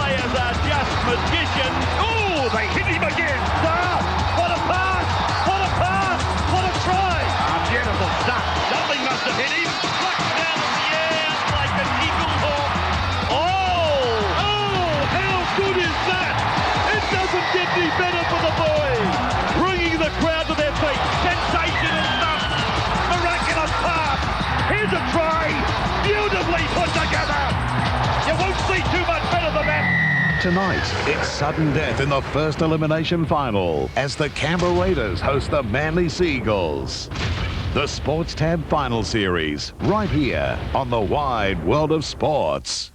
players are just magicians. Oh, they hit him again. What a pass! What a pass! What a try! Beautiful stuff. Something must have hit him. Flucked down in the air like an eagle hawk. Oh, how good is that? It doesn't get any better for the boys. Bringing the crowd to their feet. Sensational stuff. Miraculous pass. Here's a try. Beautifully put together. You won't see too much better than that. Tonight, it's sudden death in the first elimination final as the Canberra Raiders host the Manly Seagulls. The Sports Tab Final Series, right here on the Wide World of Sports.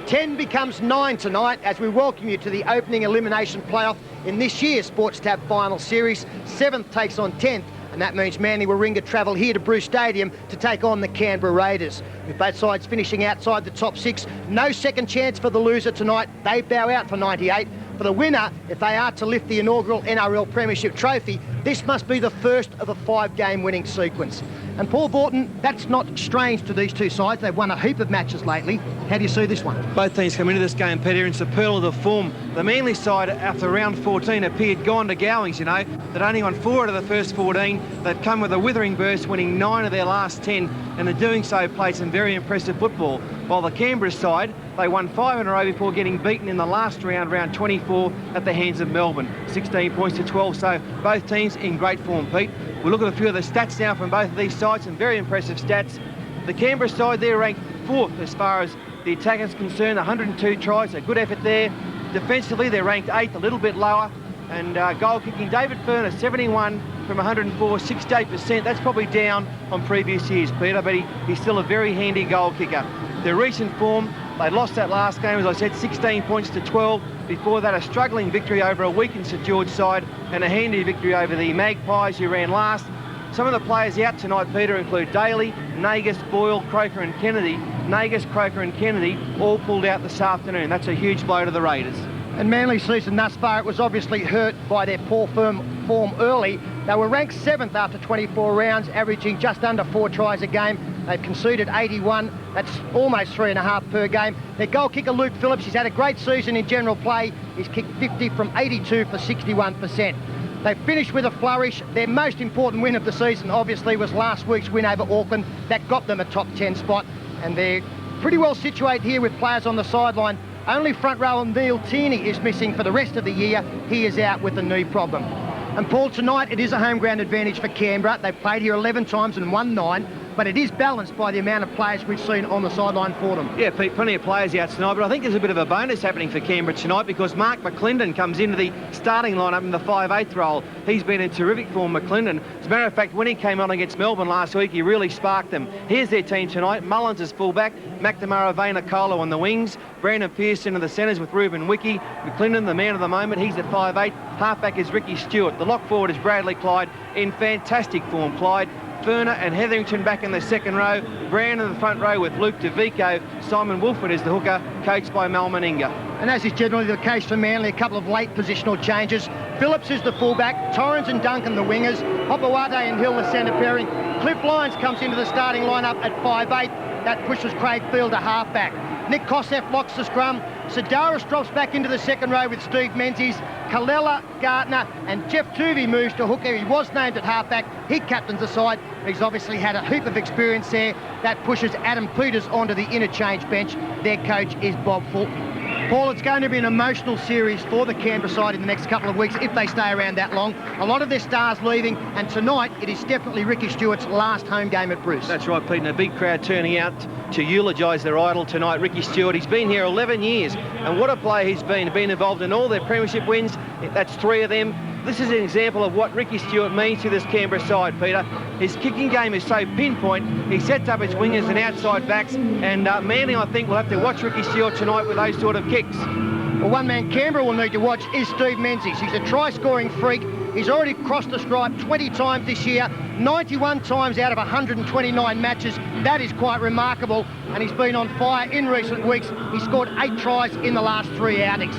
10 becomes 9 tonight as we welcome you to the opening elimination playoff in this year's Sports Tab Final Series. 7th takes on 10th, and that means Manly Warringah travel here to Bruce Stadium to take on the Canberra Raiders. With both sides finishing outside the top 6, no second chance for the loser tonight. They bow out for 98. For the winner, if they are to lift the inaugural NRL Premiership Trophy, this must be the first of a 5-game winning sequence. And Paul Borton, that's not strange to these two sides. They've won a heap of matches lately. How do you see this one? Both teams come into this game, Peter, in superlative form. The Manly side, after round 14, appeared gone to Gowings, you know. They'd only won 4 out of the first 14. They'd come with a withering burst, winning 9 of their last 10, and in doing so played some very impressive football. While the Canberra side, they won 5 in a row before getting beaten in the last round, round 24, at the hands of Melbourne, 16 points to 12. So both teams in great form, Pete. We'll look at a few of the stats now from both of these sides, some very impressive stats. The Canberra side, they're ranked 4th as far as the attack is concerned, 102 tries, a good effort there. Defensively, they're ranked 8th, a little bit lower. And goal kicking, David Furner, 71 from 104, 68%. That's probably down on previous years, Peter, but he's still a very handy goal kicker. Their recent form, they lost that last game, as I said, 16 points to 12. Before that, a struggling victory over a weakened St George side and a handy victory over the Magpies, who ran last. Some of the players out tonight, Peter, include Daly, Nagus, Boyle, Croker and Kennedy. Nagus, Croker and Kennedy all pulled out this afternoon. That's a huge blow to the Raiders. And Manly's season thus far, it was obviously hurt by their poor form early. They were ranked 7th after 24 rounds, averaging just under 4 tries a game. They've conceded 81. That's almost 3.5 per game. Their goal kicker, Luke Phillips, he's had a great season in general play. He's kicked 50 from 82 for 61%. They finished with a flourish. Their most important win of the season, obviously, was last week's win over Auckland. That got them a top 10 spot. And they're pretty well situated here with players on the sideline. Only front rower Neil Tierney is missing for the rest of the year. He is out with a knee problem. And Paul, tonight it is a home ground advantage for Canberra. They've played here 11 times and won 9, but it is balanced by the amount of players we've seen on the sideline for them. Yeah, Pete, plenty of players out tonight, but I think there's a bit of a bonus happening for Canberra tonight because Mark McClendon comes into the starting lineup in the 5/8 role. He's been in terrific form, McClendon. As a matter of fact, when he came on against Melbourne last week, he really sparked them. Here's their team tonight. Mullins is fullback, McNamara, Vayner-Colo on the wings, Brandon Pearson in the centres with Ruben Wiki. McClendon, the man of the moment, he's at 5'8". Halfback is Ricky Stewart. The lock forward is Bradley Clyde, in fantastic form. Clyde, Furner and Hetherington back in the second row. Brown in the front row with Luke DeVico. Simon Wolford is the hooker, coached by Mal Meninga. And as is generally the case for Manly, a couple of late positional changes. Phillips is the fullback, Torrens and Duncan the wingers, Hopawate and Hill the centre pairing. Cliff Lyons comes into the starting lineup at 5'8". That pushes Craig Field to halfback. Nick Kosef locks the scrum. Sedaris drops back into the second row with Steve Menzies. Kallela, Gardner and Jeff Tuvey moves to hooker. He was named at halfback. He captains the side. He's obviously had a heap of experience there. That pushes Adam Peters onto the interchange bench. Their coach is Bob Fulton. Paul, it's going to be an emotional series for the Canberra side in the next couple of weeks if they stay around that long. A lot of their stars leaving, and tonight it is definitely Ricky Stewart's last home game at Bruce. That's right, Pete, and a big crowd turning out to eulogise their idol tonight, Ricky Stewart. He's been here 11 years, and what a player he's been involved in all their premiership wins. That's 3 of them. This is an example of what Ricky Stewart means to this Canberra side, Peter. His kicking game is so pinpoint. He sets up his wingers and outside backs, and Manly, I think, will have to watch Ricky Stewart tonight with those sort of kicks. Well, one man Canberra will need to watch is Steve Menzies. He's a try-scoring freak. He's already crossed the stripe 20 times this year. 91 times out of 129 matches. That is quite remarkable, and he's been on fire in recent weeks. He scored 8 tries in the last 3 outings.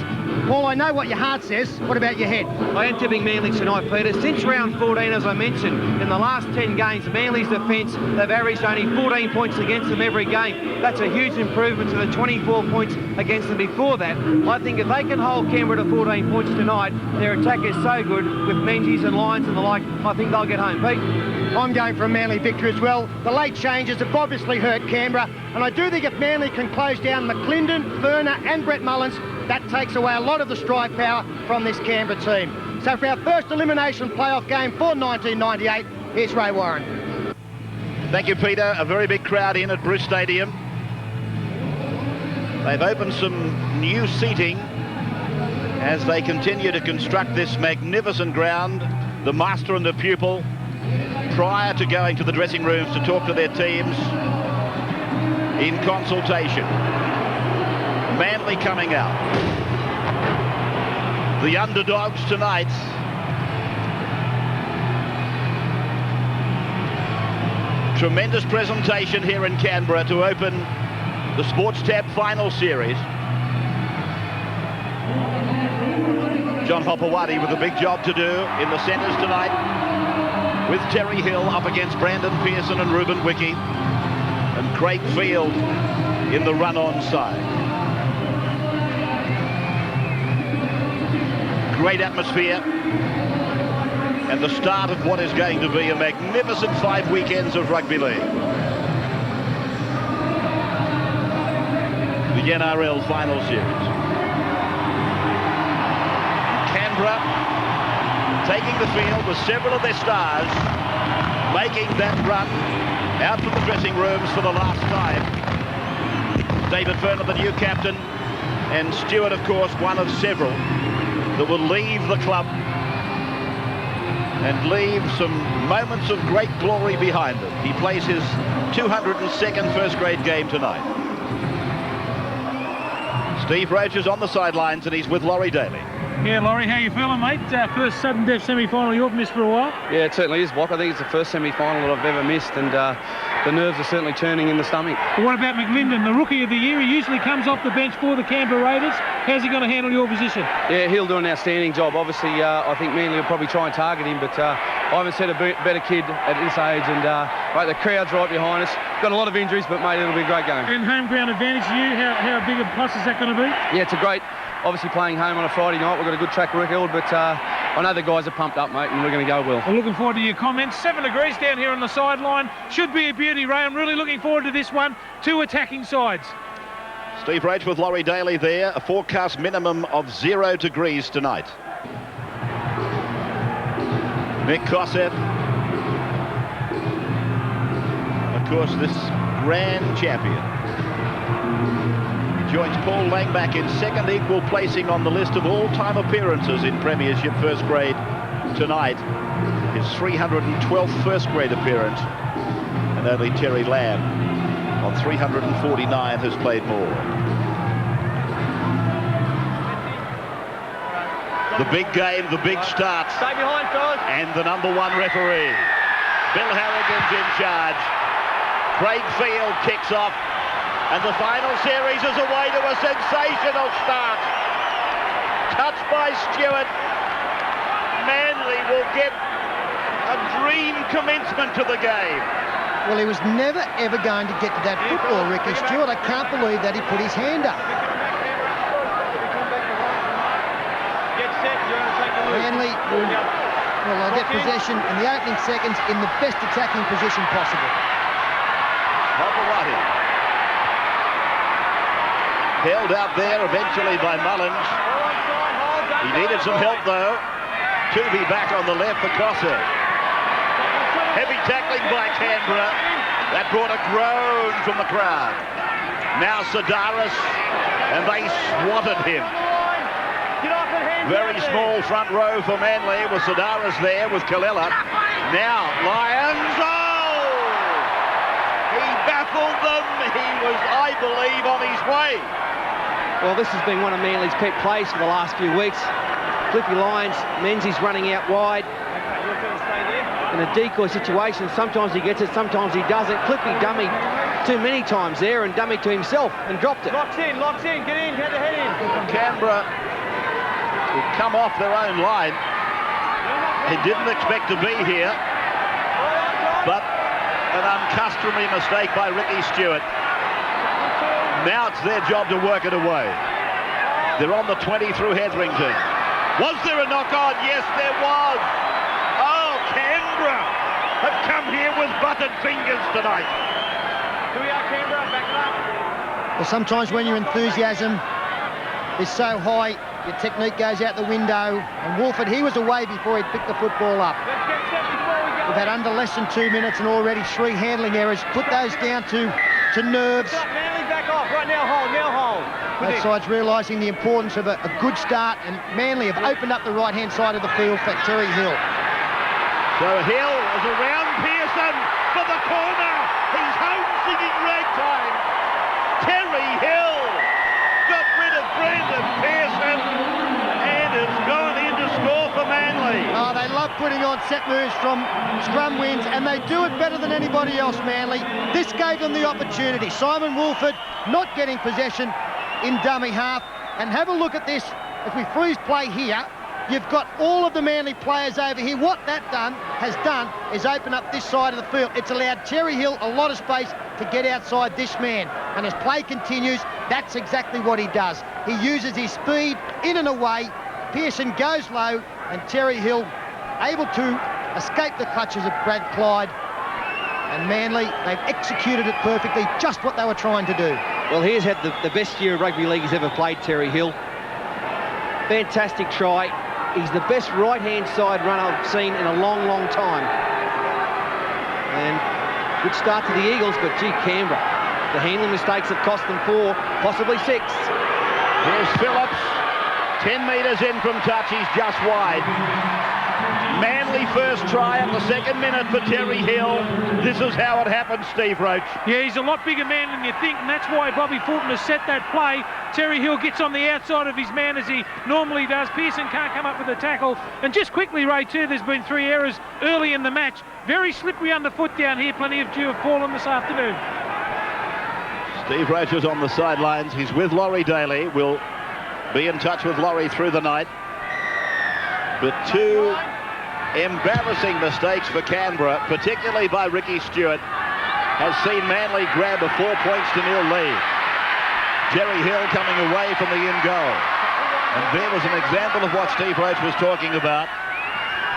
Paul, I know what your heart says. What about your head? I am tipping Manly tonight, Peter. Since round 14, as I mentioned, in the last 10 games, Manly's defence, they've averaged only 14 points against them every game. That's a huge improvement to the 24 points against them before that. I think if they can hold Canberra to 14 points tonight, their attack is so good with Menzies and Lyons and the like, I think they'll get home. Pete? I'm going for a Manly victory as well. The late changes have obviously hurt Canberra, and I do think if Manly can close down McClendon, Werner and Brett Mullins, that takes away a lot of the strike power from this Canberra team. So for our first elimination playoff game for 1998, here's Ray Warren. Thank you, Peter. A very big crowd in at Bruce Stadium. They've opened some new seating as they continue to construct this magnificent ground, the master and the pupil, prior to going to the dressing rooms to talk to their teams in consultation. Manly coming out. The underdogs tonight. Tremendous presentation here in Canberra to open the Sports Tab final series. John Hopewadi with a big job to do in the centres tonight, with Terry Hill up against Brandon Pearson and Ruben Wickie, and Craig Field in the run-on side. Great atmosphere, and the start of what is going to be a magnificent 5 weekends of rugby league. The NRL final series. Canberra taking the field with several of their stars making that run out to the dressing rooms for the last time. David Furner, the new captain, and Stewart, of course, one of several that will leave the club and leave some moments of great glory behind them. He plays his 202nd first-grade game tonight. Steve Roach is on the sidelines, and he's with Laurie Daly. Yeah, Laurie, how you feeling, mate? First sudden death semi-final you've missed for a while. Yeah, it certainly is, Bock. I think it's the first semi-final that I've ever missed, and the nerves are certainly turning in the stomach. Well, what about McLinden, the rookie of the year? He usually comes off the bench for the Canberra Raiders. How's he going to handle your position? Yeah, he'll do an outstanding job. Obviously, I think Manly will probably try and target him, but I haven't seen a better kid at this age, and mate, the crowd's right behind us. Got a lot of injuries, but mate, it'll be a great game. And home ground advantage to you, how big a plus is that going to be? Yeah, it's a great... Obviously playing home on a Friday night, we've got a good track record, but I know the guys are pumped up, mate, and we're going to go well. I'm looking forward to your comments. 7 degrees down here on the sideline. Should be a beauty, Ray. I'm really looking forward to this one. 2 attacking sides. Steve Roach with Laurie Daly there. A forecast minimum of 0 degrees tonight. Mick Kosseff. Of course, this grand champion. Joins Paul Langback in second equal placing on the list of all-time appearances in Premiership first grade tonight. His 312th first grade appearance, and only Terry Lamb on 349 has played more. The big game, the big start. Stay behind, fellas. And the #1 referee. Bill Harrigan's in charge. Craig Field kicks off. And the final series is away to a sensational start. Touched by Stewart. Manly will get a dream commencement to the game. Well, he was never, ever going to get to that football, Ricky Stewart. I can't believe that he put his hand up. Get set, you're going to take the lead. Manly will get possession in the opening seconds in the best attacking position possible. Hopewadi. Held out there eventually by Mullins. He needed some help though. Tooby back on the left for Kosseff. Heavy tackling by Canberra. That brought a groan from the crowd. Now Sidaris, and they swatted him. Very small front row for Manly with Sidaris there with Kalila. Now Lyons. Oh! He baffled them. He was, I believe, on his way. Well, this has been one of Manly's pet plays for the last few weeks. Cliffy Lyons, Menzies running out wide. In a decoy situation, sometimes he gets it, sometimes he doesn't. Cliffy dummied too many times there and dummied to himself and dropped it. Locks in, get in, get the head in. Canberra will come off their own line. He didn't expect to be here, but an uncustomary mistake by Ricky Stewart. Now it's their job to work it away. They're on the 20 through Hetherington. Was there a knock on? Yes, there was. Oh, Canberra have come here with buttered fingers tonight. Here we are, Canberra, back it up. Well, sometimes when your enthusiasm is so high, your technique goes out the window. And Wolford, he was away before he'd picked the football up. Let's get set before we go. We've had under less than 2 minutes and already 3 handling errors. Put those down to nerves. Manly back off. Right now, hold. Both sides realising the importance of a good start, and Manly have opened up the right-hand side of the field for Terry Hill. So Hill is around Pearson for the corner. He's home singing ragtime. Terry Hill got rid of Brendan Pearson, and it's gone in to score for Manly. Oh, they love putting on set moves from scrum wins, and they do it better than anybody else, Manly. This gave them the opportunity. Simon Wolford not getting possession in dummy half. And have a look at this. If we freeze play here, you've got all of the Manly players over here. What that has done is open up this side of the field. It's allowed Terry Hill a lot of space to get outside this man. And as play continues, that's exactly what he does. He uses his speed in and away. Pearson goes low, and Terry Hill able to escape the clutches of Brad Clyde. And Manly, they've executed it perfectly, just what they were trying to do. Well, he's had the best year of rugby league he's ever played, Terry Hill. Fantastic try. He's the best right-hand side runner I've seen in a long, long time. And good start to the Eagles, but gee, Canberra, the handling mistakes have cost them 4, possibly 6. Here's Phillips, 10 metres in from touch, he's just wide. Manly first try at the 2nd minute for Terry Hill. This is how it happened, Steve Roach. Yeah, he's a lot bigger man than you think, and that's why Bobby Fulton has set that play. Terry Hill gets on the outside of his man as he normally does. Pearson can't come up with a tackle. And just quickly, Ray, too, there's been 3 errors early in the match. Very slippery underfoot down here. Plenty of dew have fallen this afternoon. Steve Roach is on the sidelines. He's with Laurie Daly. We'll be in touch with Laurie through the night. But 2 embarrassing mistakes for Canberra, particularly by Ricky Stewart, has seen Manly grab a 4-0 lead. Jerry Hill coming away from the in goal. And there was an example of what Steve Roach was talking about.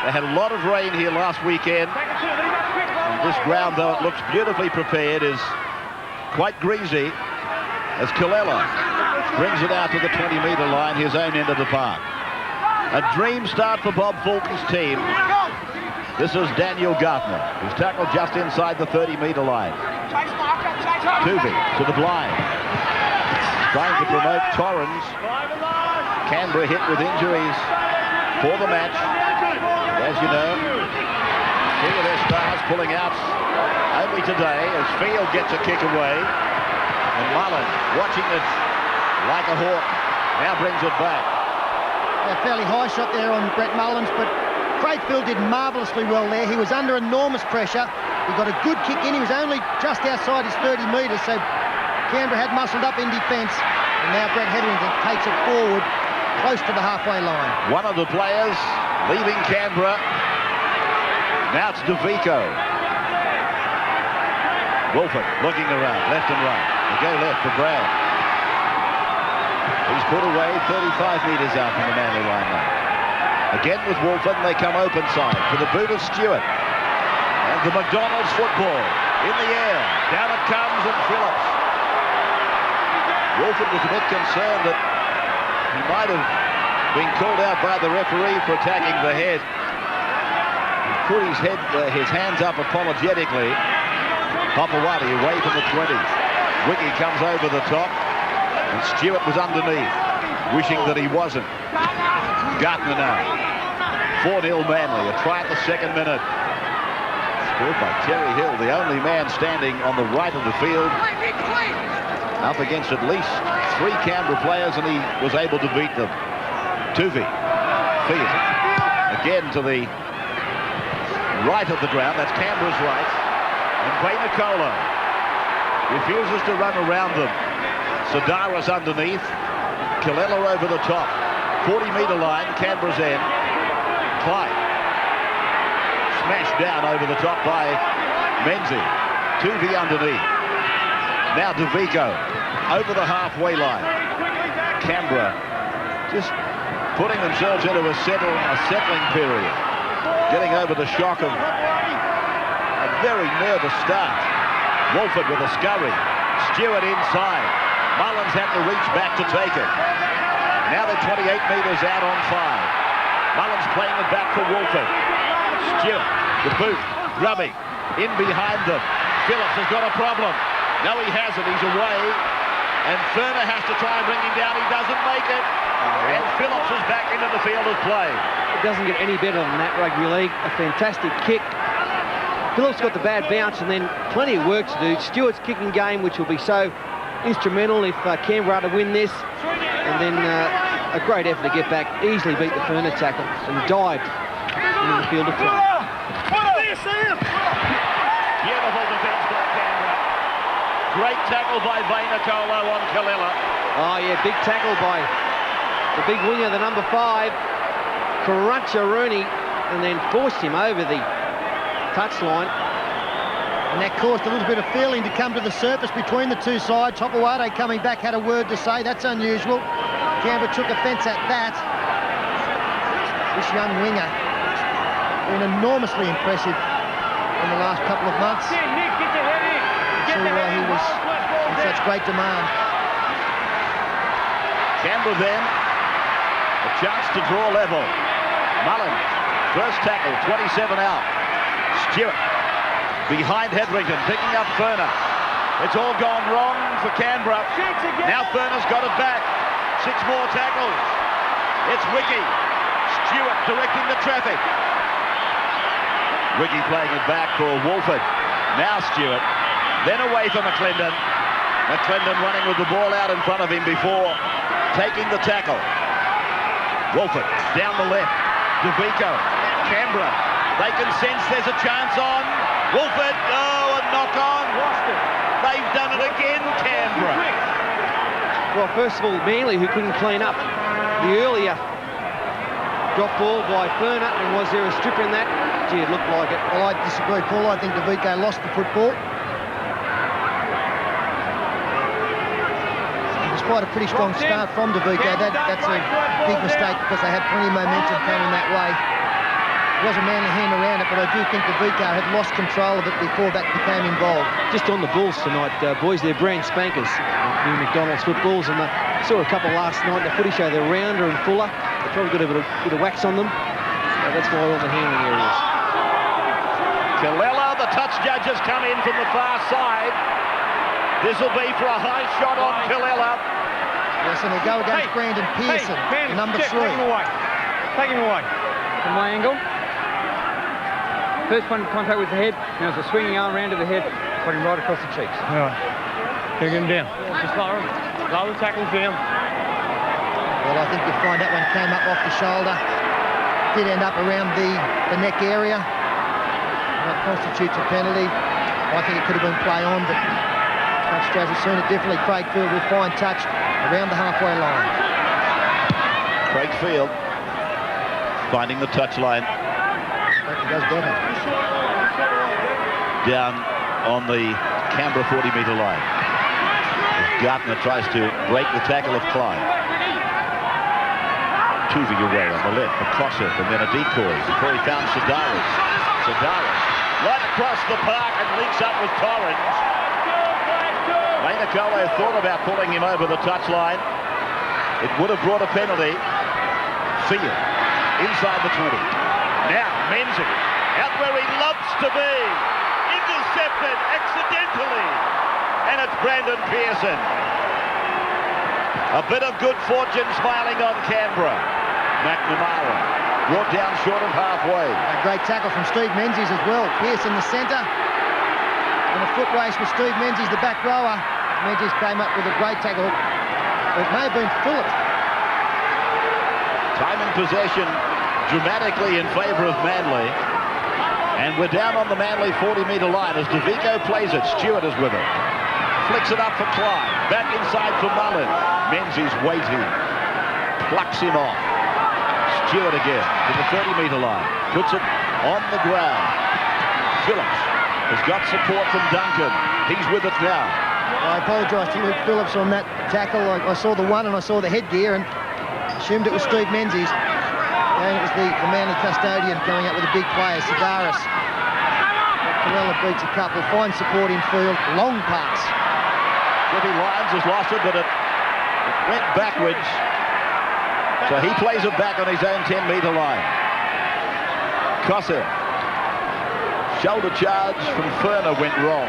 They had a lot of rain here last weekend. And this ground, though it looks beautifully prepared, is quite greasy as Colella brings it out to the 20-metre line, his own end of the park. A dream start for Bob Fulton's team. This is Daniel Gartner, who's tackled just inside the 30-metre line. Tuvey to the blind. Trying to promote Torrens. Canberra hit with injuries for the match. As you know, 3 of their stars pulling out only today as Field gets a kick away. And Mullen, watching it like a hawk, now brings it back. A fairly high shot there on Brett Mullins, but Craig Field did marvellously well there. He was under enormous pressure. He got a good kick in. He was only just outside his 30 metres, so Canberra had muscled up in defence. And now Brett Hetherington takes it forward close to the halfway line. One of the players leaving Canberra. Now it's DeVico. Wolford looking around, left and right. They go left for Brad. He's put away 35 metres out from the Manly line now. Again with Wolford, and they come open side for the boot of Stewart. And the McDonald's football in the air. Down it comes, and Phillips. Wolford was a bit concerned that he might have been called out by the referee for attacking the head. He put his hands up apologetically. Papawati away from the 20s. Wiki comes over the top. And Stewart was underneath, wishing that he wasn't. Gartner now. 4-0 Manly, a try at the 2nd minute. Scored by Terry Hill, the only man standing on the right of the field. Up against at least 3 Canberra players, and he was able to beat them. Tuvey Field. Again to the right of the ground. That's Canberra's right. And Bainakolo refuses to run around them. Sadaris underneath. Kilella over the top. 40-metre line, Canberra's end. Clyde. Smashed down over the top by Menzies. Tuvi underneath. Now DeVico over the halfway line. Canberra just putting themselves into a settling period. Getting over the shock of a very nervous start. Wolford with a scurry. Stewart inside. Mullins had to reach back to take it. Now they're 28 metres out on 5. Mullins playing it back for Wolford. Stewart, the boot, Rugby in behind them. Phillips has got a problem. No, he hasn't. He's away. And Ferner has to try and bring him down. He doesn't make it. And Phillips is back into the field of play. It doesn't get any better than that, rugby league. A fantastic kick. Phillips got the bad bounce and then plenty of work to do. Stewart's kicking game, which will be so instrumental if Canberra are to win this. And then a great effort to get back. Easily beat the Ferner tackle and dived into the field of play. Beautiful defence by Canberra. Great tackle by Bainakolo on Kilella. Oh yeah, big tackle by the big winger, the number 5, Cruncher-Rooney, and then forced him over the touchline. And that caused a little bit of feeling to come to the surface between the two sides. Hopewade coming back had a word to say. That's unusual. Canberra took offence at that. This young winger been enormously impressive in the last couple of months. See why he was in such great demand. Canberra then, a chance to draw level. Mullins, first tackle, 27 out. Stewart, behind Hetherington, picking up Ferner. It's all gone wrong for Canberra. Now Ferner's got it back. 6 more tackles. It's Wiki. Stewart directing the traffic. Wiki playing it back for Wolford. Now Stewart. Then away from McClendon. McClendon running with the ball out in front of him before taking the tackle. Wolford down the left. DeVico. Canberra. They can sense there's a chance on. Wolford. Oh, a knock on. They've done it again, Canberra. Well, first of all, Manly, who couldn't clean up the earlier drop ball by Ferner, and was there a stripper in that? Gee, it looked like it. Well, I disagree, Paul. I think DeVico lost the football. Quite a pretty strong start from DeVico. That's a big mistake because they had plenty of momentum coming that way. It wasn't Manly hand around it, but I do think DeVico had lost control of it before that became involved. Just on the Bulls tonight, boys, they're brand spankers, new McDonald's footballs, and I saw a couple last night in the footy show. They're rounder and fuller. They've probably got a bit of wax on them. So that's why all the handling areas. Kilella, the touch judges come in from the far side. This will be for a high shot on Kilella. Yes, and he'll go against Brandon Pearson, number 3. Take him away. Take him away. From my angle. First one contact with the head. Now it's a swinging arm round to the head. Put him right across the cheeks. All right. Get him down. Just lower him. Lower the tackles down. Well, I think you'll find that one came up off the shoulder. Did end up around the neck area. That constitutes a penalty. I think it could have been play on, but touch judge has seen it differently. Craig Field will find touch around the halfway line. Craig Field finding the touch line. He does better. Down on the Canberra 40-metre line. As Gartner tries to break the tackle of Clyde. Tuvi away on the left, a crosser, and then a decoy before he found Sadaris. Sadaris right across the park and links up with Torrens. Bainakolo thought about pulling him over the touchline. It would have brought a penalty. Field inside the 20. Now Menzies out where he loves to be. Intercepted accidentally. And it's Brandon Pearson. A bit of good fortune smiling on Canberra. McNamara brought down short of halfway. A great tackle from Steve Menzies as well. Pearson the centre. In a foot race with Steve Menzies, the back rower. Menzies came up with a great tackle. It may have been Phillips. Time in possession dramatically in favour of Manly. And we're down on the Manly 40-metre line as DeVico plays it. Stewart is with it. Flicks it up for Klein. Back inside for Mullen. Menzies waiting. Plucks him off. Stewart again to the 30-metre line. Puts it on the ground. Phillips has got support from Duncan. He's with it now. I apologise to Luke Phillips on that tackle. I saw the one and I saw the headgear and assumed it was Steve Menzies. And it was the Manly custodian coming up with a big player, Sidaris. Corella beats a couple, fine support in field, long pass. Griffey Lyons has lost it, but it went backwards. So he plays it back on his own 10-metre line. Kossev. Shoulder charge from Ferner went wrong.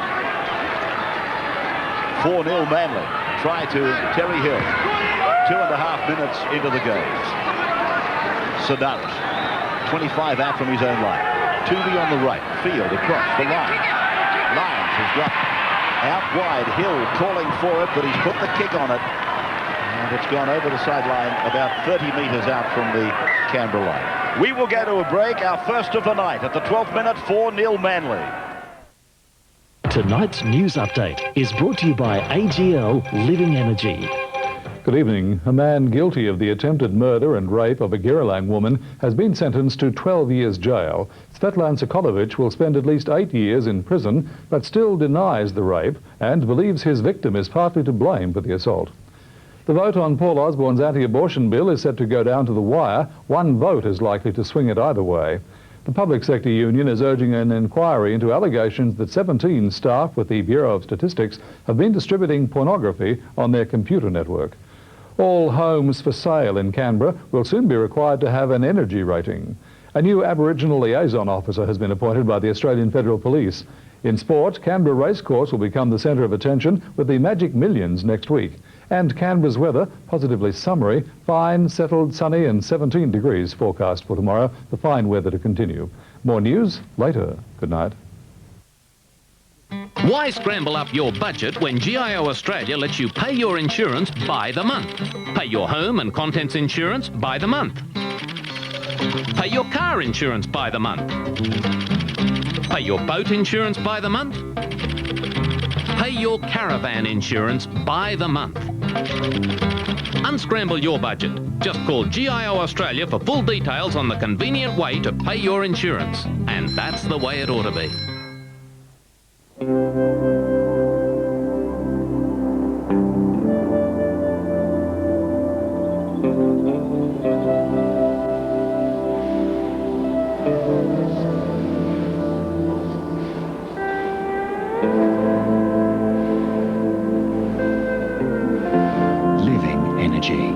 4-0 Manly. Try to Terry Hill. 2.5 minutes into the game. Sidaris, 25 out from his own line. Toomey on the right. Field across the line. Lyons has got out wide. Hill calling for it, but he's put the kick on it. And it's gone over the sideline about 30 metres out from the Canberra line. We will go to a break, our first of the night. At the 12th minute, 4-0 Manly. Tonight's news update is brought to you by AGL Living Energy. Good evening. A man guilty of the attempted murder and rape of a Girilang woman has been sentenced to 12 years jail. Svetlan Sokolovich will spend at least 8 years in prison, but still denies the rape and believes his victim is partly to blame for the assault. The vote on Paul Osborne's anti-abortion bill is set to go down to the wire. One vote is likely to swing it either way. The public sector union is urging an inquiry into allegations that 17 staff with the Bureau of Statistics have been distributing pornography on their computer network. All homes for sale in Canberra will soon be required to have an energy rating. A new Aboriginal liaison officer has been appointed by the Australian Federal Police. In sport, Canberra Racecourse will become the centre of attention with the Magic Millions next week. And Canberra's weather, positively summery, fine, settled, sunny and 17 degrees forecast for tomorrow. The fine weather to continue. More news later. Good night. Why scramble up your budget when GIO Australia lets you pay your insurance by the month? Pay your home and contents insurance by the month. Pay your car insurance by the month. Pay your boat insurance by the month. Pay your caravan insurance by the month. Unscramble your budget. Just call GIO Australia for full details on the convenient way to pay your insurance. And that's the way it ought to be. Living Energy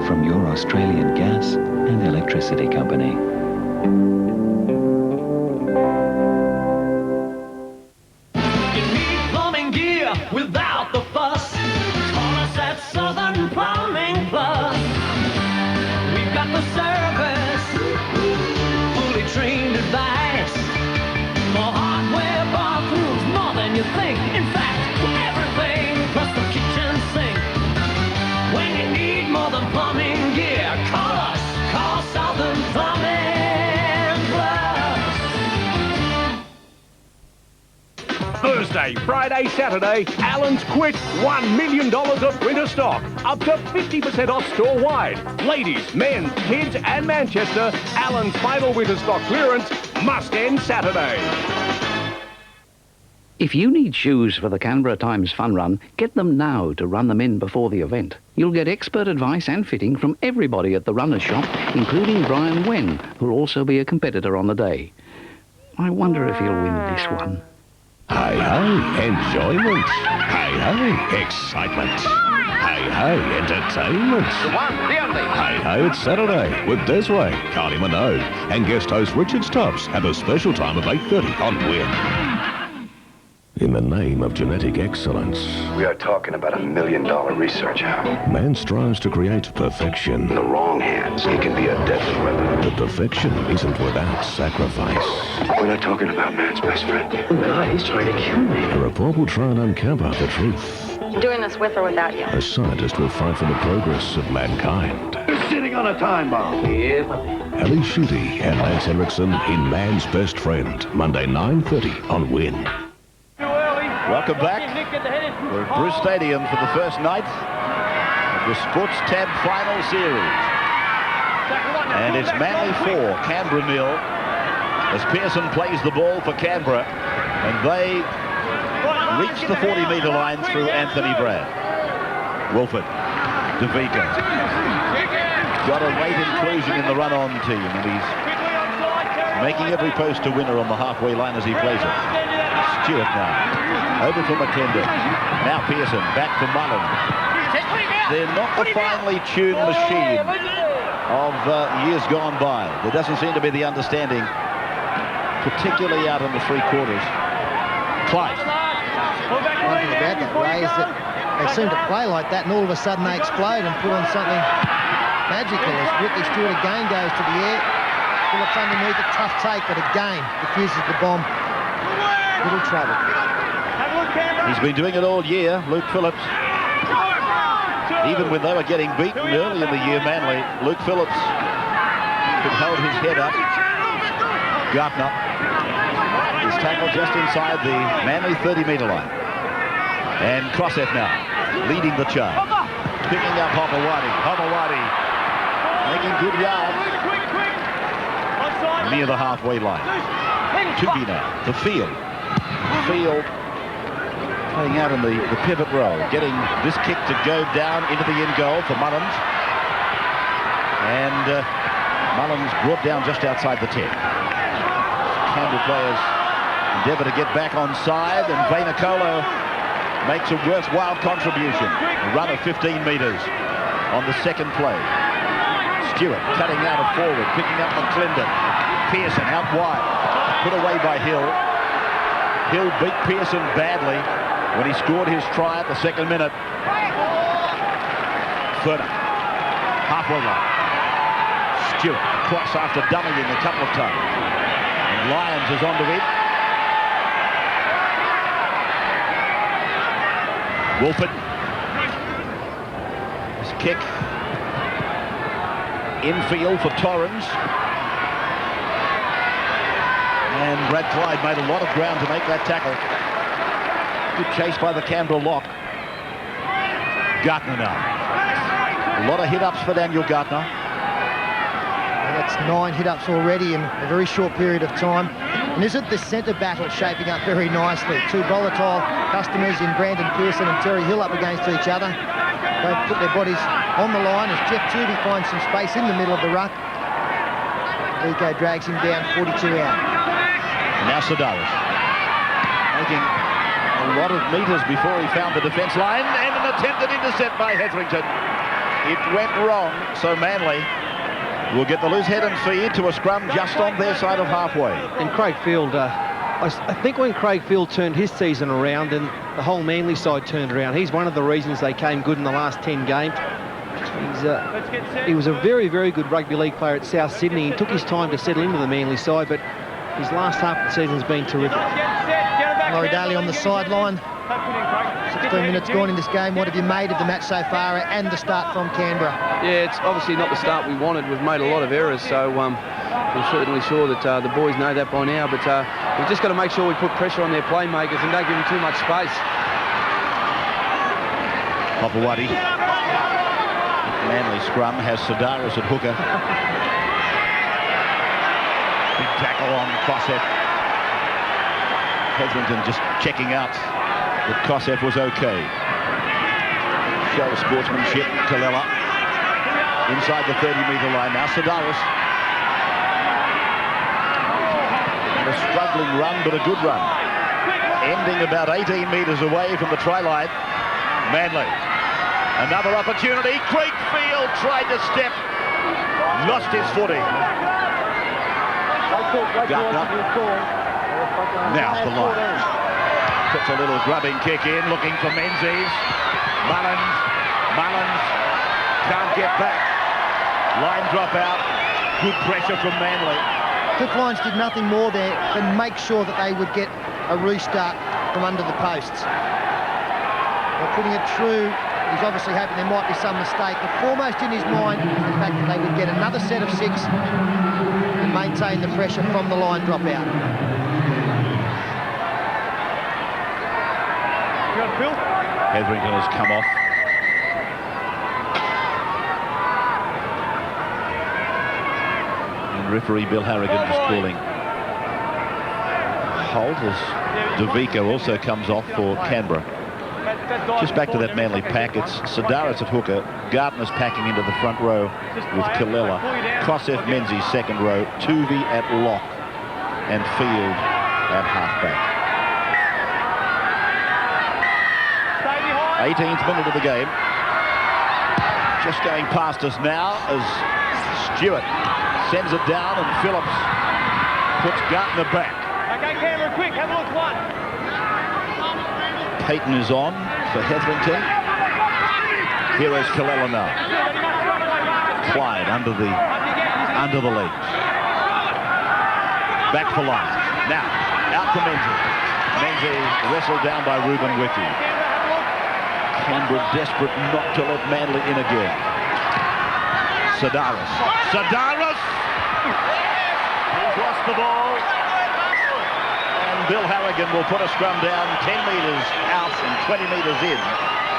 from your Australian gas and electricity company. Without the fuss, call us at Southern Plumbing Plus. We've got the service, fully trained advice for hardware, bathrooms, more than you think. In fact, everything plus the kitchen sink. When you need more than plumbing gear, call us. Call Southern Plumbing Plus. Thursday, Friday, Saturday, Allen's quick $1 million of winter stock. Up to 50% off store-wide. Ladies, men's, kids and Manchester, Allen's final winter stock clearance must end Saturday. If you need shoes for the Canberra Times Fun Run, get them now to run them in before the event. You'll get expert advice and fitting from everybody at the runner's shop, including Brian Wen, who'll also be a competitor on the day. I wonder if he'll win this one. Hey, hey, enjoyment. Hey, hey, excitement. Hey, hey, entertainment. The one, the only. Hey, hey, it's Saturday with Desway, Carly Minogue, and guest host Richard Stubbs at a special time of 8:30 on Win. In the name of genetic excellence, we are talking about $1 million research house. Man strives to create perfection. In the wrong hands, it can be a deadly weapon. But perfection isn't without sacrifice. We're not talking about man's best friend. God, he's trying to kill me. A report will try and uncover the truth. I'm doing this with or without you. A scientist will fight for the progress of mankind. sitting on a time bomb. Yeah, puppy. Ali Schutte and Lance Henriksen in Man's Best Friend, Monday 9:30 on Win. Welcome back. We're at Bruce Stadium for the first night of the Sports Tab Final Series. And it's Manly 4, Canberra 0, as Pearson plays the ball for Canberra. And they reach the 40-metre line through Anthony Brad. Wolford, DeVico. Got a late inclusion in the run-on team, and he's making every post a winner on the halfway line as he plays it. Stewart now, over for McClendon. Now Pearson, back for Mullen. They're not the finely tuned machine of years gone by. There doesn't seem to be the understanding, particularly out in the three quarters. Clyde. One thing about that, Ray, is that they seem to play like that, and all of a sudden they explode and put on something magical. As Whitley Stewart again goes to the air. Phillips underneath it, tough take, but again diffuses the bomb. Little trouble. He's been doing it all year, Luke Phillips. Even when they were getting beaten early in the year, Manly, Luke Phillips could hold his head up. Gartner is tackled just inside the Manly 30-metre line. And Crosseff now, leading the charge. Picking up Hopewadi. Hopewadi making good yards near the halfway line. Tugi now, the field. Field playing out in the pivot role, getting this kick to go down into the end goal for Mullins. And Mullins brought down just outside the 10. Canberra players endeavour to get back on side, and Vainikolo makes a worthwhile contribution. A run of 15 metres on the second play. Stewart cutting out of forward, picking up McClendon. Pearson out wide, put away by Hill. Hill beat Pearson badly when he scored his try at the second minute. Further, halfway line. Stewart cross after dummying a couple of times. And Lyons is onto it. Wolford. His kick. Infield for Torrens. And Brad Clyde made a lot of ground to make that tackle. Good chase by the Canberra lock. Gartner now. A lot of hit-ups for Daniel Gartner. That's 9 hit-ups already in a very short period of time. And isn't the centre battle shaping up very nicely? Two volatile customers in Brandon Pearson and Terry Hill up against each other. They put their bodies on the line as Jeff Tooby finds some space in the middle of the ruck. Vico drags him down, 42 out. Now Sedaris making a lot of metres before he found the defence line, and an attempted intercept by Hetherington. It went wrong, so Manly will get the loose head and feed to a scrum just on their side of halfway. And Craig Field, I think when Craig Field turned his season around and the whole Manly side turned around, he's one of the reasons they came good in the last 10 games. He was a very, very good rugby league player at South Sydney. He took his time to settle into the Manly side, but his last half of the season's been terrific. Laurie Daly on the sideline. 16 minutes gone in this game. What have you made of the match so far and the start from Canberra? Yeah, it's obviously not the start we wanted. We've made a lot of errors, so we're certainly sure that the boys know that by now, but we've just got to make sure we put pressure on their playmakers and don't give them too much space. Hopewadi. Manly scrum has Sedaris at hooker. Big tackle on Crosseff. Hetherington just checking out that Crosseff was okay. Show of sportsmanship, Kalella. Inside the 30-metre line now, Sedaris. And a struggling run, but a good run. Ending about 18 metres away from the try line. Manly. Another opportunity. Craig Field tried to step. Lost his footing. Gartner. Now the line. Puts a little grubbing kick in, looking for Menzies. Mullins can't get back. Line drop out. Good pressure from Manly. Cliff Lyons did nothing more there than make sure that they would get a restart from under the posts. They're putting it through He's obviously hoping there might be some mistake, but foremost in his mind is the fact that they would get another set of 6 and maintain the pressure from the line drop out. Hetherington has come off. And referee Bill Harrigan is calling hold as DeVico also comes off for Canberra. Just back to that Manly pack, it's Sidaris at hooker, Gardner's packing into the front row with Kalila, Kosef Menzies second row, Tuvey at lock, and Field at halfback. 18th minute of the game. Just going past us now as Stewart sends it down and Phillips puts Gardner back. Okay, Canberra, quick, have a look, one. Payton is on for Hetherington. Here's Kalila now. Clyde under the legs. Back for line. Now, out to Menzies. Menzies wrestled down by Ruben Wiki. Canberra desperate not to let Manly in again. Sidaris. Sidaris! He's lost the ball. And Bill Harrigan will put a scrum down 10 metres out and 20 metres in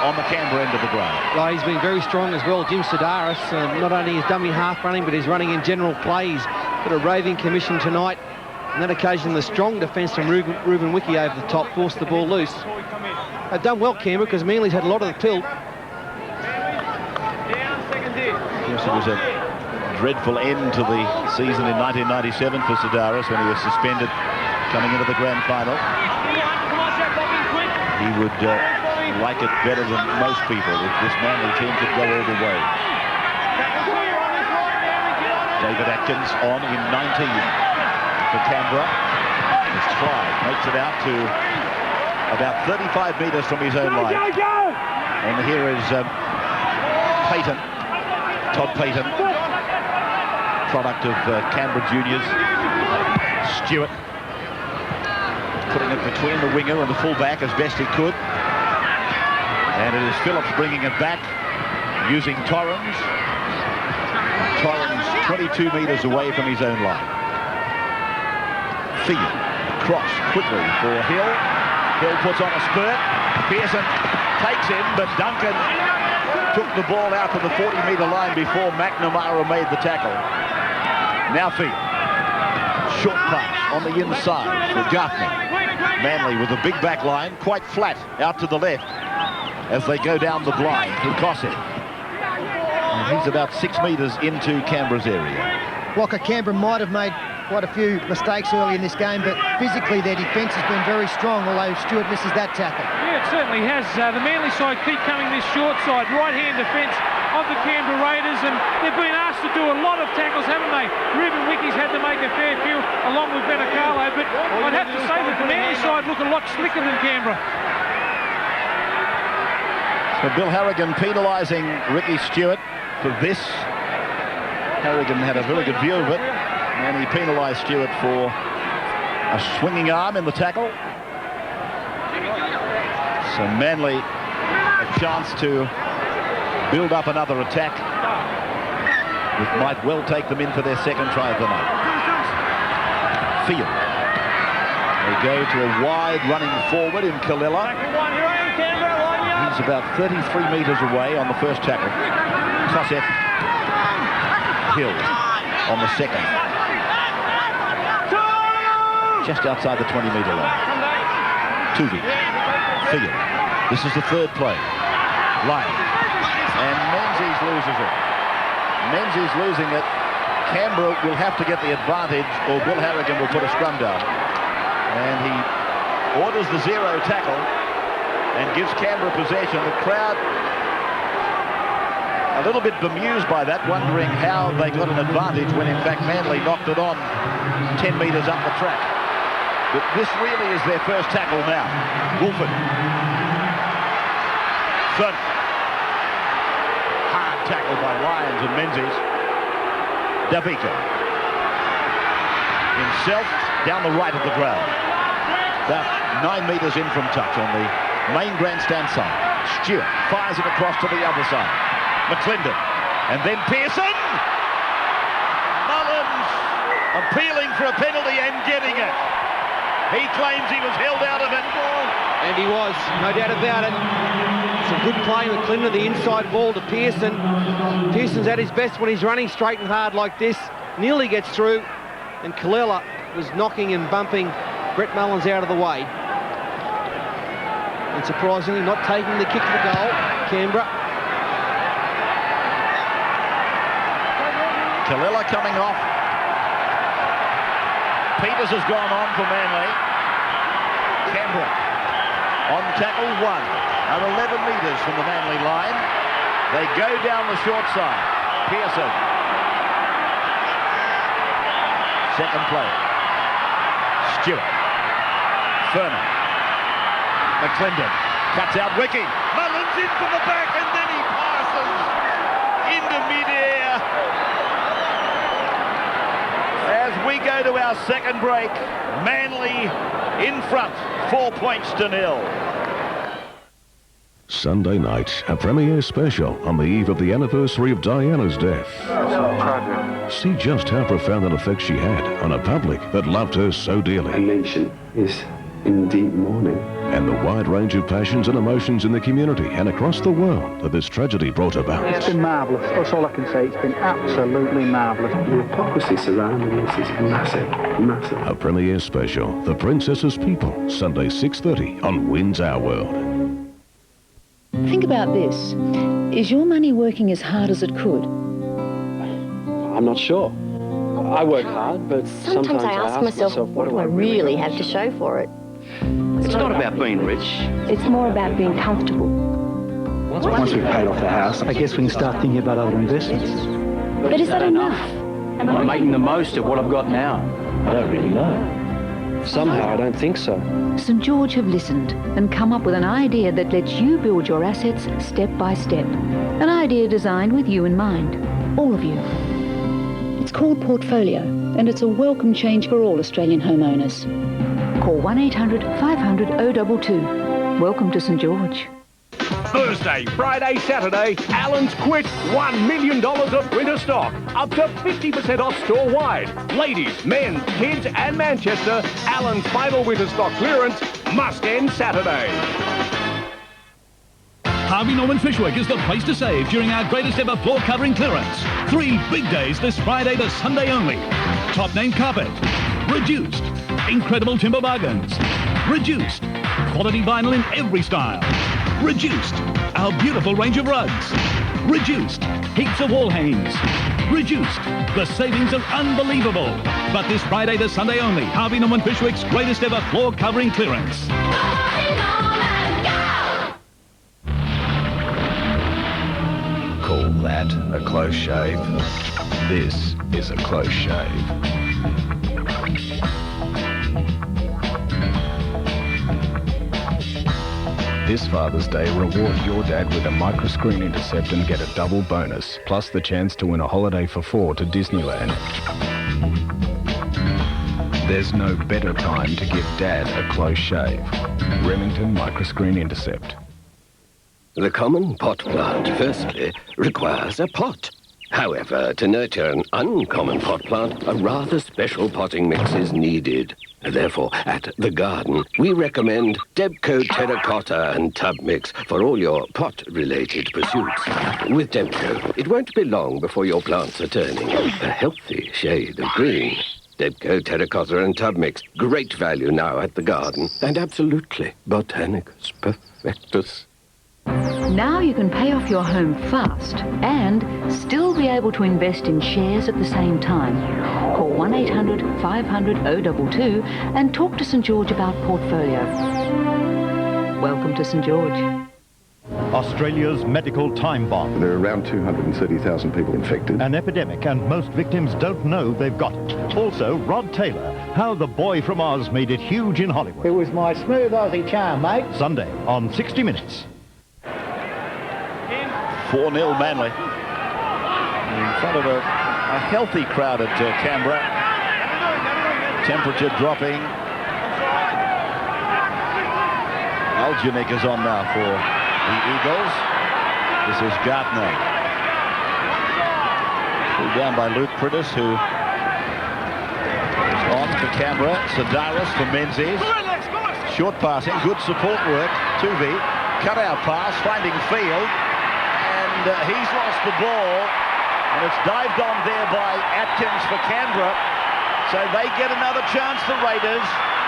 on the Canberra end of the ground. Well, he's been very strong as well, Jim Sidaris. Not only his dummy half running, but he's running in general plays. Got a raving commission tonight. On that occasion, the strong defence from Ruben Wiki over the top forced the ball loose. They've done well, Canberra, because Manly's had a lot of the tilt. Yes, it was a dreadful end to the season in 1997 for Sidaris when he was suspended coming into the grand final. He would like it better than most people if this Manly team could go all the way. David Atkins on in 19 for Canberra. As Clyde makes it out to about 35 metres from his own line. And here is Payton, Todd Payton, product of Canberra juniors. Stewart putting it between the winger and the fullback as best he could. And it is Phillips bringing it back using Torrens. Torrens 22 metres away from his own line. Field, cross quickly for Hill. Hill puts on a spurt. Pearson takes him, but Duncan took the ball out to the 40-metre line before McNamara made the tackle. Now Field. Short pass on the inside for Gardner. Manly with a big back line, quite flat out to the left as they go down the blind to Kosef. And he's about 6 metres into Canberra's area. Walker, Canberra might have made quite a few mistakes early in this game, but physically their defence has been very strong, although Stewart misses that tackle. Yeah, it certainly has. The Manly side keep coming this short side, right-hand defence of the Canberra Raiders, and they've been asked to do a lot of tackles, haven't they? Ruben Wiki's had to make a fair few along with Benacalo, but I'd have to say that the Manly side look a lot slicker than Canberra. So Bill Harrigan penalising Ricky Stewart for this. Harrigan had a very good view of it, and he penalised Stewart for a swinging arm in the tackle. So Manly a chance to build up another attack, which might well take them in for their second try of the night. Field. They go to a wide running forward in Kalila. He's about 33 metres away on the first tackle. Kosef. Hill on the second. Just outside the 20-metre line. Tuvey. Field. This is the third play. Line. And Menzies loses it. Menzies losing it. Canberra will have to get the advantage, or Bill Harrigan will put a scrum down. And he orders the zero tackle and gives Canberra possession. The crowd a little bit bemused by that, wondering how they got an advantage when in fact Manly knocked it on 10 metres up the track. But this really is their first tackle now. Wolford. Finn. Hard tackle by Lyons and Menzies. DeVico. Himself down the right of the ground. About 9 metres in from touch on the main grandstand side. Stewart fires it across to the other side. McClendon. And then Pearson. Mullins appealing for a penalty and getting it. He claims he was held out of it. And he was, no doubt about it. Some good play, McClendon, the inside ball to Pearson. Pearson's at his best when he's running straight and hard like this. Nearly gets through, and Kallela was knocking and bumping Brett Mullins out of the way. And surprisingly, not taking the kick to goal, Canberra. Kallela coming off. Peters has gone on for Manly. Canberra on tackle 1 at 11 metres from the Manly line. They go down the short side. Pearson. Second play. Stewart. Furman. McClendon cuts out Wiki. Mullins in from the back and then he passes into mid-air. As we go to our second break, Manly in front, 4 points to 0. Sunday night, a premiere special on the eve of the anniversary of Diana's death. See just how profound an effect she had on a public that loved her so dearly. A nation is in deep mourning. And the wide range of passions and emotions in the community and across the world that this tragedy brought about. It's been marvellous. That's all I can say. It's been absolutely marvellous. The hypocrisy surrounding this is massive, massive. A premiere special, The Princess's People, Sunday 6:30 on Wins Our World. Think about this. Is your money working as hard as it could? I'm not sure. I work hard, but sometimes I ask myself, what do I really have to show for it? It's not about being rich. It's more about being comfortable. Once we've paid off the house, I guess we can start thinking about other investments. But is that enough? Am I making the most of what I've got now? I don't really know. Somehow, I don't think so. St George have listened and come up with an idea that lets you build your assets step by step. An idea designed with you in mind, all of you. It's called Portfolio, and it's a welcome change for all Australian homeowners. Call 1-800-500-022. Welcome to St George. Thursday, Friday, Saturday, Allen's quick $1 million of winter stock. Up to 50% off store-wide. Ladies, men, kids and Manchester, Allen's final winter stock clearance must end Saturday. Harvey Norman Fishwick is the place to save during our greatest ever floor covering clearance. 3 big days this Friday to Sunday only. Top name carpet. Reduced. Incredible timber bargains. Reduced. Quality vinyl in every style. Reduced. Our beautiful range of rugs. Reduced. Heaps of wall hangings. Reduced. The savings are unbelievable. But this Friday to Sunday only, Harvey Norman Fishwick's greatest ever floor covering clearance. Call that a close shave. This is a close shave. This Father's Day, reward your dad with a microscreen intercept and get a double bonus, plus the chance to win a holiday for 4 to Disneyland. There's no better time to give Dad a close shave. Remington Microscreen Intercept. The common pot plant, firstly, requires a pot. However, to nurture an uncommon pot plant, a rather special potting mix is needed. Therefore, at The Garden, we recommend Debco Terracotta and Tub Mix for all your pot-related pursuits. With Debco, it won't be long before your plants are turning a healthy shade of green. Debco Terracotta and Tub Mix, great value now at The Garden, and absolutely Botanicus Perfectus. Now you can pay off your home fast and still be able to invest in shares at the same time. Call 1-800-500-022 and talk to St George about Portfolio. Welcome to St George. Australia's medical time bomb. There are around 230,000 people infected. An epidemic, and most victims don't know they've got it. Also, Rod Taylor, how the boy from Oz made it huge in Hollywood. It was my smooth Aussie charm, mate. Sunday on 60 Minutes. 4-0 Manly. In front of a healthy crowd at Canberra. Temperature dropping. Algenik is on now for the Eagles. This is Gardner. Pulled down by Luke Prittis, who is on for Canberra. Sedaris for Menzies. Short passing, good support work. Tuvi, cut out pass, finding field. And he's lost the ball. And it's dived on there by Atkins for Canberra. So they get another chance, the Raiders.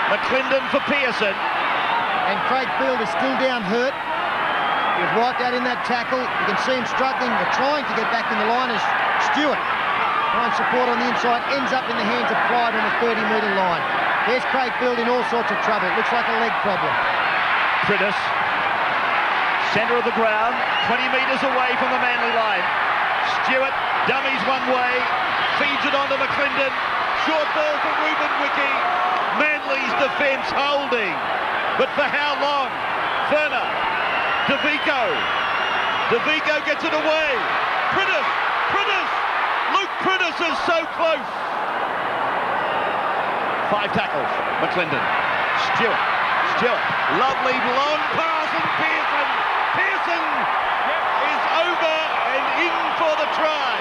McClendon for Pearson. And Craig Field is still down hurt. He was wiped out in that tackle. You can see him struggling or trying to get back in the line as Stewart. Trying support on the inside, ends up in the hands of Clyde on the 30-metre line. There's Craig Field in all sorts of trouble. Looks like a leg problem. Prittis, centre of the ground, 20 metres away from the Manly line. Stewart dummies one way, feeds it onto McClendon. Short ball for Ruben Wiki. Manly's defence holding. But for how long? Ferner. DeVico. DeVico gets it away. Prittis. Luke Prittis is so close. 5 tackles. McClendon. Stewart. Lovely long pass and Pearson is over and in for the try.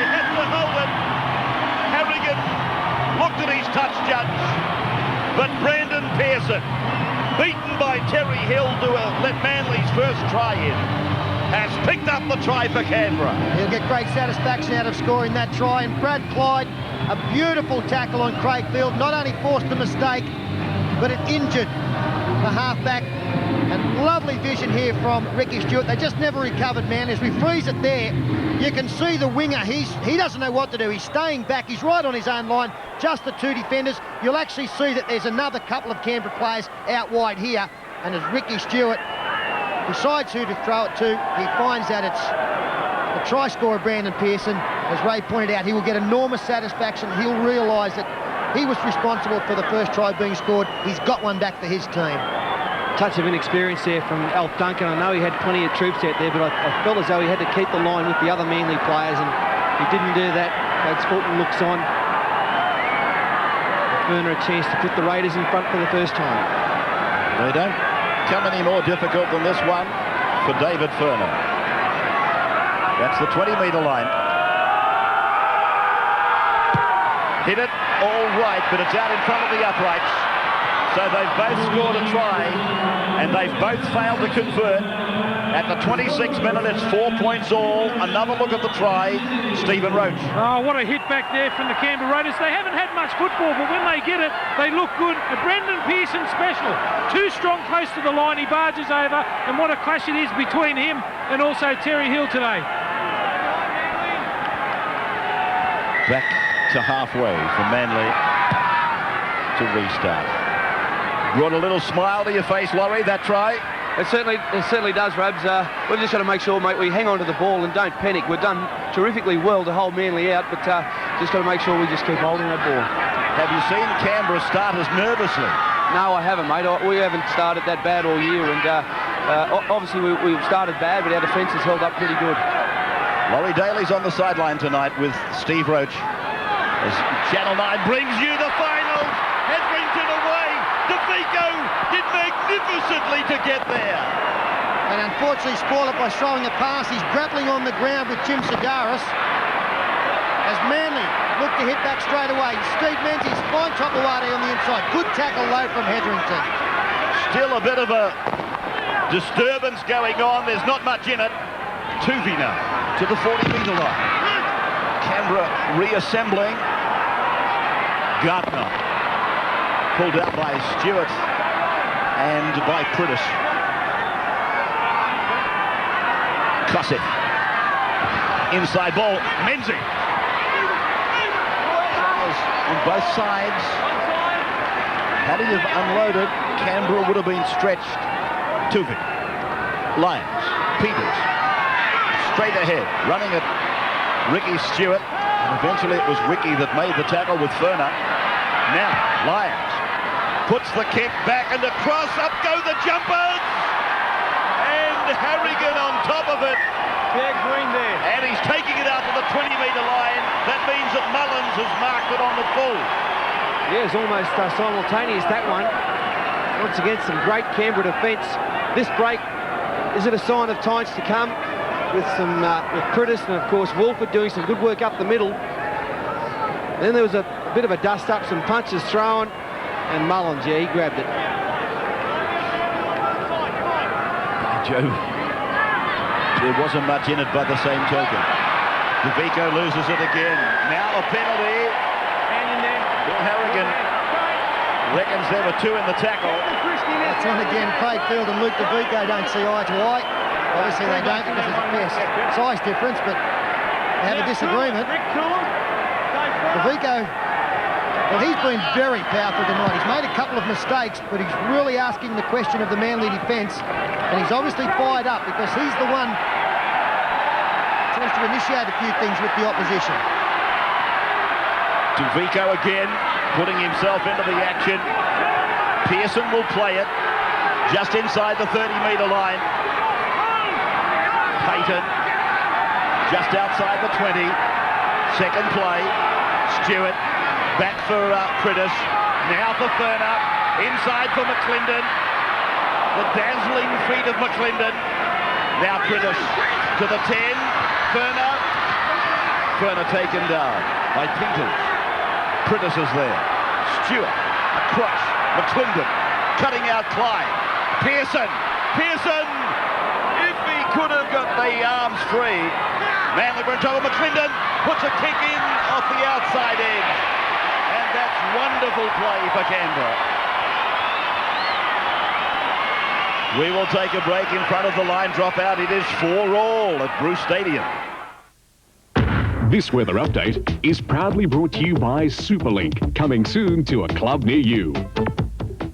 They had to hold it. Harrigan looked at his touch judge, but Brandon Pearson, beaten by Terry Hill to let Manly's first try in, has picked up the try for Canberra. He'll get great satisfaction out of scoring that try. And Brad Clyde, a beautiful tackle on Craig Field, not only forced a mistake, but it injured the halfback. And lovely vision here from Ricky Stewart. They just never recovered, man. As we freeze it there, you can see the winger. He doesn't know what to do. He's staying back. He's right on his own line. Just the 2 defenders. You'll actually see that there's another couple of Canberra players out wide here. And as Ricky Stewart decides who to throw it to, he finds out it's the try scorer, Brandon Pearson. As Ray pointed out, he will get enormous satisfaction. He'll realise that he was responsible for the first try being scored. He's got one back for his team. Touch of inexperience there from Alf Duncan. I know he had plenty of troops out there, but I felt as though he had to keep the line with the other Manly players, and he didn't do that. They'd Fulton looks on. Werner a chance to put the Raiders in front for the first time. They don't come any more difficult than this one for David Ferner. That's the 20-metre line. Hit it all right, but it's out in front of the uprights. So they've both scored a try, and they've both failed to convert. At the 26th minute, it's 4 points all. Another look at the try, Stephen Roach. Oh, what a hit back there from the Canberra Raiders. They haven't had much football, but when they get it, they look good. A Brendan Pearson special. Too strong close to the line. He barges over, and what a clash it is between him and also Terry Hill today. Back to halfway for Manly to restart. Brought a little smile to your face, Laurie, that try. It certainly does, Rabs. We've just got to make sure, mate, we hang on to the ball and don't panic. We've done terrifically well to hold Manly out, but just got to make sure we just keep holding that ball. Have you seen Canberra starters nervously? No, I haven't, mate. We haven't started that bad all year, and obviously we've started bad, but our defence has held up pretty good. Laurie Daly's on the sideline tonight with Steve Roach. As Channel 9 brings you the finals. Hetherington away. DeVico did magnificently to get there. And unfortunately spoiled it by throwing a pass. He's grappling on the ground with Jim Sedaris. As Manly look to hit back straight away. Steve Menzies, fine Topawati on the inside. Good tackle low from Hetherington. Still a bit of a disturbance going on. There's not much in it. Tuvi now to the 40-metre line. Canberra reassembling. Gardner pulled out by Stewart and by Prittis. Kosif. Inside ball. Menzies. On both sides. Had he have unloaded, Canberra would have been stretched. Tuvi. Lyons. Peters. Straight ahead. Running at Ricky Stewart. And eventually it was Ricky that made the tackle with Ferner. Now, Lyons puts the kick back and across, up go the jumpers! And Harrigan on top of it. Big green there. And he's taking it out to the 20-metre line. That means that Mullins has marked it on the full. Yeah, it's almost simultaneous, that one. Once again, some great Canberra defence. This break Is it a sign of times to come with some with Priddis and, of course, Wolford doing some good work up the middle? Then there was a bit of a dust-up, some punches thrown, and Mullins, yeah, he grabbed it. Joe, there wasn't much in it by the same token. DeVico loses it again. Now a penalty. Bill Harrigan reckons there were two in the tackle. That's on again. Craig Field and Luke DeVico don't see eye to eye. Obviously they don't because there's a fair size difference, but they have a disagreement. DeVico, well, he's been very powerful tonight. He's made a couple of mistakes, but he's really asking the question of the Manly defence, and he's obviously fired up because he's the one who tries to initiate a few things with the opposition. DeVico again, putting himself into the action. Pearson will play it just inside the 30-metre line. Payton just outside the 20. Second play. Stewart back for Priddis. Now for Furner. Inside for McClendon. The dazzling feet of McClendon. Now Priddis to the 10. Furner. Furner taken down by Peters. Priddis is there. Stewart across. McClendon cutting out Clyde. Pearson. Pearson. If he could have got the arms free. Manly were in trouble. McClendon puts a kick in off the outside edge. And that's wonderful play for Canberra. We will take a break in front of the line dropout. It is 4-all at Bruce Stadium. This weather update is proudly brought to you by Superlink, coming soon to a club near you.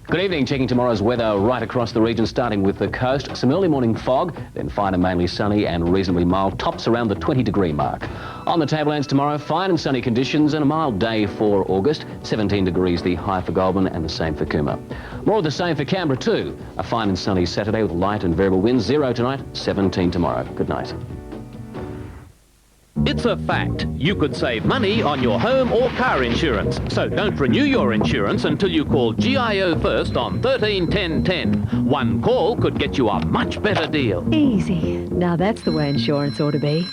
Good evening. Checking tomorrow's weather right across the region, starting with the coast. Some early morning fog, then fine and mainly sunny and reasonably mild. Tops around the 20-degree mark. On the tablelands tomorrow, fine and sunny conditions and a mild day for August. 17 degrees the high for Goulburn and the same for Cooma. More of the same for Canberra too. A fine and sunny Saturday with light and variable winds. 0 tonight, 17 tomorrow. Good night. It's a fact. You could save money on your home or car insurance. So don't renew your insurance until you call GIO first on 13 10 10. One call could get you a much better deal. Easy. Now that's the way insurance ought to be.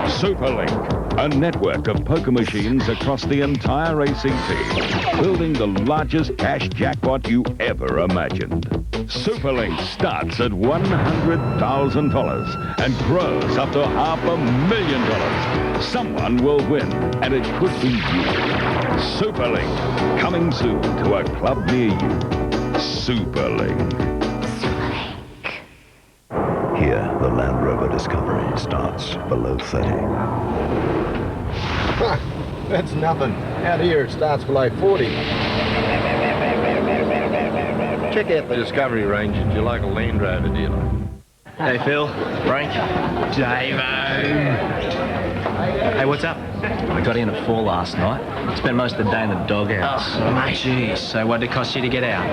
Superlink, a network of poker machines across the entire ACT, building the largest cash jackpot you ever imagined. Superlink starts at $100,000 and grows up to $500,000. Someone will win, and it could be you. Superlink, coming soon to a club near you. Superlink. Here, the Land Rover Discovery starts below 30. That's nothing. Out here, it starts below 40. Check out the Discovery range at your local Land Rover dealer. Hey, Phil. Frank. Davo. Hey, what's up? I got in at 4 last night. Spent most of the day in the doghouse. Oh, mate. Jeez. So what did it cost you to get out?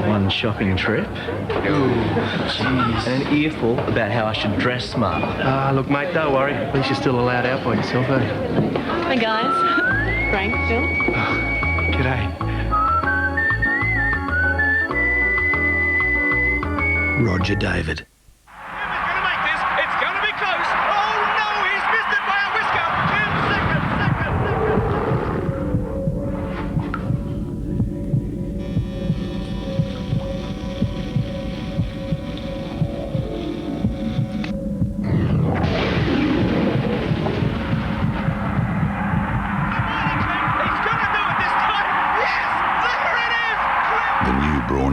One shopping trip. Ooh, jeez. And an earful about how I should dress smart. Look, mate, don't worry. At least you're still allowed out by yourself, eh? Hi, guys. Frank, Phil. G'day. Roger David.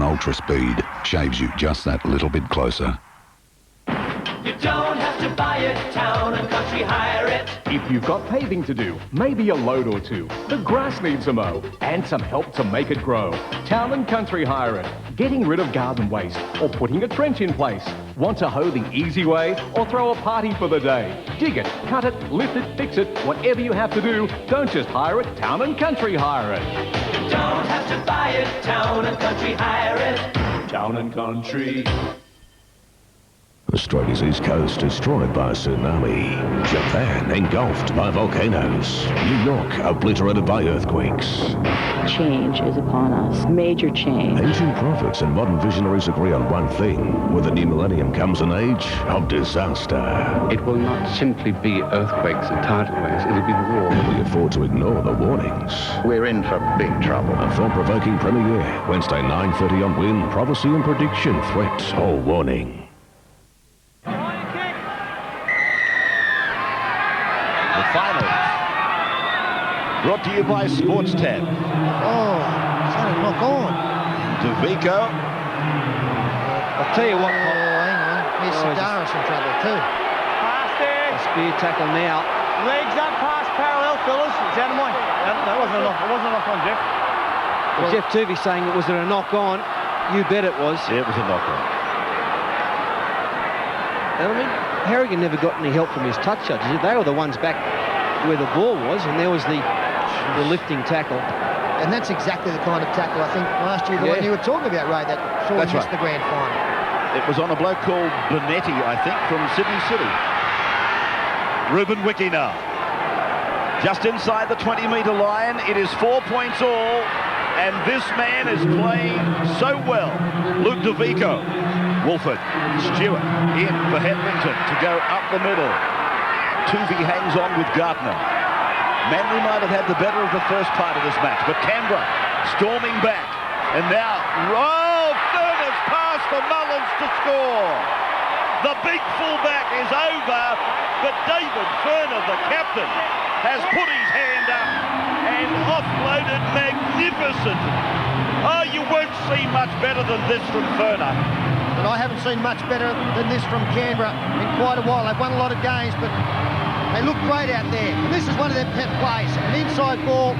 Ultra Speed shaves you just that little bit closer. You don't have to buy it, Town and Country hire it. If you've got paving to do, maybe a load or two, the grass needs a mow, and some help to make it grow. Town and Country hire it. Getting rid of garden waste or putting a trench in place. Want to hoe the easy way or throw a party for the day? Dig it, cut it, lift it, fix it, whatever you have to do, don't just hire it, Town and Country hire it. You don't have to buy it, Town and Country hire it. Town and Country. Australia's east coast destroyed by a tsunami. Japan engulfed by volcanoes. New York obliterated by earthquakes. Change is upon us. Major change. Ancient prophets and modern visionaries agree on one thing. With the new millennium comes an age of disaster. It will not simply be earthquakes and tidal waves, it'll be war. Will we afford to ignore the warnings? We're in for big trouble. A thought-provoking premiere, Wednesday 9:30 on Win. Prophecy and prediction, threat or warning. The finals. Brought to you by Sports Tab. Oh, is that a knock on? DeVico. I'll tell you what, Oh, hang on. Here's Sedaris in trouble too. A spear tackle now. Legs up past parallel, fellas. It's out of mine. That wasn't a knock. It wasn't a knock on, Jeff. Well, Jeff Tuvey saying it was there a knock on. You bet it was. Yeah, it was a knock on. And I mean, Harrigan never got any help from his touch judges. They were the ones back where the ball was, and there was the lifting tackle. And that's exactly the kind of tackle, I think, last year, the one you were talking about, Ray, that saw him miss the grand final. It was on a bloke called Bonetti, I think, from Sydney City. Ruben Wiki now. Just inside the 20-metre line. It is 4 points all. And this man is playing so well. Luke DeVico. Wolford. Stewart in for Hetherington to go up the middle. Tuvey hangs on with Gardner. Manly might have had the better of the first part of this match, but Canberra storming back. And now, Furner's pass for Mullins to score. The big fullback is over, but David Furner, the captain, has put his hand up and offloaded magnificent. Oh, you won't see much better than this from Furner. And I haven't seen much better than this from Canberra in quite a while. They've won a lot of games, but they look great out there. And this is one of their pet plays. An inside ball,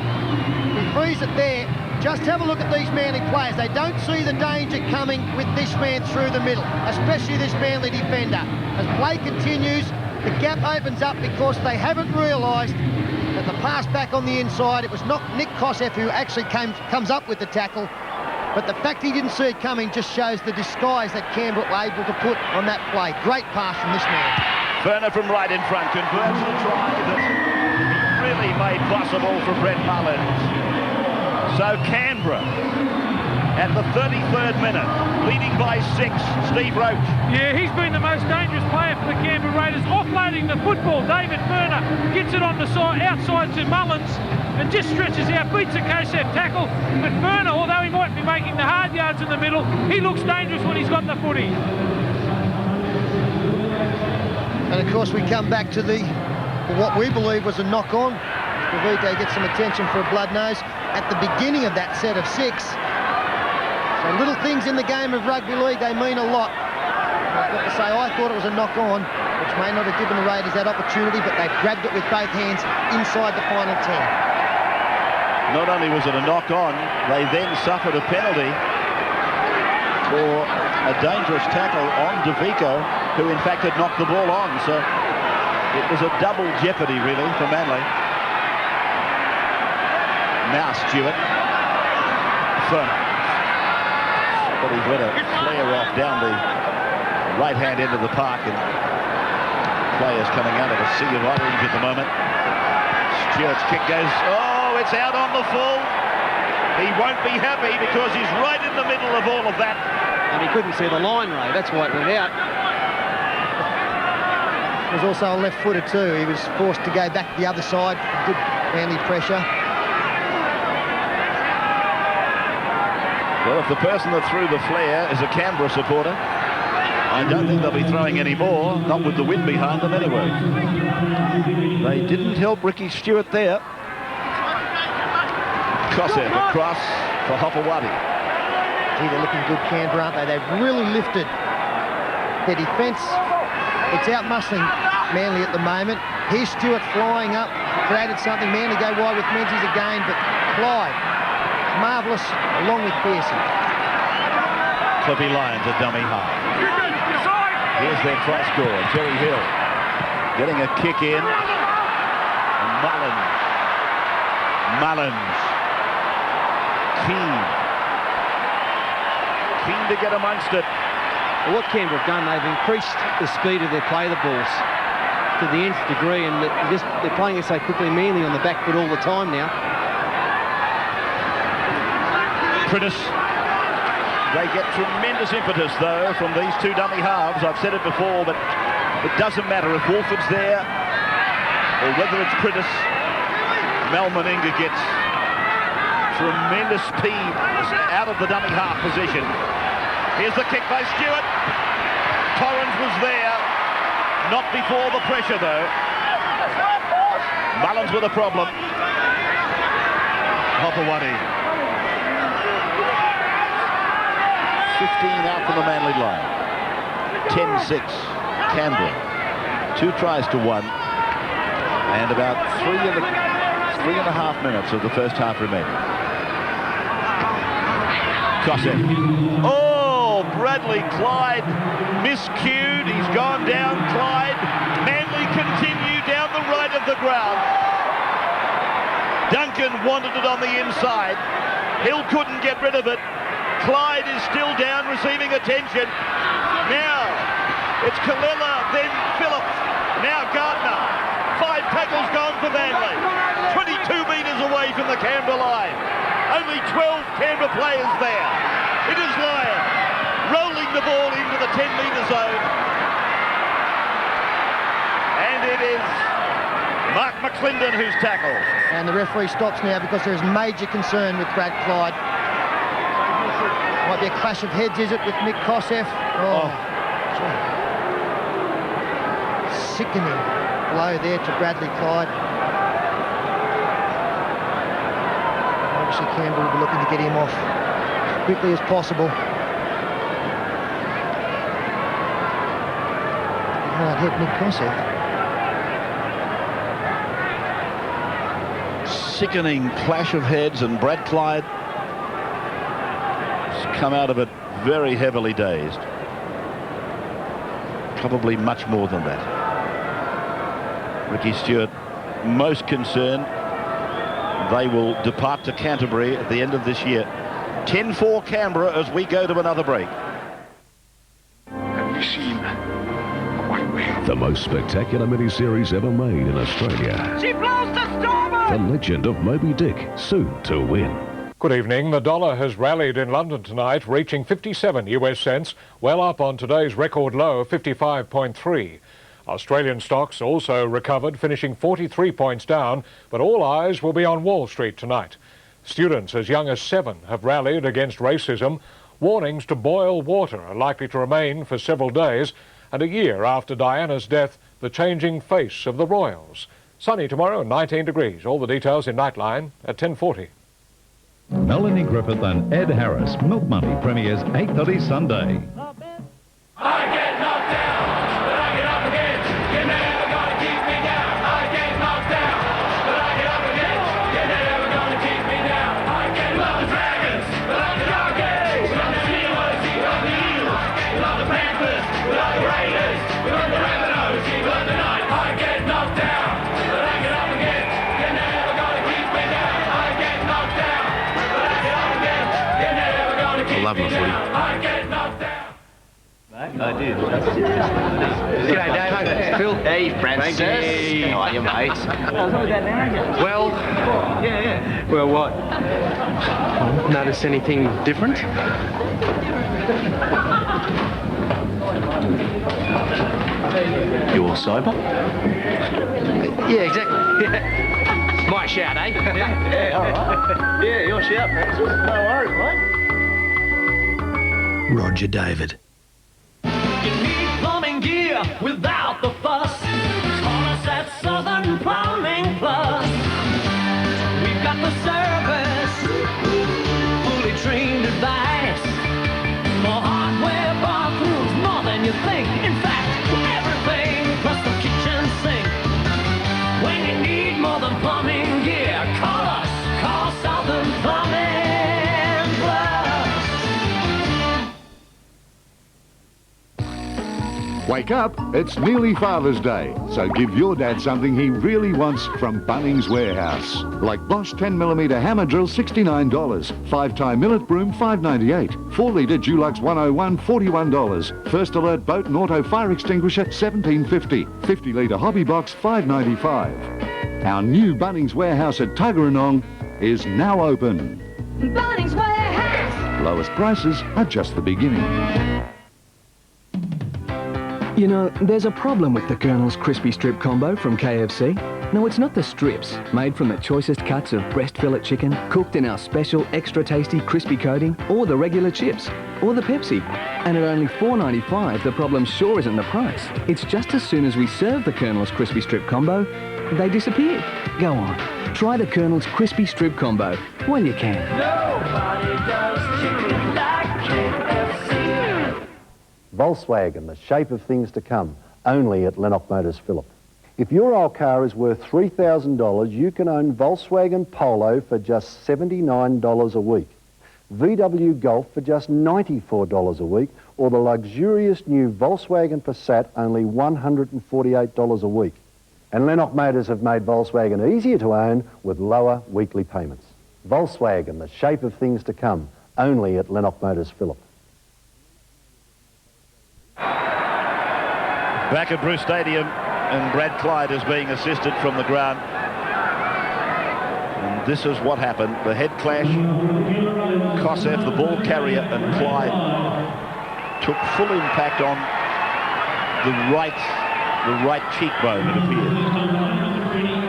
we freeze it there. Just have a look at these Manly players. They don't see the danger coming with this man through the middle, especially this Manly defender. As play continues, the gap opens up because they haven't realised that the pass back on the inside, it was not Nick Kosef who actually comes up with the tackle. But the fact he didn't see it coming just shows the disguise that Canberra were able to put on that play. Great pass from this man. Furner from right in front converts the try that he really made possible for Brett Mullins. So Canberra at the 33rd minute, leading by 6, Steve Roach. Yeah, he's been the most dangerous player for the Canberra Raiders, offloading the football. David Furner gets it on the side, outside to Mullins, and just stretches out, beats a Kosef tackle. But Furner, although he might be making the hard yards in the middle, he looks dangerous when he's got the footy. And of course we come back to what we believe was a knock-on. DeVico gets some attention for a blood nose at the beginning of that set of 6. So little things in the game of rugby league, they mean a lot. I've got to say, I thought it was a knock-on, which may not have given the Raiders that opportunity, but they've grabbed it with both hands inside the final 10. Not only was it a knock-on, they then suffered a penalty for a dangerous tackle on DeVico, who in fact had knocked the ball on. So it was a double jeopardy, really, for Manly. Now Stewart. Furner. But he's let a flare off down the right-hand end of the park, and players coming out of a sea of orange at the moment. Stewart's kick goes, it's out on the full. He won't be happy because he's right in the middle of all of that. And he couldn't see the line, Ray. That's why it went out. There was also a left-footer too. He was forced to go back to the other side. Good Manly pressure. Well, if the person that threw the flare is a Canberra supporter, I don't think they'll be throwing any more, not with the wind behind them anyway. They didn't help Ricky Stewart there. Kosef across for Hopewadi. Gee, they're looking good, Canberra, aren't they? They've really lifted their defence. It's out-muscling Manly at the moment. Here's Stewart flying up, created something. Manly go wide with Menzies again, but Clyde, marvellous, along with Pearson. Clippy Lyons, a dummy half. Here's their try scorer, Jerry Hill, getting a kick in. And Mullins. Keen to get amongst it. Well, what Canberra have done, they've increased the speed of their play the balls to the nth degree, and they're playing it so quickly. Manly on the back foot all the time now. Prentice. They get tremendous impetus, though, from these two dummy halves. I've said it before, but it doesn't matter if Wolford's there or whether it's Prentice. Mal Meninga gets tremendous speed out of the dummy half position. Here's the kick by Stewart. Torrens was there. Not before the pressure, though. Mullins with a problem. Hopewadi. 15 out from the Manly line. 10-6, Canberra. 2 tries to 1. And about 3.5 minutes of the first half remaining. Cossack. Oh, Bradley Clyde miscued. He's gone down, Clyde. Manly continue down the right of the ground. Duncan wanted it on the inside. Hill couldn't get rid of it. Clyde is still down, receiving attention. Now, it's Kalila, then Phillips, now Gardner. 5 tackles gone for Manly. 22 metres away from the Canberra line. Only 12 Canberra players there. It is Lyon rolling the ball into the 10-metre zone. And it is Mark McClendon who's tackled. And the referee stops now because there is major concern with Brad Clyde. Might be a clash of heads, is it, with Mick Kosef? Oh. Sickening blow there to Bradley Clyde. Obviously Canberra will be looking to get him off as quickly as possible. Hard hit Mick Kosef. Sickening clash of heads, and Brad Clyde has come out of it very heavily dazed. Probably much more than that. Ricky Stewart most concerned. They will depart to Canterbury at the end of this year. 10-4 Canberra as we go to another break. Have you seen quite well? The most spectacular miniseries ever made in Australia. She blows to starboard! The Legend of Moby Dick, soon to win. Good evening. The dollar has rallied in London tonight, reaching 57 US cents, well up on today's record low of 55.3. Australian stocks also recovered, finishing 43 points down, but all eyes will be on Wall Street tonight. Students as young as 7 have rallied against racism. Warnings to boil water are likely to remain for several days, and a year after Diana's death, the changing face of the royals. Sunny tomorrow, 19 degrees. All the details in Nightline at 10:40. Melanie Griffith and Ed Harris. Milk Money premieres 8:30 Sunday. I get knocked down, but I get up again. You're never gonna keep me down. I get knocked down, but I get up again. You're never gonna keep me down. I get love the Dragons, but I get dark age. Love the Steelers, we love the Eagles. We love the Panthers, we love the Raiders. We love the Rabbitohs, we love the Knights. I get knocked down, but I get up again. You're never gonna keep me down. I get knocked down, but I get up again. You're never gonna keep me down. I get knocked down. I did. G'day, Dave. Phil. Hey, Francis. How are you, mate? Well, yeah. Well, what? Notice anything different? You're sober? Yeah, exactly. Yeah. My shout, eh? Yeah, all right. Yeah, your shout, Francis. No worries, mate. Roger David. You need plumbing gear without the fuss. Call us at Southern Plumbing Plus. We've got the service, fully trained advice. More hardware, bathrooms, more than you think. In fact, everything plus the kitchen sink. When you need more than plumbing gear, call us. Call Southern Plumbing Plus. Wake up, it's nearly Father's Day, so give your dad something he really wants from Bunnings Warehouse. Like Bosch 10mm hammer drill, $69. 5-tie millet broom, $5.98. 4-litre Dulux 101, $41. First Alert boat and auto fire extinguisher, $17.50. 50-litre hobby box, $5.95. Our new Bunnings Warehouse at Tuggeranong is now open. Bunnings Warehouse! Lowest prices are just the beginning. You know, there's a problem with the Colonel's Crispy Strip combo from KFC. No, it's not the strips, made from the choicest cuts of breast fillet chicken, cooked in our special extra tasty crispy coating, or the regular chips, or the Pepsi. And at only $4.95, the problem sure isn't the price. It's just as soon as we serve the Colonel's Crispy Strip combo, they disappear. Go on, try the Colonel's Crispy Strip combo while you can. Nobody does chicken like KFC. Volkswagen, the shape of things to come, only at Lennox Motors Phillip. If your old car is worth $3,000, you can own Volkswagen Polo for just $79 a week, VW Golf for just $94 a week, or the luxurious new Volkswagen Passat only $148 a week. And Lennox Motors have made Volkswagen easier to own with lower weekly payments. Volkswagen, the shape of things to come, only at Lennox Motors Phillip. Back at Bruce Stadium, and Brad Clyde is being assisted from the ground. And this is what happened. The head clash. Kosseff, the ball carrier, and Clyde took full impact on the right cheekbone, it appeared.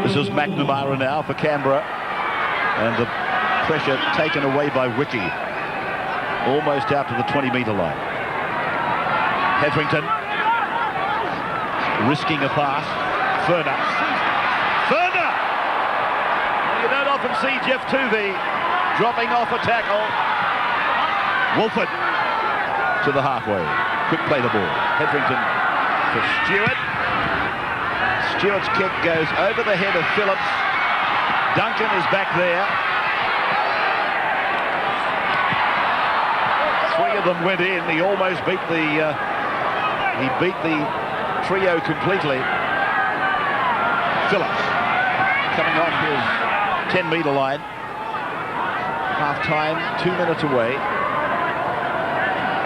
This is McNamara now for Canberra. And the pressure taken away by Wiki. Almost out to the 20-metre line. Hetherington. Risking a pass. Furner. You don't often see Jeff Tuvey dropping off a tackle. Wolford to the halfway. Quick play the ball. Hetherington for Stewart. Stewart's kick goes over the head of Phillips. Duncan is back there. 3 of them went in. He almost beat the trio completely. Phillips coming off his 10-metre line. Half time, 2 minutes away.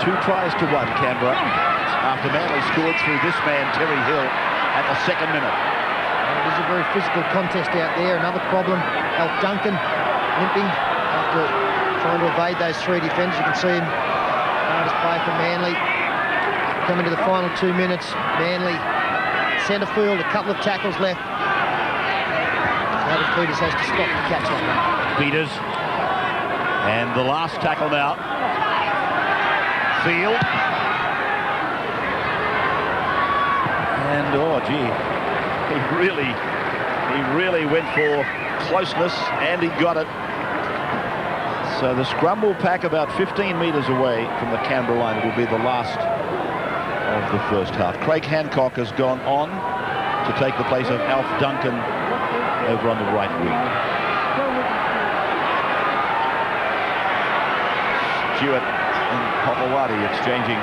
2 tries to 1, Canberra, after Manly scored through this man, Terry Hill, at the 2nd minute. It is a very physical contest out there. Another problem, Alf Duncan limping after trying to evade those 3 defenders. You can see him, hardest play for Manly. Coming to the final 2 minutes, Manly centre field, a couple of tackles left. David Peters has to stop the catch up. Peters, and the last tackle now. Field. And oh gee, he really went for closeness, and he got it. So the scrum will pack about 15 metres away from the Canberra line. It will be the last of the first half. Craig Hancock has gone on to take the place of Alf Duncan over on the right wing. Stewart and Popawati exchanging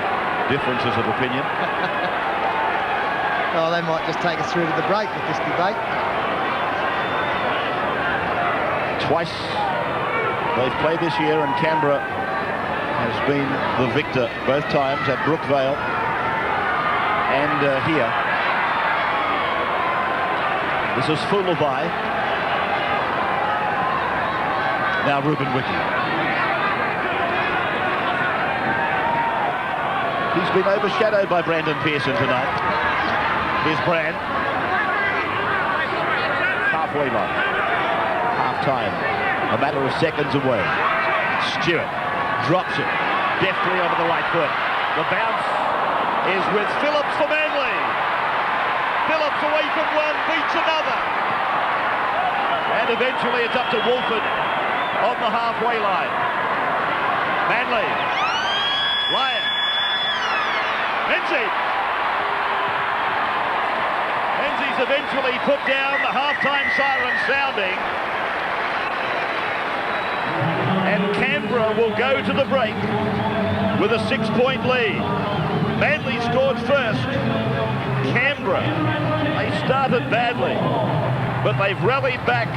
differences of opinion. Oh, they might just take us through to the break with this debate. Twice they've played this year, and Canberra has been the victor both times at Brookvale and here. This is Fulubai. Now Ruben Wiki. He's been overshadowed by Brandon Pearson tonight. Here's Brand. Halfway line. Half time. A matter of seconds away. Stewart drops it deftly over the right foot. The bounce is with Phillips for Manly. Phillips away from one, beats another. And eventually it's up to Wolford on the halfway line. Manly. Lyon. Menzies eventually put down, the half-time siren sounding. And Canberra will go to the break with a 6-point lead. Manly scored first. Canberra, they started badly, but they've rallied back,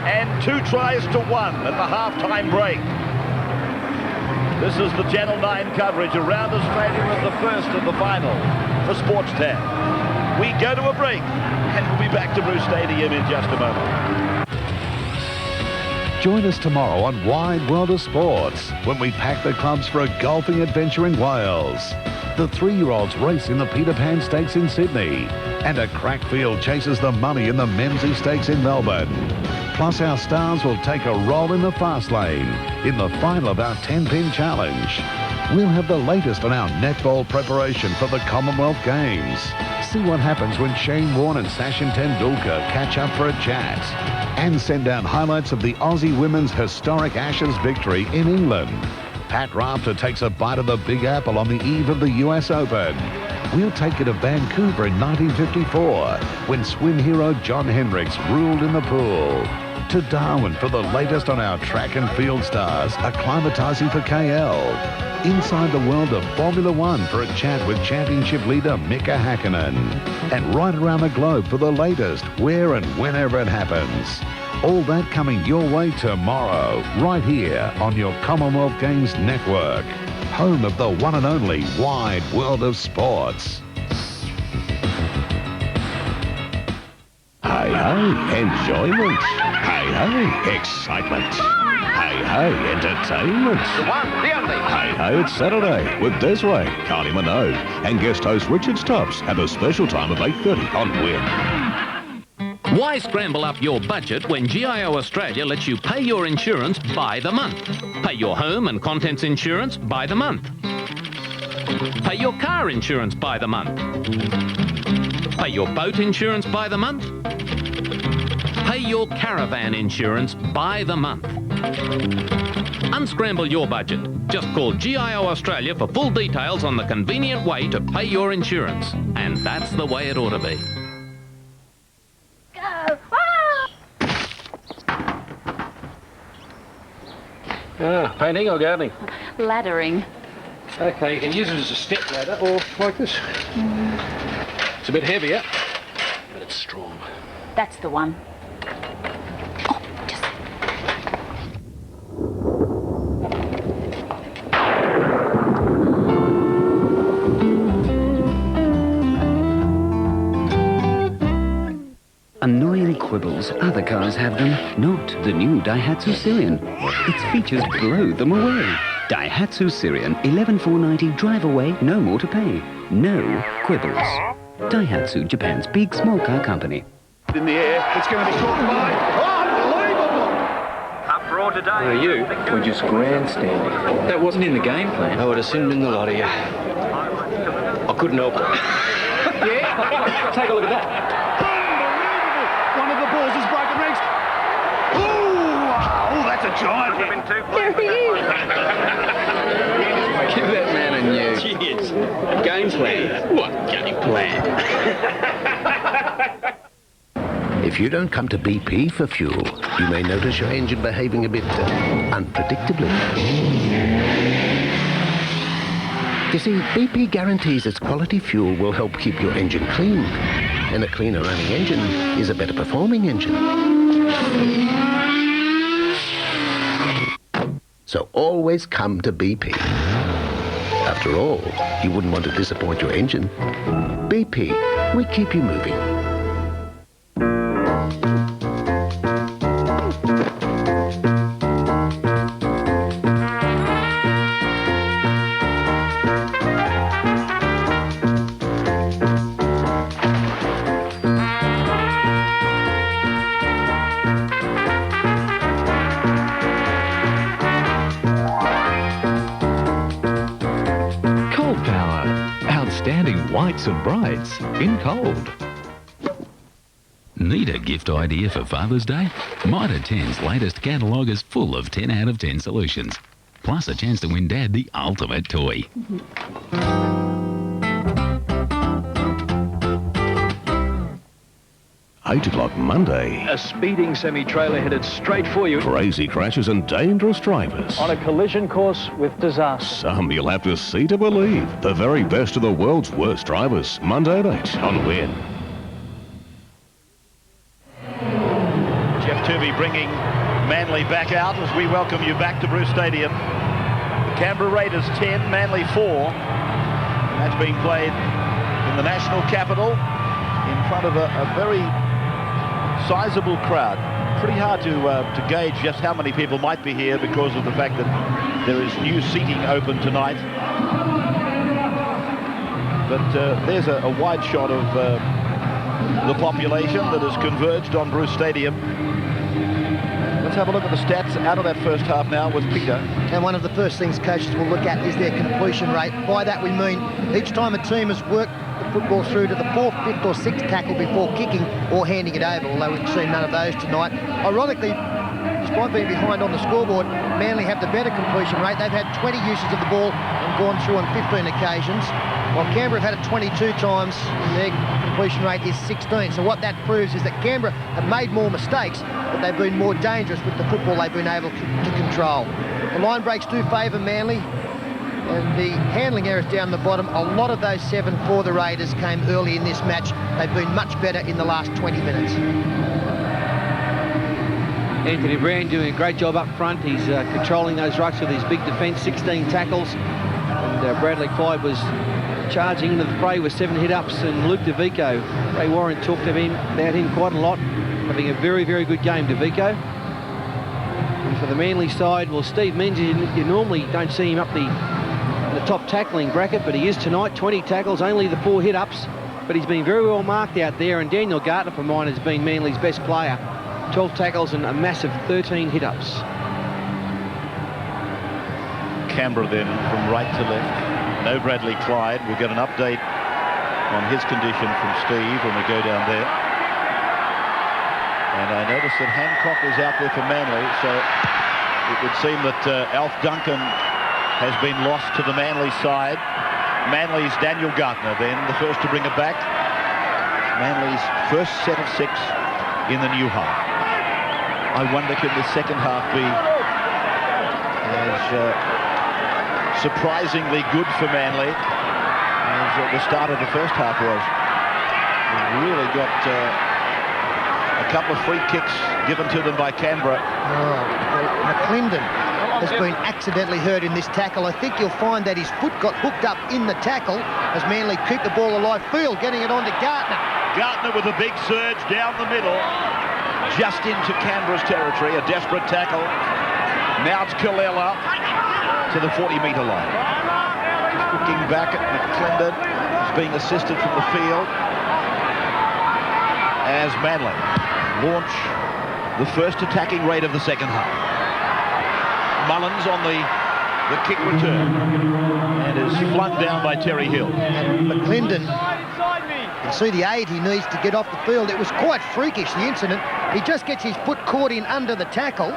and 2 tries to 1 at the half-time break. This is the Channel 9 coverage around Australia of the first of the final for Sports Town. We go to a break, and we'll be back to Bruce Stadium in just a moment. Join us tomorrow on Wide World of Sports when we pack the clubs for a golfing adventure in Wales. The 3-year-olds race in the Peter Pan Stakes in Sydney, and a crackfield chases the money in the Memsie Stakes in Melbourne. Plus, our stars will take a roll in the fast lane in the final of our 10-pin challenge. We'll have the latest on our netball preparation for the Commonwealth Games. See what happens when Shane Warne and Sachin Tendulkar catch up for a chat. And send down highlights of the Aussie women's historic Ashes victory in England. Pat Rafter takes a bite of the Big Apple on the eve of the US Open. We'll take you to Vancouver in 1954 when swim hero John Hendricks ruled in the pool. To Darwin for the latest on our track and field stars acclimatising for KL. Inside the world of Formula One for a chat with championship leader Mika Hakkinen. And right around the globe for the latest where and whenever it happens. All that coming your way tomorrow, right here on your Commonwealth Games Network. Home of the one and only Wide World of Sports. Hey, hey, enjoyment. Hey, hey, excitement. Hey, hey, entertainment. The one, the only. Hey, hey, it's Saturday with Desiree, Carly Minogue, and guest host Richard Stubbs at a special time of 8:30 on Win. Why scramble up your budget when GIO Australia lets you pay your insurance by the month? Pay your home and contents insurance by the month. Pay your car insurance by the month. Pay your boat insurance by the month. Pay your caravan insurance by the month. Unscramble your budget. Just call GIO Australia for full details on the convenient way to pay your insurance. And that's the way it ought to be. Painting or gardening? Laddering. Okay, you can use it as a step ladder or like this. It's a bit heavier, but it's strong. That's the one. Annoying quibbles, other cars have them, not the new Daihatsu Sirion. Its features blow them away. Daihatsu Sirion, 11,490, drive away, no more to pay. No quibbles. Daihatsu, Japan's big small car company. In the air, it's going to be caught by... Unbelievable! Up for all today. You were just grandstanding. That wasn't in the game plan. I would have sinned in the lot of you. I couldn't help it. Yeah? Take a look at that. One of the balls is broken ranks. Oh, that's a giant hit. There he is. Give that man a new. Cheers. Game plan. What game plan? If you don't come to BP for fuel, you may notice your engine behaving a bit unpredictably. You see, BP guarantees its quality fuel will help keep your engine clean. And a cleaner running engine is a better performing engine. So always come to BP. After all, you wouldn't want to disappoint your engine. BP, we keep you moving. Whites and brights in cold. Need a gift idea for Father's Day? Mitre 10's latest catalogue is full of 10 out of 10 solutions. Plus a chance to win Dad the ultimate toy. 8 o'clock Monday. A speeding semi-trailer headed straight for you. Crazy crashes and dangerous drivers. On a collision course with disaster. Some you'll have to see to believe. The very best of the world's worst drivers. Monday at 8 on Win. Jeff Turvey bringing Manly back out as we welcome you back to Bruce Stadium. The Canberra Raiders 10, Manly 4. That's being played in the national capital in front of a very sizable crowd. Pretty hard to gauge just how many people might be here because of the fact that there is new seating open tonight. But there's a wide shot of the population that has converged on Bruce Stadium. Let's have a look at the stats out of that first half now with Peter. And one of the first things coaches will look at is their completion rate. By that we mean each time a team has worked the football through to the 4th, 5th or 6th tackle before kicking or handing it over, although we've seen none of those tonight. Ironically, despite being behind on the scoreboard, Manly have the better completion rate. They've had 20 uses of the ball and gone through on 15 occasions, while Canberra have had it 22 times and their completion rate is 16. So what that proves is that Canberra have made more mistakes, but they've been more dangerous with the football they've been able to control. The line breaks do favour Manly, and the handling errors down the bottom, a lot of those 7 for the Raiders came early in this match. They've been much better in the last 20 minutes. Anthony Brown doing a great job up front. He's controlling those rucks with his big defence, 16 tackles. And Bradley Clyde was charging into the fray with 7 hit-ups, and Luke DeVico, Ray Warren talked about him quite a lot, having a very, very good game, DeVico. And for the Manly side, well, Steve Menzies, you normally don't see him up the top tackling bracket, but he is tonight. 20 tackles, only the 4 hit-ups, but he's been very well marked out there, and Daniel Gartner, for mine, has been Manly's best player. 12 tackles and a massive 13 hit-ups. Canberra then from right to left. No Bradley Clyde. We'll get an update on his condition from Steve when we go down there. And I noticed that Hancock is out there for Manly, so it would seem that Alf Duncan has been lost to the Manly side. Manly's Daniel Gartner then, the first to bring it back. Manly's first set of 6 in the new half. I wonder, can the second half be as surprisingly good for Manly as the start of the first half was? They really got a couple of free kicks given to them by Canberra. McClendon has been accidentally hurt in this tackle. I think you'll find that his foot got hooked up in the tackle as Manly keep the ball alive. Field getting it on to Gartner. Gartner with a big surge down the middle, just into Canberra's territory. A desperate tackle. Now it's Kalela to the 40-metre line. Looking back at McClendon, who's being assisted from the field as Manly launch the first attacking rate of the second half. Mullins on the kick return and is flung down by Terry Hill. And McClendon, you can see the aid he needs to get off the field. It was quite freakish, the incident. He just gets his foot caught in under the tackle.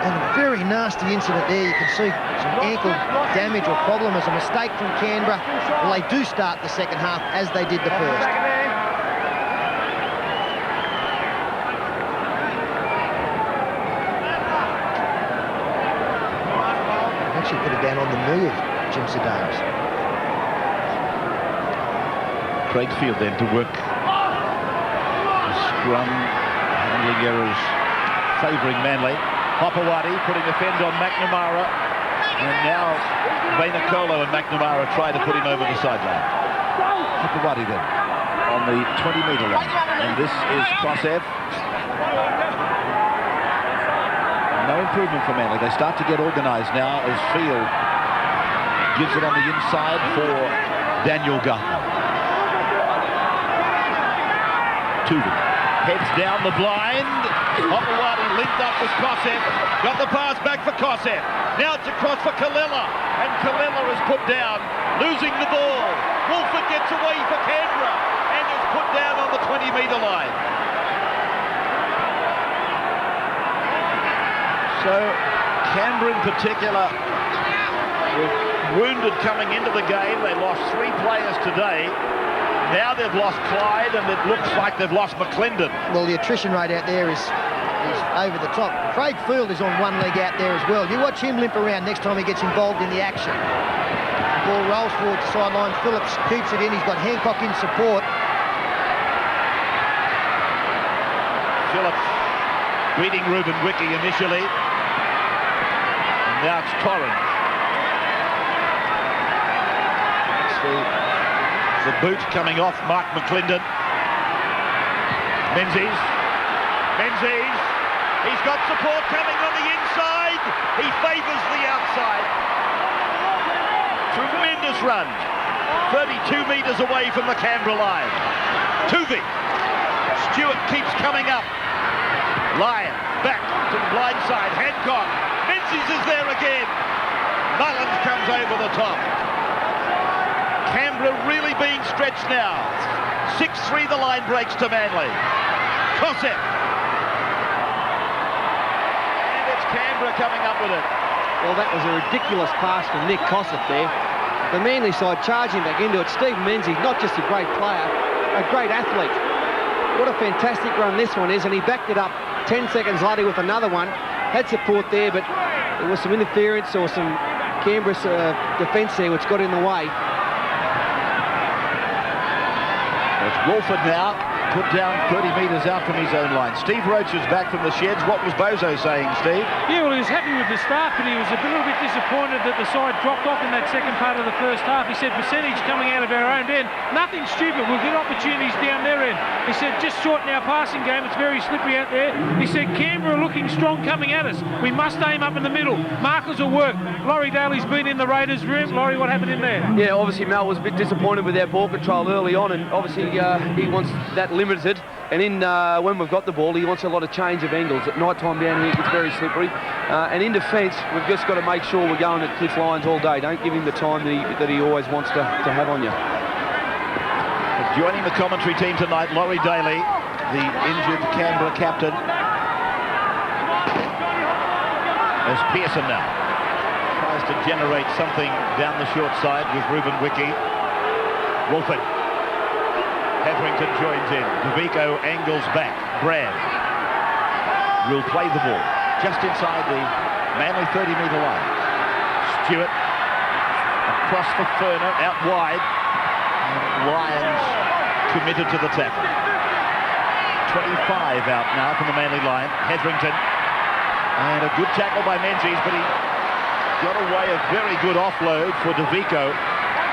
And a very nasty incident there. You can see some ankle damage or problem as a mistake from Canberra. Well, they do start the second half as they did the first. Actually put it down on the knee of Jim Sedaris. Craig Field then to work the scrum, handling errors favouring Manly. Hopewadi putting a fend on McNamara, and now Vainakolo and McNamara try to put him over the sideline. Hopewadi then on the 20-metre line, and this is Kosev. No improvement for Manly. They start to get organised now as Field gives it on the inside for Daniel Gartner. Tuvey heads down the blind. Hopewadi linked up with Kosev. Got the pass back for Kosev. Now it's across for Kalela. And Kalela is put down, losing the ball. Wolford gets away for Canberra and is put down on the 20-metre line. So Canberra in particular were wounded coming into the game. They lost 3 players today. Now they've lost Clyde, and it looks like they've lost McClendon. Well, the attrition rate out there is over the top. Craig Field is on one leg out there as well. You watch him limp around next time he gets involved in the action. The ball rolls forward to sideline. Phillips keeps it in. He's got Hancock in support. Phillips beating Ruben Wickie initially. And now it's Torrens. The boot coming off Mark McClendon. Menzies. He's got support coming on the inside. He favours the outside. Tremendous run. 32 metres away from the Canberra line. Tuvey. Stewart keeps coming up. Lyon back to the blind side. Hancock. Menzies is there again. Mullins comes over the top. Canberra really being stretched now. 6-3 the line breaks to Manly. Cossack. And it's Canberra coming up with it. Well, that was a ridiculous pass from Nick Cossack there. The Manly side charging back into it. Steve Menzies, not just a great player, a great athlete. What a fantastic run this one is, and he backed it up 10 seconds later with another one. Had support there, but there was some interference or some Canberra defence there which got in the way. It's Wolford now, put down 30 metres out from his own line. Steve Roach is back from the sheds. What was Bozo saying, Steve? Yeah, well, he was happy with the start, but he was a little bit disappointed that the side dropped off in that second part of the first half. He said, percentage coming out of our own end. Nothing stupid. We'll get opportunities down their end. He said, just shorten our passing game. It's very slippery out there. He said, Canberra looking strong coming at us. We must aim up in the middle. Markers will work. Laurie Daly's been in the Raiders' room. Laurie, what happened in there? Yeah, obviously Mal was a bit disappointed with our ball control early on, and obviously he wants that limited. And when we've got the ball, he wants a lot of change of angles. At night time down here, it gets very slippery. And in defence, we've just got to make sure we're going at Cliff lines all day. Don't give him the time that he always wants to have on you. Joining the commentary team tonight, Laurie Daly, the injured Canberra captain. As Pearson now tries to generate something down the short side with Ruben Wickie. Wolford. Hetherington joins in. DeVico angles back. Brad will play the ball just inside the Manly 30-metre line. Stewart across for Furner, out wide. Lyons committed to the tackle. 25 out now from the Manly line. Hetherington. And a good tackle by Menzies, but he got away a very good offload for DeVico.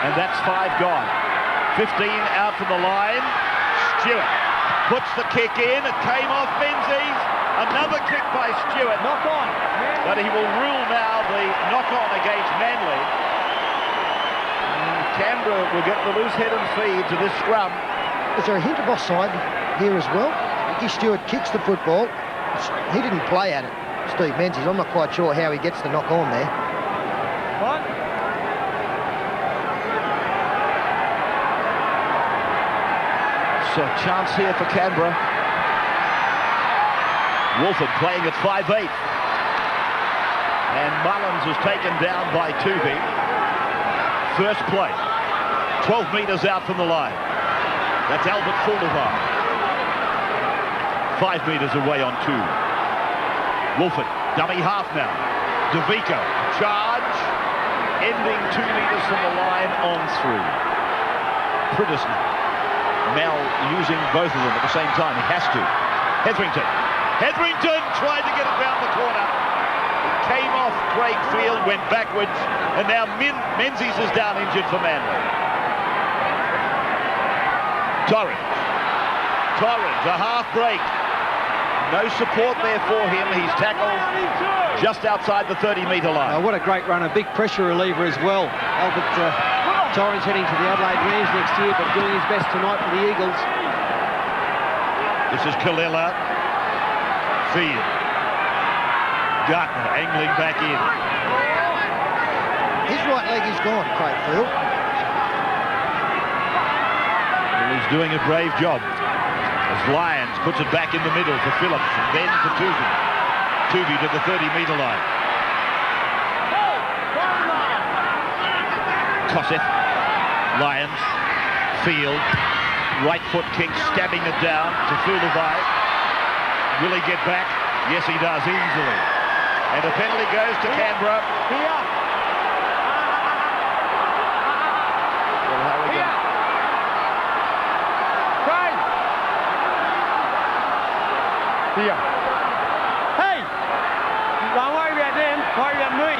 And that's 5 gone. 15 out from the line. Stewart puts the kick in. It came off Menzies. Another kick by Stewart. Knock on. But he will rule now the knock on against Manly. And Canberra will get the loose head and feed to this scrum. Is there a hint of offside here as well? Ricky Stewart kicks the football. He didn't play at it, Steve Menzies. I'm not quite sure how he gets the knock on there. What? So chance here for Canberra. Wolford playing at 5'8". And Mullins is taken down by Tuvey. First play. 12 metres out from the line. That's Albert Fullerbar. 5 metres away on 2. Wolford, dummy half now. DeVico, charge. Ending 2 metres from the line on 3. Priddison. Mal using both of them at the same time. He has to. Hetherington tried to get it round the corner. It came off Craig Field, went backwards, and now Menzies is down injured for Manly. Torrens, a half break. No support there for him. He's tackled just outside the 30-metre line. What a great run. A big pressure reliever as well. Albert Torrens heading to the Adelaide Rams next year, but doing his best tonight for the Eagles. This is Kalila. Field. Gartner angling back in. His right leg is gone, Craig Field. Well, he's doing a brave job. As Lyons puts it back in the middle for Phillips, and then for Tuvey. Tuvey to the 30-metre line. Koseth. Lyons. Field. Right foot kick, stabbing it down to Fulavai. Will he get back? Yes, he does, easily. And a penalty goes to Canberra. Here. Here. Hey! Don't worry about them, worry about me.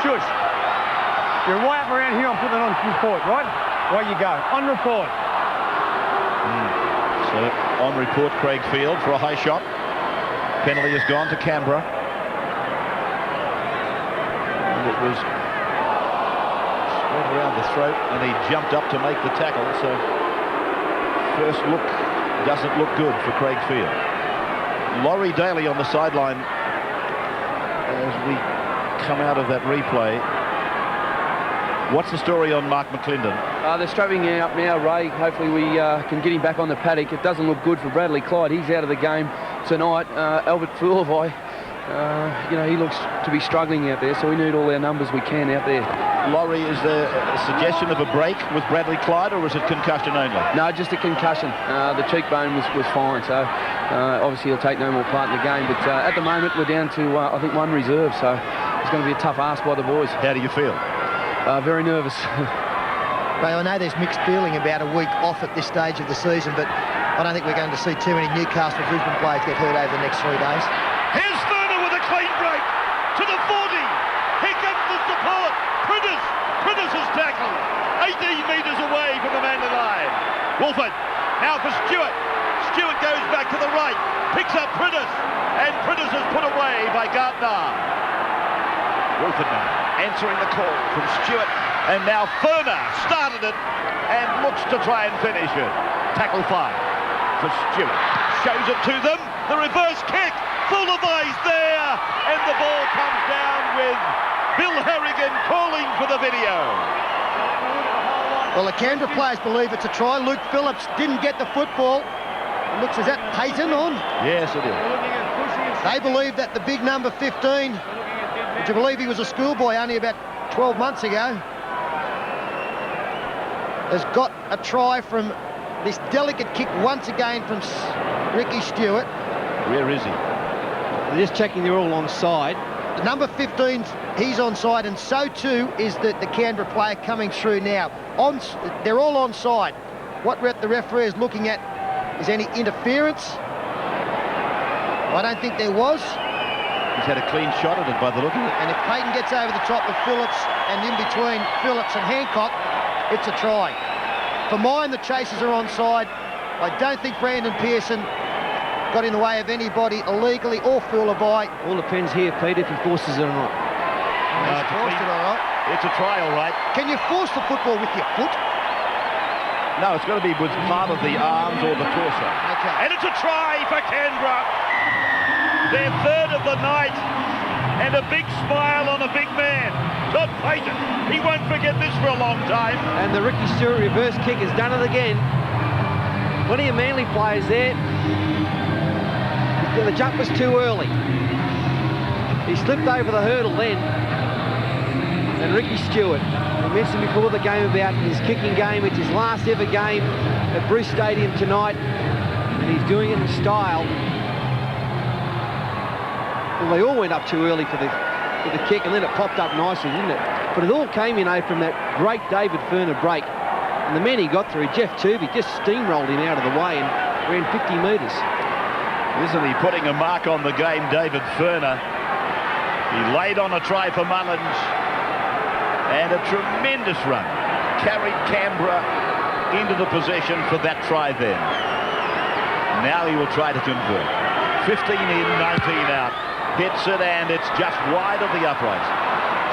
Shush. You're way up around here, I'm putting it on report, right? Away you go. On report. So, on report, Craig Field for a high shot. Penalty has gone to Canberra. And it was straight around the throat, and he jumped up to make the tackle, so first look doesn't look good for Craig Field. Laurie Daly on the sideline as we come out of that replay. What's the story on Mark McClendon? They're strapping him up now, Ray. Hopefully we can get him back on the paddock. It doesn't look good for Bradley Clyde. He's out of the game tonight. Albert Fulavai, you know, he looks to be struggling out there, so we need all our numbers we can out there. Laurie, is there a suggestion of a break with Bradley Clyde, or is it concussion only? No, just a concussion. The cheekbone was fine, so obviously he'll take no more part in the game. But at the moment we're down to, I think, one reserve, so it's going to be a tough ask by the boys. How do you feel? Very nervous. Ray, I know there's mixed feeling about a week off at this stage of the season, but I don't think we're going to see too many Newcastle Brisbane players get hurt over the next 3 days. Here's Furner with a clean break to the 40. Here comes the support. Prentice has tackled 18 metres away from the Manly line. Wolford now for Stewart. Stewart goes back to the right, picks up Prentice, and Prentice is put away by Gardner. Wolford now answering the call from Stewart, and now Furner started it and looks to try and finish it. Tackle 5 for Stewart. Shows it to them. The reverse kick. Fulavai's there, and the ball comes down with Bill Harrigan calling for the video. Well, the Canberra players believe it's a try. Luke Phillips didn't get the football. It looks, is that Payton on? Yes, it is. They believe that the big number 15, would you believe he was a schoolboy only about 12 months ago, has got a try from this delicate kick once again from Ricky Stewart. Where is he? They're just checking they're all onside. The number 15, he's onside, and so too is the Canberra player coming through now. They're all onside. What the referee is looking at is any interference. I don't think there was. He's had a clean shot at it by the look of it. And if Payton gets over the top of Phillips and in between Phillips and Hancock, it's a try. For mine, the chasers are onside. I don't think Brandon Pearson got in the way of anybody illegally or Fulavai. All depends here, Pete, if he forces it or not. He's forced it, all right. It's a try, all right. Can you force the football with your foot? No, it's got to be with part of the arms or the torso. Okay. And it's a try for Canberra. Their third of the night, and a big smile on a big man. Todd Payton, he won't forget this for a long time. And the Ricky Stewart reverse kick has done it again. Plenty of Manly players there. The jump was too early. He slipped over the hurdle then. And Ricky Stewart, I mentioned before the game about his kicking game. It's his last ever game at Bruce Stadium tonight, and he's doing it in style. Well, they all went up too early for the kick, and then it popped up nicely, didn't it? But it all came, you know, from that great David Furner break. And the man he got through, Jeff Tuvey, just steamrolled him out of the way and ran 50 metres. Isn't he putting a mark on the game, David Furner? He laid on a try for Mullins, and a tremendous run. Carried Canberra into the possession for that try then. Now he will try to convert. 15 in, 19 out. Hits it, and it's just wide of the upright.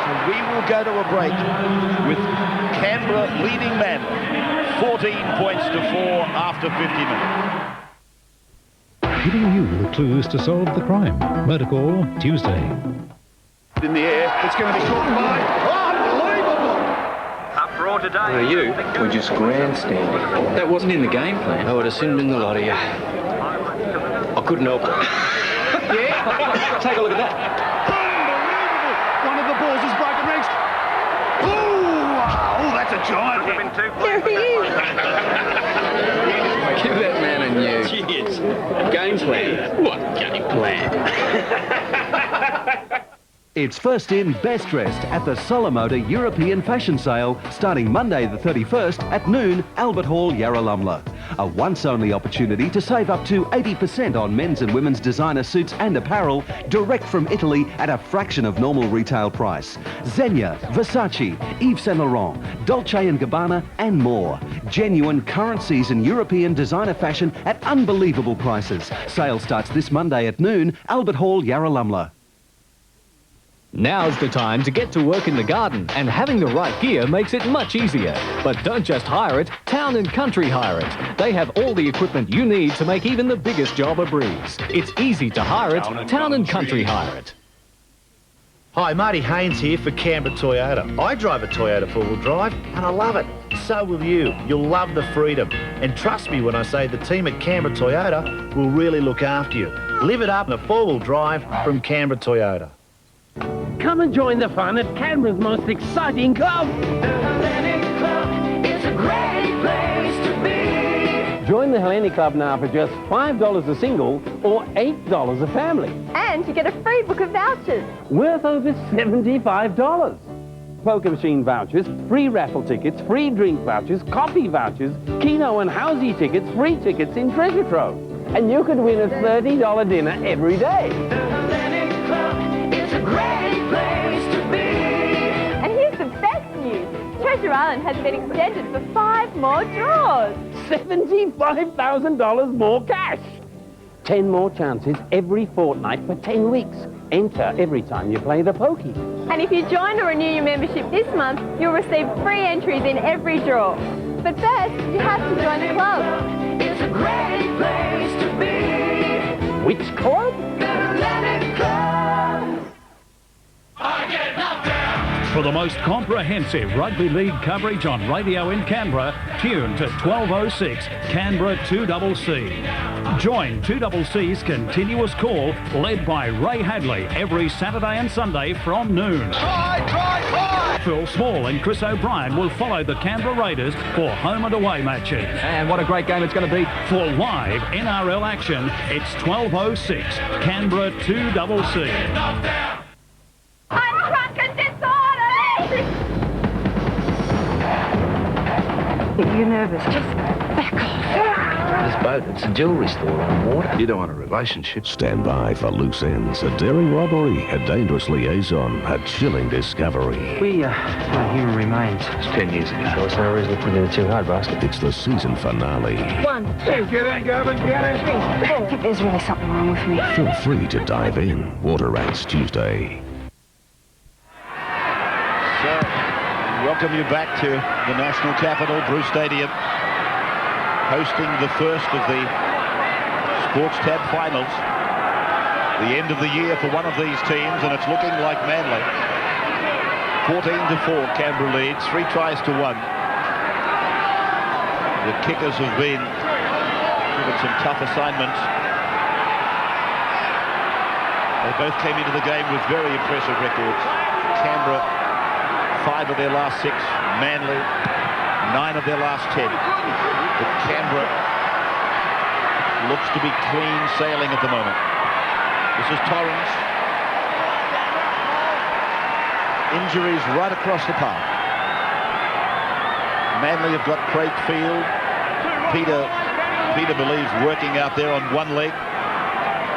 So we will go to a break with Canberra leading Manly 14 points to 4 after 50 minutes. Giving you the clues to solve the crime. Murder Call, Tuesday. In the air, it's going to be caught by... Unbelievable! Up raw today. You were just grandstanding. That wasn't in the game plan. I would have sinned in the lot of you. I couldn't help it. Yeah? Take a look at that. Unbelievable! One of the balls is broken ranks. Oh, that's a giant hit. There he is. plan? What game plan? It's first in, best dressed at the Solomoda European Fashion Sale starting Monday the 31st at noon, Albert Hall, Yarralumla. A once-only opportunity to save up to 80% on men's and women's designer suits and apparel direct from Italy at a fraction of normal retail price. Zegna, Versace, Yves Saint Laurent, Dolce & Gabbana and more. Genuine current season European designer fashion at unbelievable prices. Sale starts this Monday at noon, Albert Hall, Yarralumla. Now's the time to get to work in the garden, and having the right gear makes it much easier. But don't just hire it, Town & Country hire it. They have all the equipment you need to make even the biggest job a breeze. It's easy to hire it, Town & Country hire it. Hi, Marty Haynes here for Canberra Toyota. I drive a Toyota four-wheel drive and I love it. So will you. You'll love the freedom. And trust me when I say the team at Canberra Toyota will really look after you. Live it up in a four-wheel drive from Canberra Toyota. Come and join the fun at Canberra's most exciting club. It's a great place to be. Join the Hellenic Club now for just $5 a single or $8 a family. And you get a free book of vouchers. Worth over $75. Poker machine vouchers, free raffle tickets, free drink vouchers, coffee vouchers, Keno and Housey tickets, free tickets in Treasure Trove. And you could win a $30 dinner every day. It's a great place to be. And here's the best news. Treasure Island has been extended for 5 more draws. $75,000 more cash. 10 more chances every fortnight for 10 weeks. Enter every time you play the pokey. And if you join or renew your membership this month, you'll receive free entries in every draw. But first, you have to join the club. It's a great place to be. Which club? The Hellenic Club. I get knocked down. For the most comprehensive rugby league coverage on radio in Canberra, tune to 1206 Canberra 2CC. Join 2CC's continuous call led by Ray Hadley every Saturday and Sunday from noon. Phil Small and Chris O'Brien will follow the Canberra Raiders for home and away matches. And what a great game it's going to be. For live NRL action, it's 1206 Canberra 2CC. I'm drunk and disorderly! If you're nervous, just back off. This boat, it's a jewellery store on water. You don't want a relationship. Stand by for loose ends, a daring robbery, a dangerous liaison, a chilling discovery. We found human remains. It's 10 years ago. So it's no reason to put in a too hard basket. It's the season finale. 1, 2, Get in, Gavin, get in. 3, 4. I think there's really something wrong with me. Feel free to dive in. Water Rats Tuesday. So, welcome you back to the national capital, Bruce Stadium, hosting the first of the Sports Tab finals. The end of the year for one of these teams, and it's looking like Manly. 14-4, Canberra leads, 3 tries to 1. The kickers have been given some tough assignments. They both came into the game with very impressive records. Canberra, 5 of their last 6, Manly, 9 of their last 10. But Canberra looks to be clean sailing at the moment. This is Torrens. Injuries right across the park. Manly have got Craig Field. Peter believes working out there on one leg.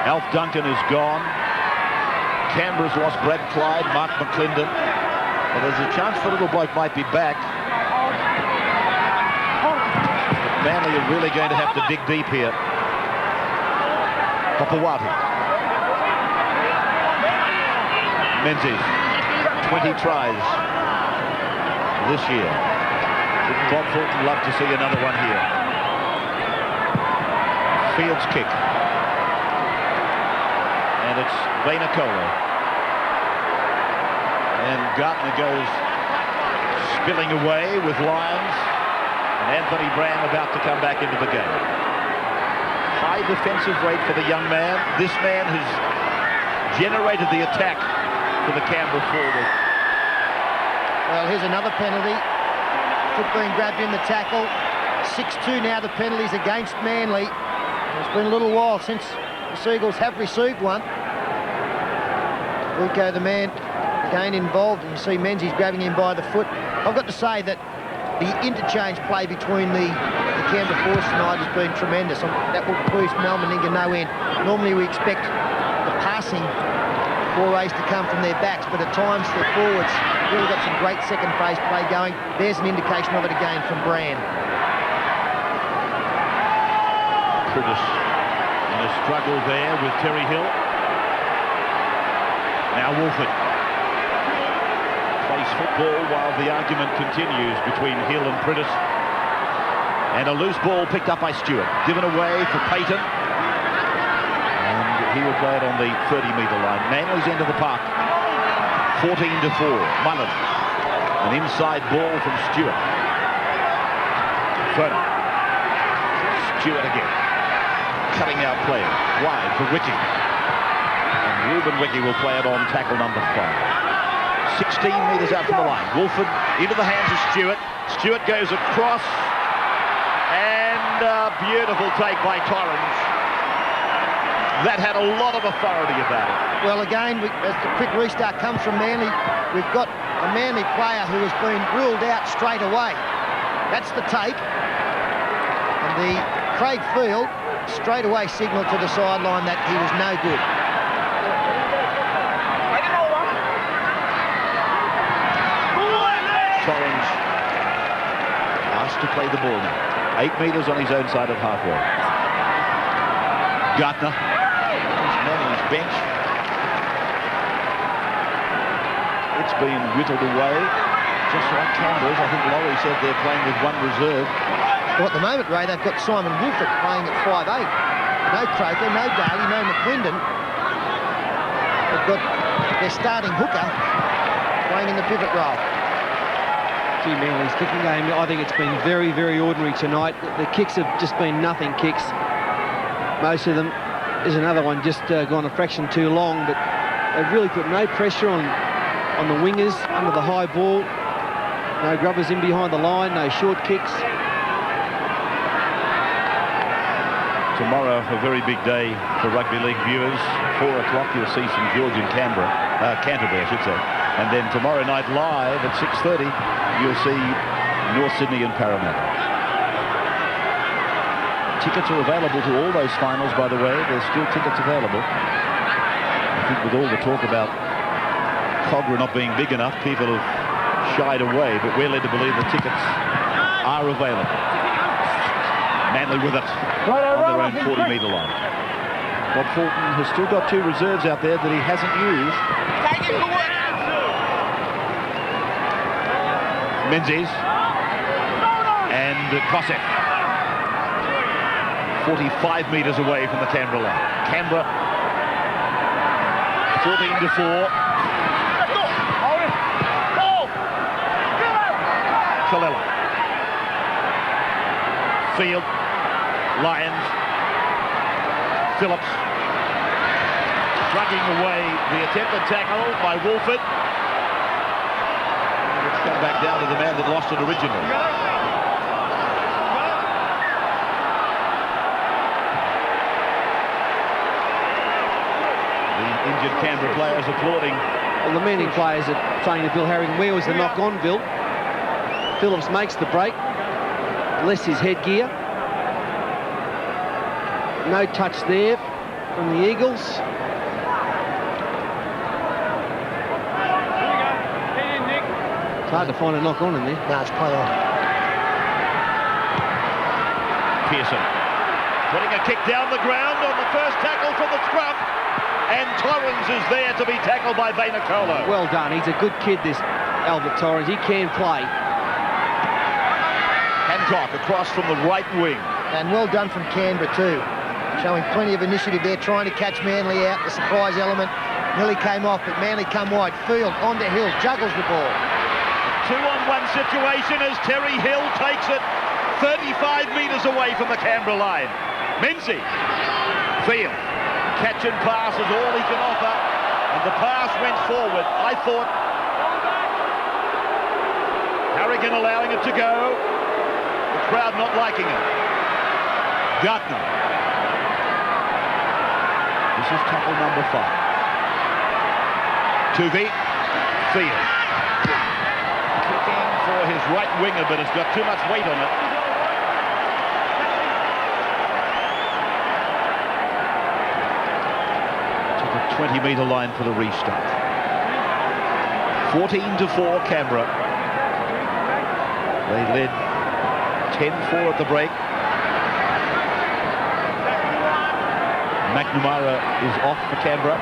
Alf Duncan is gone. Canberra's lost Brad Clyde, Mark McClendon. Well, there's a chance the little bloke might be back. But Manly are really going to have to dig deep here. Papawatu. Menzies. 20 tries this year. Would Bob Fulton love to see another one here. Fields kick. And it's Vainakolo. And Gartner goes spilling away with Lyons. And Anthony Brown about to come back into the game. High defensive rate for the young man. This man has generated the attack for the Canberra forward. Well, here's another penalty. Foot being grabbed in the tackle. 6-2 now the penalties against Manly. It's been a little while since The Seagulls have received one. Vico, the man, again involved, and you see Menzies grabbing him by the foot. I've got to say that the interchange play between the Canberra force tonight has been tremendous. That will boost Mal Meninga no end. Normally we expect the passing forays to come from their backs, but at times their forwards really got some great second phase play going. There's an indication of it again from Brand. Curtis in a struggle there with Terry Hill. Now Wolford plays football while the argument continues between Hill and Prentice. And a loose ball picked up by Stewart, given away for Payton. And he will play it on the 30-metre line. Manly's end of the park. 14-4. Mullen. An inside ball from Stewart. Ferner. Stewart again. Cutting out play. Wide for Wiki. And Ruben Wiki will play it on tackle number 5. 16 metres out from the line. Wolford into the hands of Stewart. Stewart goes across. And a beautiful take by Torrens. That had a lot of authority about it. Well, again, as the quick restart comes from Manly, we've got a Manly player who has been ruled out straight away. That's the tape. And the Craig Field straight away signalled to the sideline that he was no good. Torrens asked to play the ball now. 8 metres on his own side of halfway. Gardner. He's on his bench. It's been whittled away. Just like Canberra's. I think Laurie said they're playing with one reserve. Well, at the moment, Ray, they've got Simon Wolford playing at 5'8". No Croker, no Daly, no McClendon. They've got their starting hooker playing in the pivot role. Gee, Manly's kicking game, I think it's been very, very ordinary tonight. The kicks have just been nothing kicks. Most of them. There's another one just gone a fraction too long, but they've really put no pressure on the wingers under the high ball. No grubbers in behind the line, no short kicks. Tomorrow, a very big day for rugby league viewers. 4 o'clock, you'll see St George in Canberra, Canterbury, I should say. And then tomorrow night live at 6:30, you'll see North Sydney and Parramatta. Tickets are available to all those finals, by the way. There's still tickets available. I think with all the talk about Cogra not being big enough, people have shied away, but we're led to believe the tickets are available. Manly with it on their own 40-metre line. Bob Fulton has still got 2 reserves out there that he hasn't used. Menzies and Kosef. 45 metres away from the Canberra line. Canberra 14-4. Kalila. Field. Lyons. Phillips. Shrugging away the attempted tackle by Wolford. It's come back down to the man that lost it originally. Injured Canberra players applauding. Well, the Manning players are saying to Bill Harrigan, where was the knock on, Bill? Phillips makes the break, less his headgear. No touch there from the Eagles. It's hard to find a knock on in there. No, it's play on. Pearson putting a kick down the ground on the first tackle from the scrum. And Torrens is there to be tackled by Vainicolo. Well done. He's a good kid, this Albert Torrens. He can play. Hancock across from the right wing. And well done from Canberra too. Showing plenty of initiative there, trying to catch Manly out. The surprise element nearly came off, but Manly come wide. Field onto Hill, juggles the ball. 2-on-1 situation as Terry Hill takes it 35 metres away from the Canberra line. Menzies. Field. Catch and pass is all he can offer, and the pass went forward. I thought Harrigan allowing it to go, the crowd not liking it. Gardner. This is tackle number 5. Tuvi, Field. Kicking for his right winger, but it's got too much weight on it. To the 20-metre line for the restart. 14-4 Canberra. They led 10-4 at the break. McNamara is off for Canberra.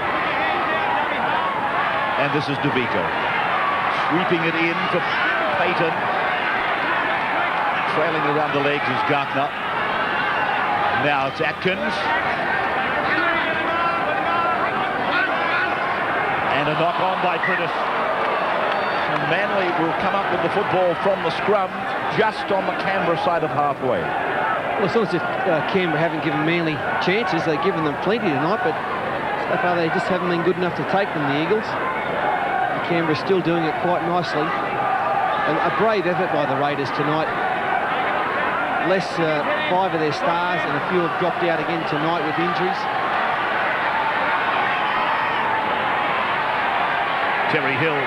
And this is DeVico. Sweeping it in for Payton. Trailing around the legs is Gartner. Now it's Atkins. And a knock on by Prentice. And Manly will come up with the football from the scrum just on the Canberra side of halfway. Well, it's not that Canberra haven't given Manly chances. They've given them plenty tonight, but so far they just haven't been good enough to take them, the Eagles. And Canberra's still doing it quite nicely. A brave effort by the Raiders tonight. Less 5 of their stars, and a few have dropped out again tonight with injuries. Terry Hill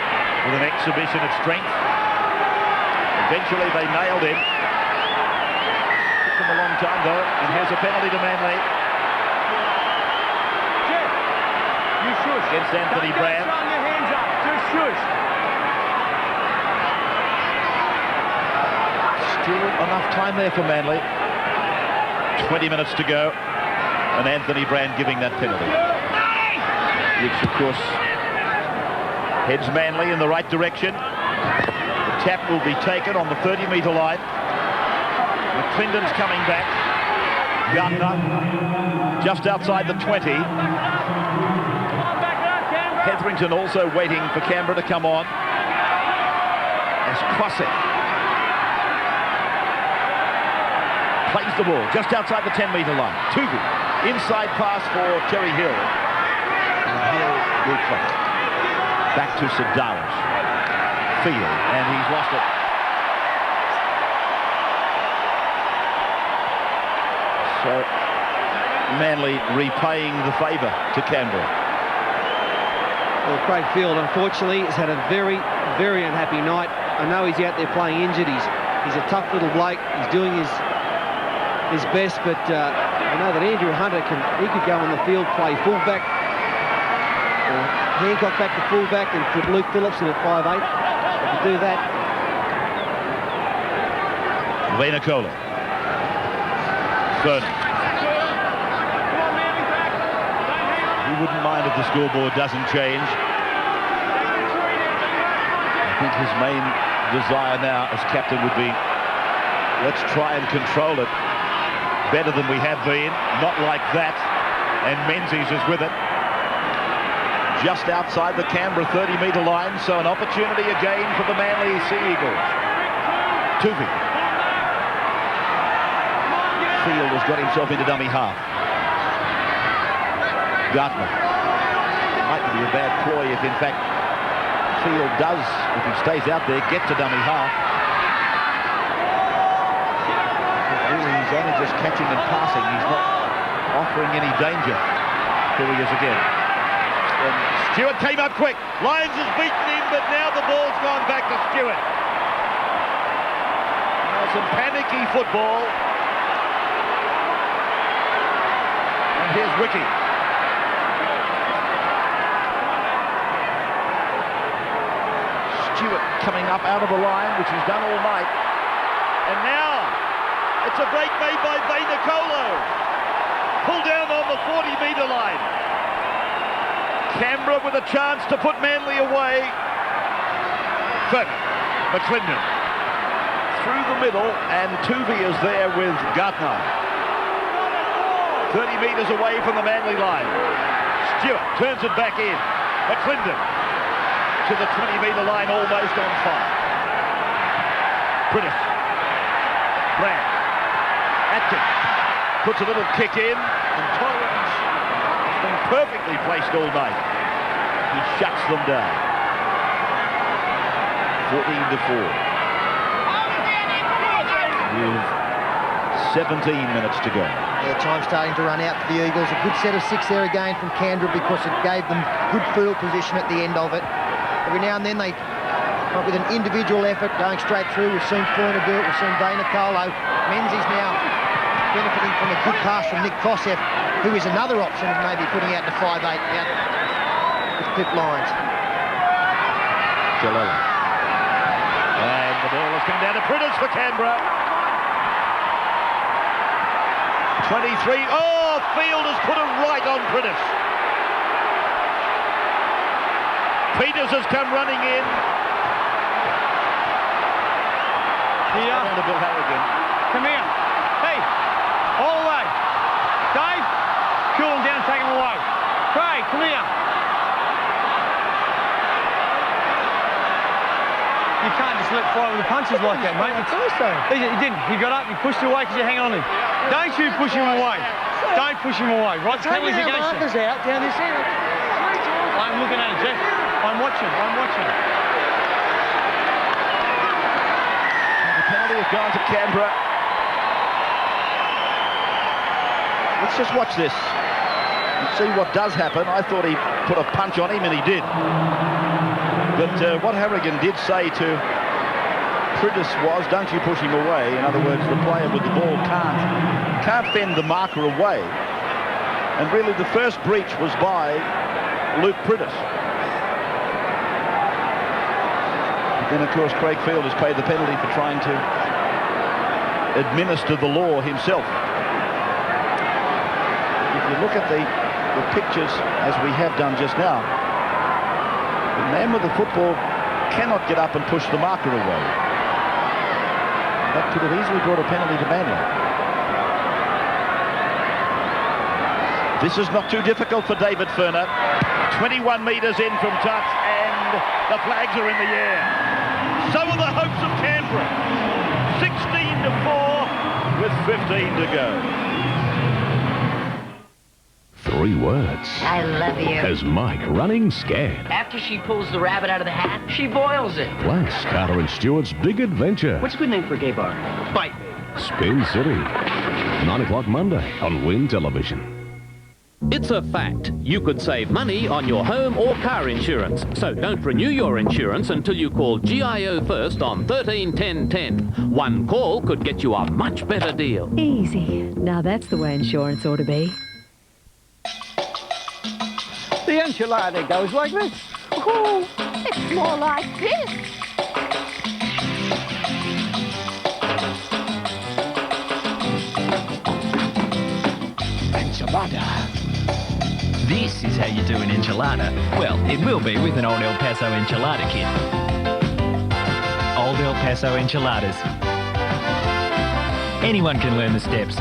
with an exhibition of strength. Eventually they nailed him. Took them a long time though, and here's a penalty to Manly. Jeff, you shush. Against Anthony Brand. Don't throw your hands up. Just shush. Still enough time there for Manly. 20 minutes to go, and Anthony Brand giving that penalty. Which of course heads Manly in the right direction. The tap will be taken on the 30-metre line. McClendon's coming back. Gardner just outside the 20. Hetherington also waiting for Canberra to come on. As Kwasek plays the ball just outside the 10-metre line. Tuvi, inside pass for Terry Hill. And Hill will play. Back to Sedaris. Field, and he's lost it. So Manly repaying the favour to Canberra. Well, Craig Field, unfortunately, has had a very, very unhappy night. I know he's out there playing injured. He's a tough little bloke. He's doing his best, but I know that Andrew Hunter could go on the field, play fullback. Hancock back to fullback and put Luke Phillips in at 5'8". They could do that. Vaynerchuk. Vernon. He wouldn't mind if the scoreboard doesn't change. I think his main desire now as captain would be, let's try and control it better than we have been. Not like that. And Menzies is with it. Just outside the Canberra 30-metre line, so an opportunity again for the Manly Sea Eagles. Tuvi. Field has got himself into dummy half. Gardner. Might be a bad ploy if, in fact, Field does, if he stays out there, get to dummy half. Really, he's only just catching and passing. He's not offering any danger. Here he is again. And Stewart came up quick. Lyons has beaten him, but now the ball's gone back to Stewart. Now some panicky football. And here's Wiki. Stewart coming up out of the line, which he's done all night. And now it's a break made by Vaynerchuk. Pulled down on the 40-metre line. Canberra with a chance to put Manly away. McClendon through the middle, and Tuvi is there with Gardner. 30 metres away from the Manly line. Stewart turns it back in. McClendon to the 20-metre line, almost on fire. Prentice. Brand. Atkins puts a little kick in, and Torrens has been perfectly placed all night. He shuts them down. 14-4. With 17 minutes to go. Yeah, time starting to run out for the Eagles. A good set of 6 there again from Canberra because it gave them good field position at the end of it. Every now and then they come up with an individual effort going straight through. We've seen Foyner do it. We've seen Vainacolo. Menzies now benefiting from a good pass from Nick Kosef, who is another option of maybe putting out the 5'8" out with Clip Lyons. Jalella. And the ball has come down to Priddis for Canberra. 23. Oh, Field has put it right on Priddis. Peters has come running in. Here. Down to Bill Harrigan. Come here. Hey, all the way. Dave, cool him down, take him away. Craig, come here. You can't just let fly with the punches like that, mate. It's also. He didn't. He got up, he pushed it away because you're hanging on him. Don't you push him away. Don't push him away. Right, the penalty's against you. Out down this end. I'm looking at it, Jeff. I'm watching. The penalty has gone to Canberra. Let's just watch this and see what does happen. I thought he put a punch on him, and he did. But what Harrigan did say to Priddis was, don't you push him away. In other words, the player with the ball can't fend the marker away. And really the first breach was by Luke Priddis. Then, of course, Craig Field has paid the penalty for trying to administer the law himself. If you look at the pictures as we have done just now, the man with the football cannot get up and push the marker away. That could have easily brought a penalty to Manly. This is not too difficult for David Furner. 21 metres in from touch, and the flags are in the air. So are the hopes of Canberra. 16-4 with 15 to go. 3 words. I love you. Has Mike running scared. After she pulls the rabbit out of the hat, she boils it. Plus, Carter and Stewart's big adventure. What's a good name for a gay bar? Bite Me. Spin City. 9 o'clock Monday on Win Television. It's a fact. You could save money on your home or car insurance. So don't renew your insurance until you call GIO first on 13 10 10. One call could get you a much better deal. Easy. Now that's the way insurance ought to be. The enchilada goes like this. Oh, it's more like this. Enchilada. This is how you do an enchilada. Well, it will be with an Old El Paso enchilada kit. Old El Paso enchiladas. Anyone can learn the steps.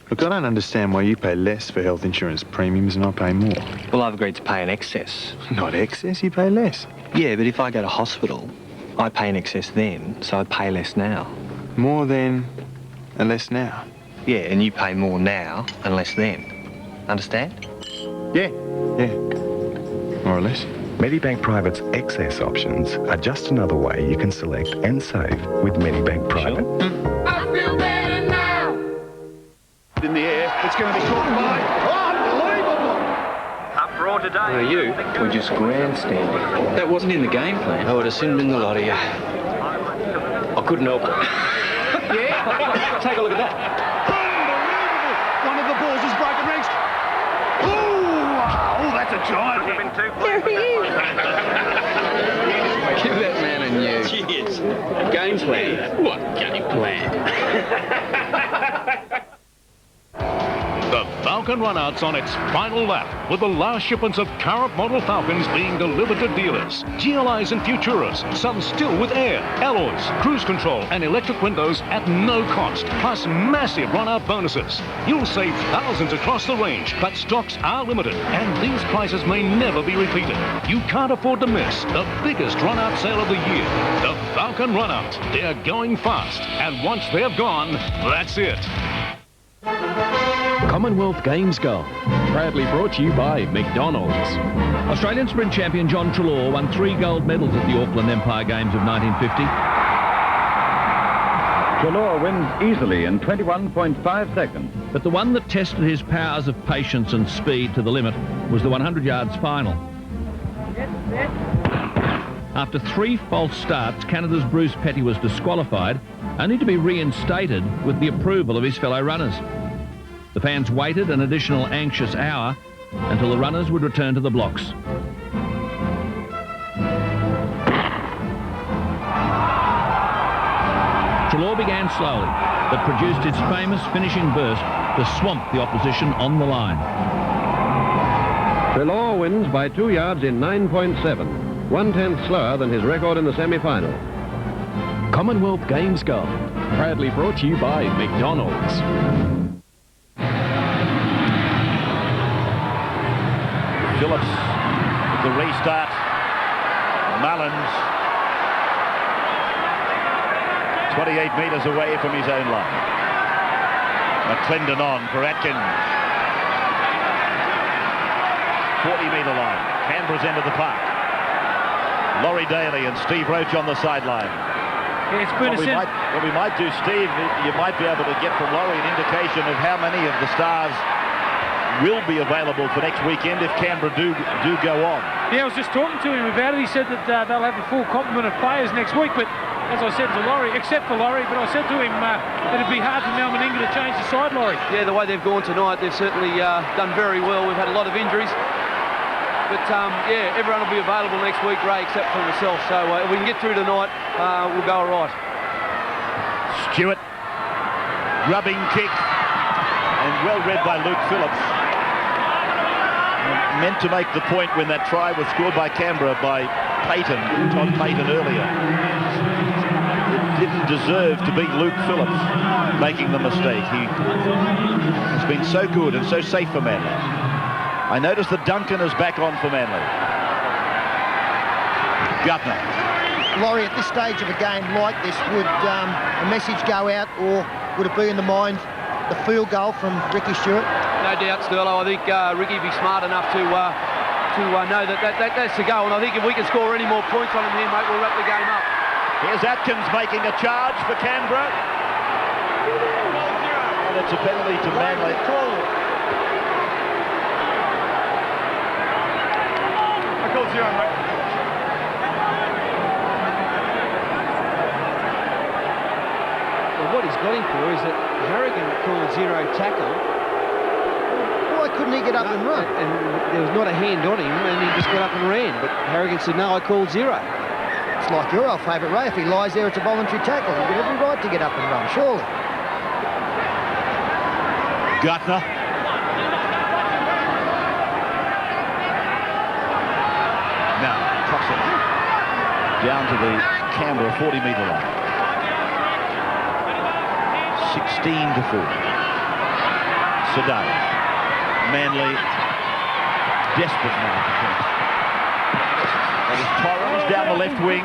Look, I don't understand why you pay less for health insurance premiums and I pay more. Well, I've agreed to pay an excess. Not excess, you pay less. Yeah, but if I go to hospital, I pay an excess then, so I pay less now. More then and less now. Yeah, and you pay more now and less then. Understand? Yeah. More or less. Medibank Private's excess options are just another way you can select and save with Medibank Private. I feel better now. In the air, it's going to be caught by... Unbelievable! Up raw today. No, you were just grandstanding. That wasn't in the game plan. I would have seen in the lot of you. I couldn't help it. Yeah? Take a look at that. Unbelievable! One of the balls has broken ranks. Oh, that's a giant hit. There he is. Give that man a new. Cheers. Game plan. What game plan? The Falcon Runouts on its final lap, with the last shipments of current model Falcons being delivered to dealers. GLIs and Futuras, some still with air, alloys, cruise control and electric windows at no cost, plus massive run-out bonuses. You'll save thousands across the range, but stocks are limited and these prices may never be repeated. You can't afford to miss the biggest run-out sale of the year. The Falcon Runout. They're going fast, and once they're gone, that's it. Commonwealth Games Gold, proudly brought to you by McDonald's. Australian sprint champion John Treloar won 3 gold medals at the Auckland Empire Games of 1950. Trelaw wins easily in 21.5 seconds. But the one that tested his powers of patience and speed to the limit was the 100 yards final. After 3 false starts, Canada's Bruce Petty was disqualified, only to be reinstated with the approval of his fellow runners. The fans waited an additional anxious hour until the runners would return to the blocks. Trelaw began slowly, but produced his famous finishing burst to swamp the opposition on the line. Trelaw wins by 2 yards in 9.7, 1/10 slower than his record in the semi-final. Commonwealth Games Gold, proudly brought to you by McDonald's. Phillips with the restart. Mullins 28 metres away from his own line. McClendon on for Atkins. 40-metre line. Canberra's end of the park. Laurie Daly and Steve Roach on the sideline. Yeah, it's been what we might do, Steve, you might be able to get from Laurie an indication of how many of the stars will be available for next weekend if Canberra do go on. Yeah, I was just talking to him about it. He said that they'll have a full complement of players next week, but as I said to Laurie, except for Laurie, but I said to him it'd be hard for Mal Meninga to change the side, Laurie. Yeah, the way they've gone tonight, they've certainly done very well. We've had a lot of injuries. But, yeah, everyone will be available next week, Ray, except for myself. So if we can get through tonight, we'll go all right. Stewart, rubbing kick, and well read by Luke Phillips. Meant to make the point when that try was scored by Canberra by Payton, Todd Payton earlier. It didn't deserve to be Luke Phillips making the mistake. He has been so good and so safe for Manly. I noticed that Duncan is back on for Manly. Gutner. Laurie, at this stage of a game like this, would a message go out, or would it be in the mind the field goal from Ricky Stewart? No doubt, Sterlo. I think Ricky will be smart enough to know that's the goal. And I think if we can score any more points on him here, mate, we'll wrap the game up. Here's Atkins making a charge for Canberra. And it's a penalty to Manly. I called 0, mate. Well, what he's got him for is that Harrigan called 0 tackle. Why couldn't he get up and run? And there was not a hand on him, and he just got up and ran. But Harrigan said, no, I called 0. It's like your old favourite, Ray. If he lies there, it's a voluntary tackle. He's got every right to get up and run, surely. Gutner. Now, Coxon down to the Canberra 40-metre line. 16-4. Sedai. Manly desperate now for points. That is Torrens down the left wing.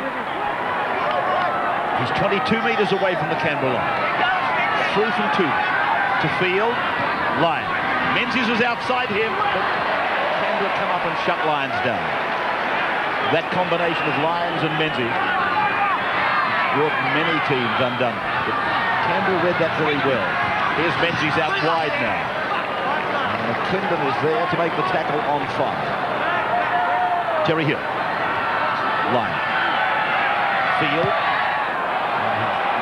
He's 22 metres away from the Canberra line. Through from 2 to field. Lyon. Menzies is outside him, but Canberra come up and shut Lyons down. That combination of Lyons and Menzies brought many teams undone. But Canberra read that very well. Here's Menzies out wide now. And McClendon is there to make the tackle on 5. Terry Hill. Lyon. Field.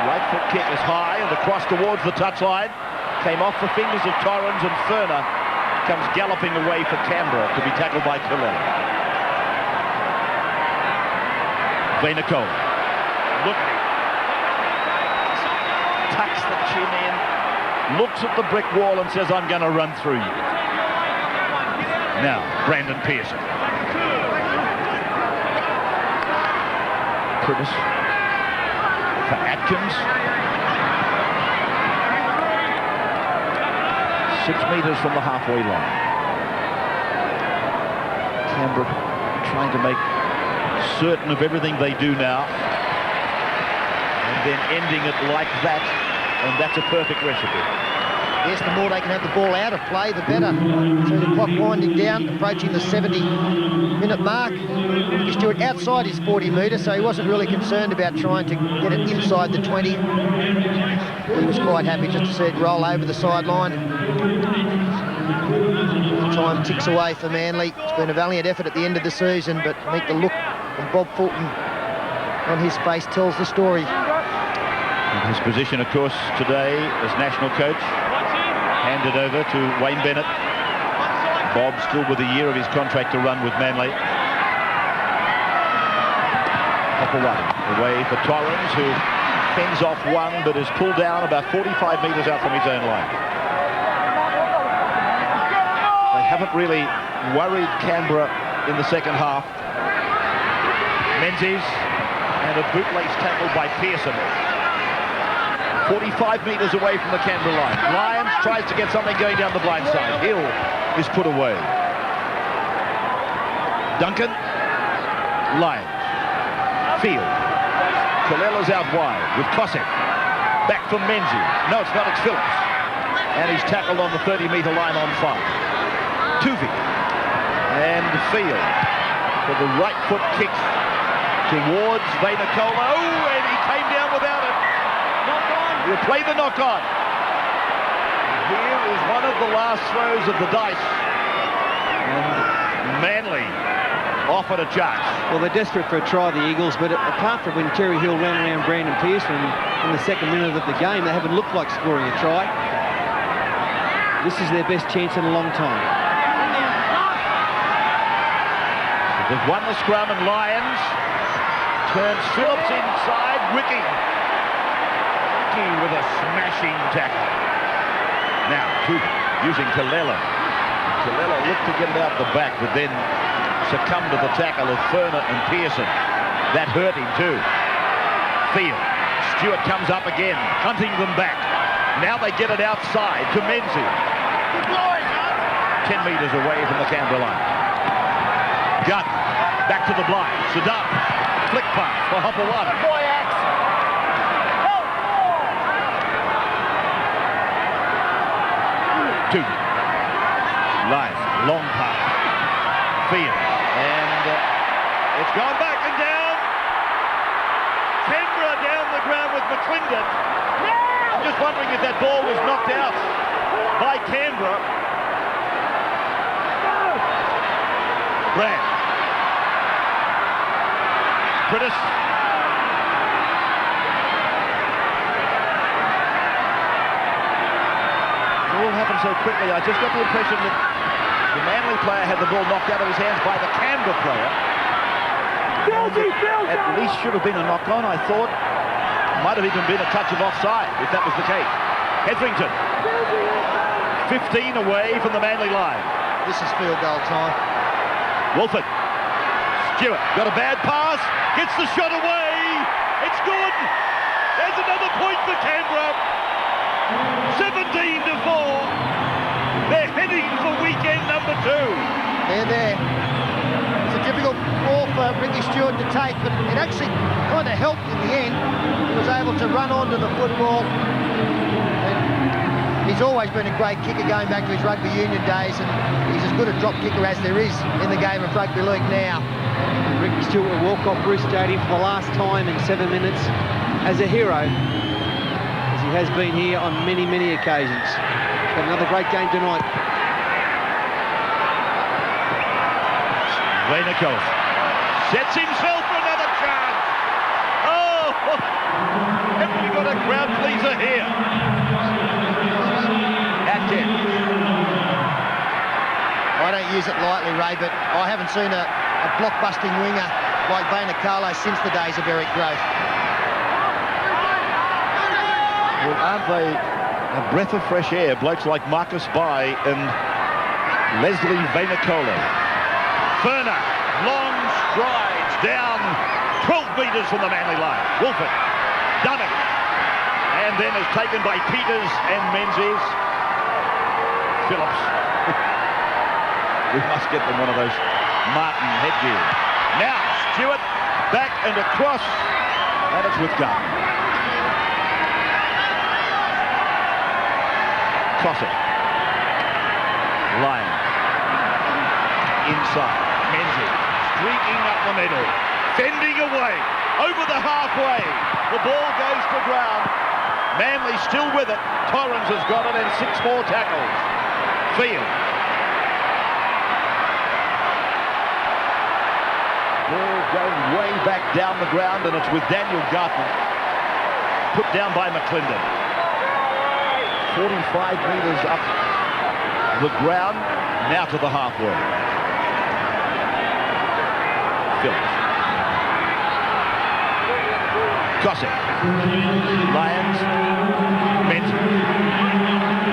Right foot kick is high and across towards the touchline. Came off the fingers of Torrens, and Ferner comes galloping away for Canberra to be tackled by Kaleli. Vainacola. Looking. Tucks the chin in. Looks at the brick wall and says, I'm going to run through you. Now, Brandon Pearson. Curtis for Atkins. 6 metres from the halfway line. Canberra trying to make certain of everything they do now, and then ending it like that, and that's a perfect recipe. Yes, the more they can have the ball out of play, the better. So the clock winding down, approaching the 70-minute mark. Ricky Stewart outside his 40 metres, so he wasn't really concerned about trying to get it inside the 20. He was quite happy just to see it roll over the sideline. Time ticks away for Manly. It's been a valiant effort at the end of the season, but I think the look from Bob Fulton on his face tells the story. And his position, of course, today as national coach, handed over to Wayne Bennett. Bob still with a year of his contract to run with Manly. Upper one, away for Torrens, who fends off one, but is pulled down about 45 metres out from his own line. They haven't really worried Canberra in the second half. Menzies, and a bootlace tackle by Pearson. 45 metres away from the Canberra line. Lyons tries to get something going down the blind side. Hill is put away. Duncan. Lyons. Field. Kalela's out wide with Cossack. Back from Menzies. No, it's not. It's Phillips. And he's tackled on the 30-metre line on 5. Tuvey. And Field for the right foot kick towards Vaynercola. Oh, and he came down without it. He'll play the knock-on. Here is one of the last throws of the dice. And Manly offered a charge. Well, they're desperate for a try, the Eagles, but apart from when Terry Hill ran around Brandon Pearson in the second minute of the game, they haven't looked like scoring a try. This is their best chance in a long time. So they've won the scrum, and Lyons turns Phillips inside. Ricky with a smashing tackle. Now, Tuvey using Kalela. Kalela looked to get it out the back, but then succumbed to the tackle of Ferner and Pearson. That hurt him too. Field. Stewart comes up again, hunting them back. Now they get it outside to Menzies. 10 metres away from the Canberra line. Gunn. Back to the blind. Saddam. Flick pass for Hopewada. Two. Lyons, long pass. Field. And it's gone back and down. Canberra down the ground with McClendon. I'm just wondering if that ball was knocked out by Canberra. Brand. British. It all happened so quickly. I just got the impression that the Manly player had the ball knocked out of his hands by the Canberra player. At least should have been a knock-on, I thought. Might have even been a touch of offside, if that was the case. Hetherington. 15 away from the Manly line. This is field goal time. Wolford. Stewart got a bad pass. Gets the shot away. It's good. There's another point for Canberra. 17-4. They're heading for weekend number 2. They're there. It's a difficult ball for Ricky Stewart to take, but it actually kind of helped in the end. He was able to run onto the football. And he's always been a great kicker going back to his rugby union days, and he's as good a drop kicker as there is in the game of rugby league now. Ricky Stewart will walk off Bruce Stadium for the last time in 7 minutes as a hero. He has been here on many, many occasions. But another great game tonight. Vaynercola sets himself for another chance. Oh, haven't we got a crowd pleaser here? Atkins. I don't use it lightly, Ray, but I haven't seen a blockbusting winger like Vaynercola since the days of Eric Grove. Well, aren't they a breath of fresh air? Blokes like Marcus Bai and Leslie Vaynercola. Ferner, long strides down 12 metres from the Manly line. Wolford, done it. And then is taken by Peters and Menzies. Phillips. We must get them one of those Martin headgear. Now, Stewart, back and across. And it's with Gunn. Cossack. Lyon. Inside. Menzies. Streaking up the middle. Fending away. Over the halfway. The ball goes to ground. Manly still with it. Torrens has got it and 6 more tackles. Field. Ball going way back down the ground, and it's with Daniel Gartner. Put down by McClendon. 45 metres up the ground, now to the halfway. Phillips. Cossack. Lyons. Menzies.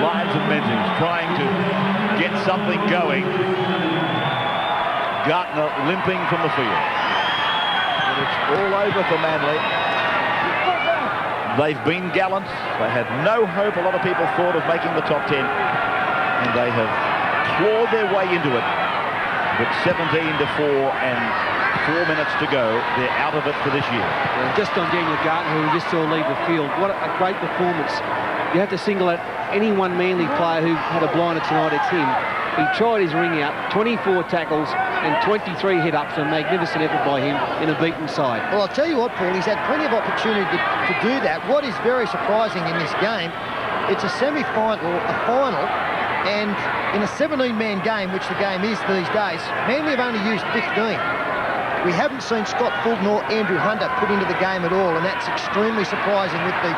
Lyons and Menzies trying to get something going. Gartner limping from the field. But it's all over for Manly. They've been gallant. They had no hope, a lot of people thought, of making the top 10. And they have clawed their way into it. But 17-4 and 4 minutes to go. They're out of it for this year. And just on Daniel Gartner, who we just saw leave the field, what a great performance. You have to single out any one Manly player who had a blinder tonight, it's him. He tried his ring out, 24 tackles and 23 hit-ups, a magnificent effort by him in a beaten side. Well, I'll tell you what, Paul, he's had plenty of opportunity to do that. What is very surprising in this game, it's a semi-final, a final, and in a 17-man game, which the game is these days, Manly have only used 15. We haven't seen Scott Fulton or Andrew Hunter put into the game at all, and that's extremely surprising with the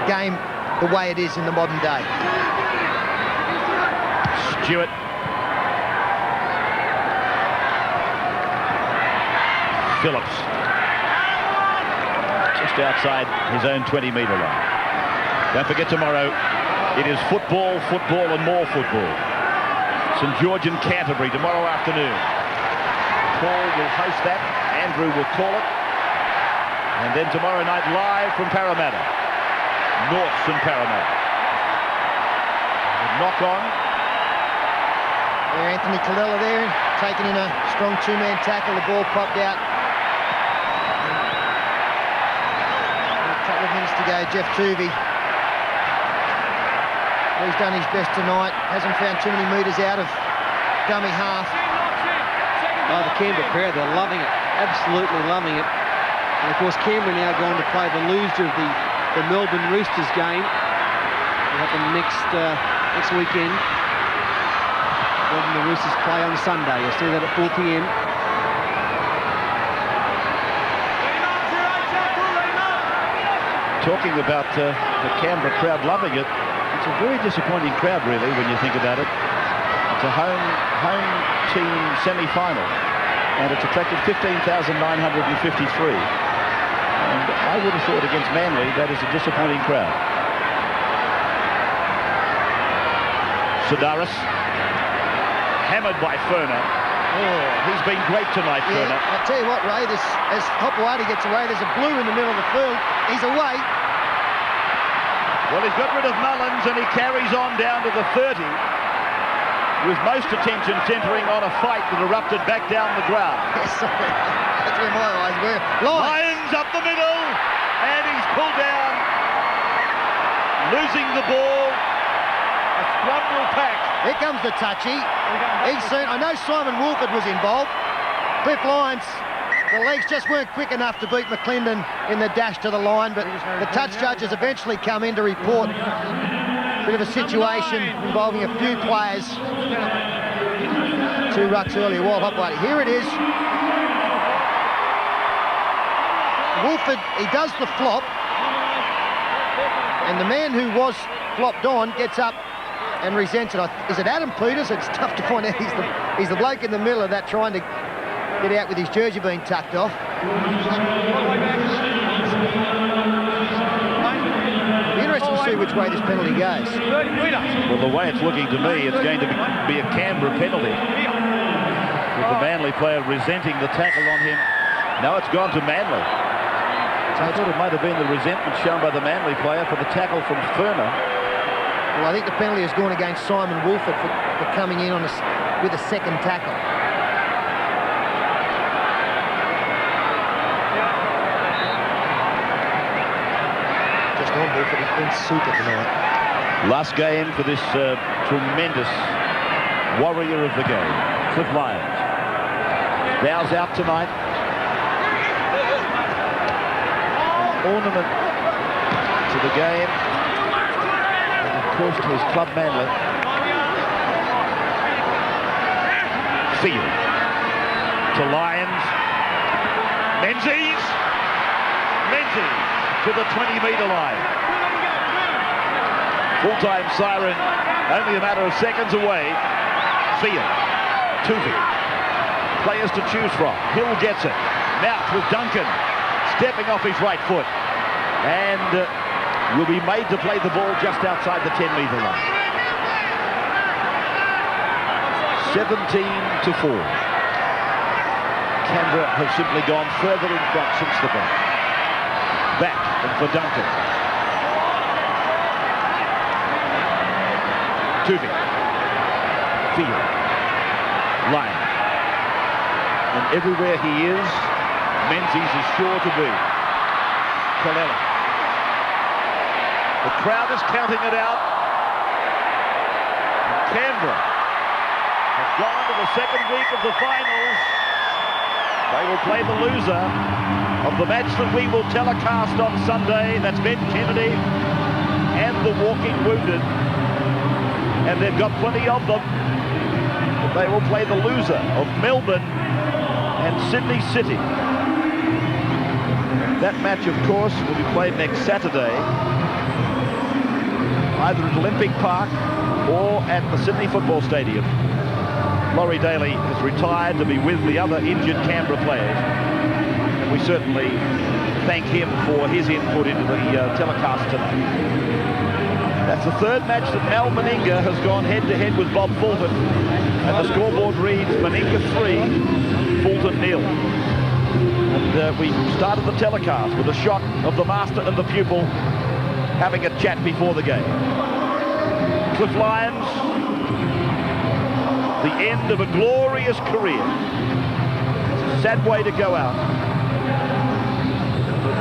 game the way it is in the modern day. Stewart. Phillips. Just outside his own 20-metre line. Don't forget tomorrow, it is football, football and more football. St George and Canterbury tomorrow afternoon. Paul will host that. Andrew will call it. And then tomorrow night live from Parramatta. Norths and Parramatta. Knock on. Anthony Kallela there, taking in a strong 2-man tackle. The ball popped out. A couple of minutes to go. Jeff Tuvey. He's done his best tonight. Hasn't found too many metres out of dummy half. Oh, the Canberra crowd, they're loving it. Absolutely loving it. And of course, Canberra now going to play the loser of the Melbourne Roosters game. It'll happen next weekend. When the Roosters play on Sunday. You'll see that at 4 p.m. Talking about the Canberra crowd loving it, it's a very disappointing crowd, really, when you think about it. It's a home team semi-final, and it's attracted 15,953. And I would have thought against Manly, that is a disappointing crowd. Sidaris. Hammered by Furner. Oh, he's been great tonight, Furner. I'll tell you what, Ray, as Hopewadi gets away, there's a blue in the middle of the field. He's away. Well, he's got rid of Mullins and he carries on down to the 30, with most attention centering on a fight that erupted back down the ground. Yes, that's where my eyes were. Lyons up the middle, and he's pulled down, losing the ball. A scrum will pack. Here comes the touchy. He's seen. I know Simon Wolford was involved. Cliff Lyons, the legs just weren't quick enough to beat McClendon in the dash to the line, but the touch judges eventually come in to report a bit of a situation involving a few players. 2 rucks earlier, Wild Hopewadi. Here it is. Wolford, he does the flop, and the man who was flopped on gets up and resents it. Is it Adam Peters? It's tough to find out. He's the bloke in the middle of that trying to get out with his jersey being tucked off. Be interesting to see which way this penalty goes. Well, the way it's looking to me, it's going to be a Canberra penalty, with the Manly player resenting the tackle on him. No, it's gone to Manly. So I thought it might have been the resentment shown by the Manly player for the tackle from Furner. Well, I think the penalty has gone against Simon Wolford for coming in on with a second tackle. Just on Wolford, he's been super tonight. Last game for this tremendous warrior of the game, Cliff Lyons. Bows out tonight. An ornament to the game, and of course to his club Manly. Field to Lyons. Menzies to the 20-metre line. Full-time siren, only a matter of seconds away. Field, Tuvey, players to choose from. Hill gets it. Mount with Duncan, stepping off his right foot, and will be made to play the ball just outside the 10-metre line. 17-4. Canberra have simply gone further in front since the break. Back and for Duncan. Tuvey. Field. Lyon. And everywhere he is, Menzies is sure to be. Colella. The crowd is counting it out. And Canberra have gone to the second week of the finals. They will play the loser of the match that we will telecast on Sunday. That's Ben Kennedy and the Walking Wounded. And they've got plenty of them. But they will play the loser of Melbourne and Sydney City. That match, of course, will be played next Saturday, either at Olympic Park or at the Sydney Football Stadium. Laurie Daly has retired to be with the other injured Canberra players. And we certainly thank him for his input into the telecast tonight. That's the third match that Mal Meninga has gone head-to-head with Bob Fulton. And the scoreboard reads Meninga 3, Fulton 0. And we started the telecast with a shot of the master and the pupil having a chat before the game. Cliff Lyons, the end of a glorious career. It's a sad way to go out. But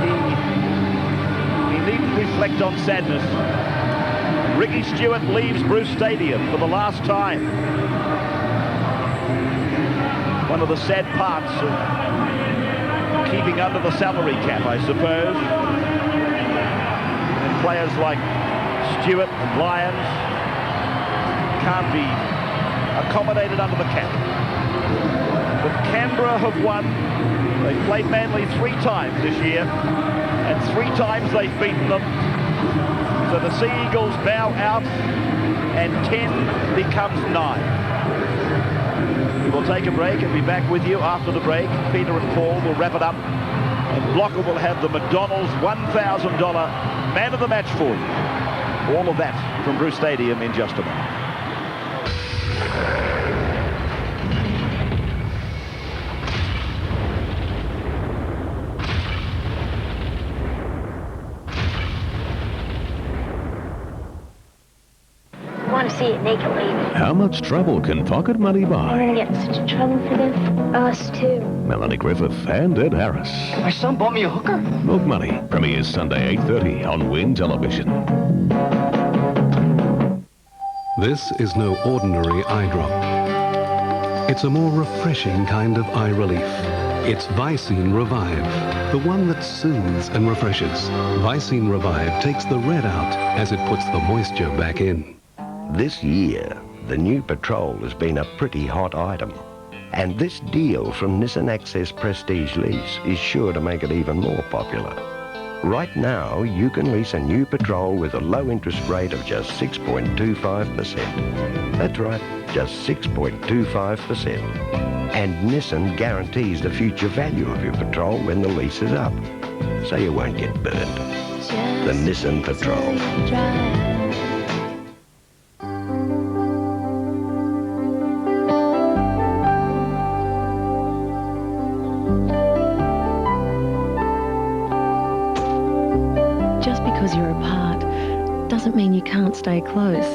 he needn't reflect on sadness. Ricky Stewart leaves Bruce Stadium for the last time. One of the sad parts of keeping under the salary cap, I suppose. And players like Stewart and Lyons can't be accommodated under the cap. But Canberra have won. They've played Manly 3 times this year, and 3 times they've beaten them. So the Sea Eagles bow out, and 10 becomes 9. We will take a break and be back with you after the break. Peter and Paul will wrap it up, and Blocker will have the McDonald's $1,000 Man of the Match for you. All of that from Bruce Stadium in just a moment. See it naked lady. How much trouble can pocket money buy? I'm gonna get in such trouble for this. Us too. Melanie Griffith and Ed Harris. My son bought me a hooker. Milk Money premieres Sunday 8:30 on Win Television. This is no ordinary eye drop. It's a more refreshing kind of eye relief. It's Vicine Revive, the one that soothes and refreshes. Vicine Revive takes the red out as it puts the moisture back in. This year, the new Patrol has been a pretty hot item. And this deal from Nissan Access Prestige Lease is sure to make it even more popular. Right now, you can lease a new Patrol with a low interest rate of just 6.25%. That's right, just 6.25%. And Nissan guarantees the future value of your Patrol when the lease is up. So you won't get burned. The Nissan Patrol. You're apart doesn't mean you can't stay close.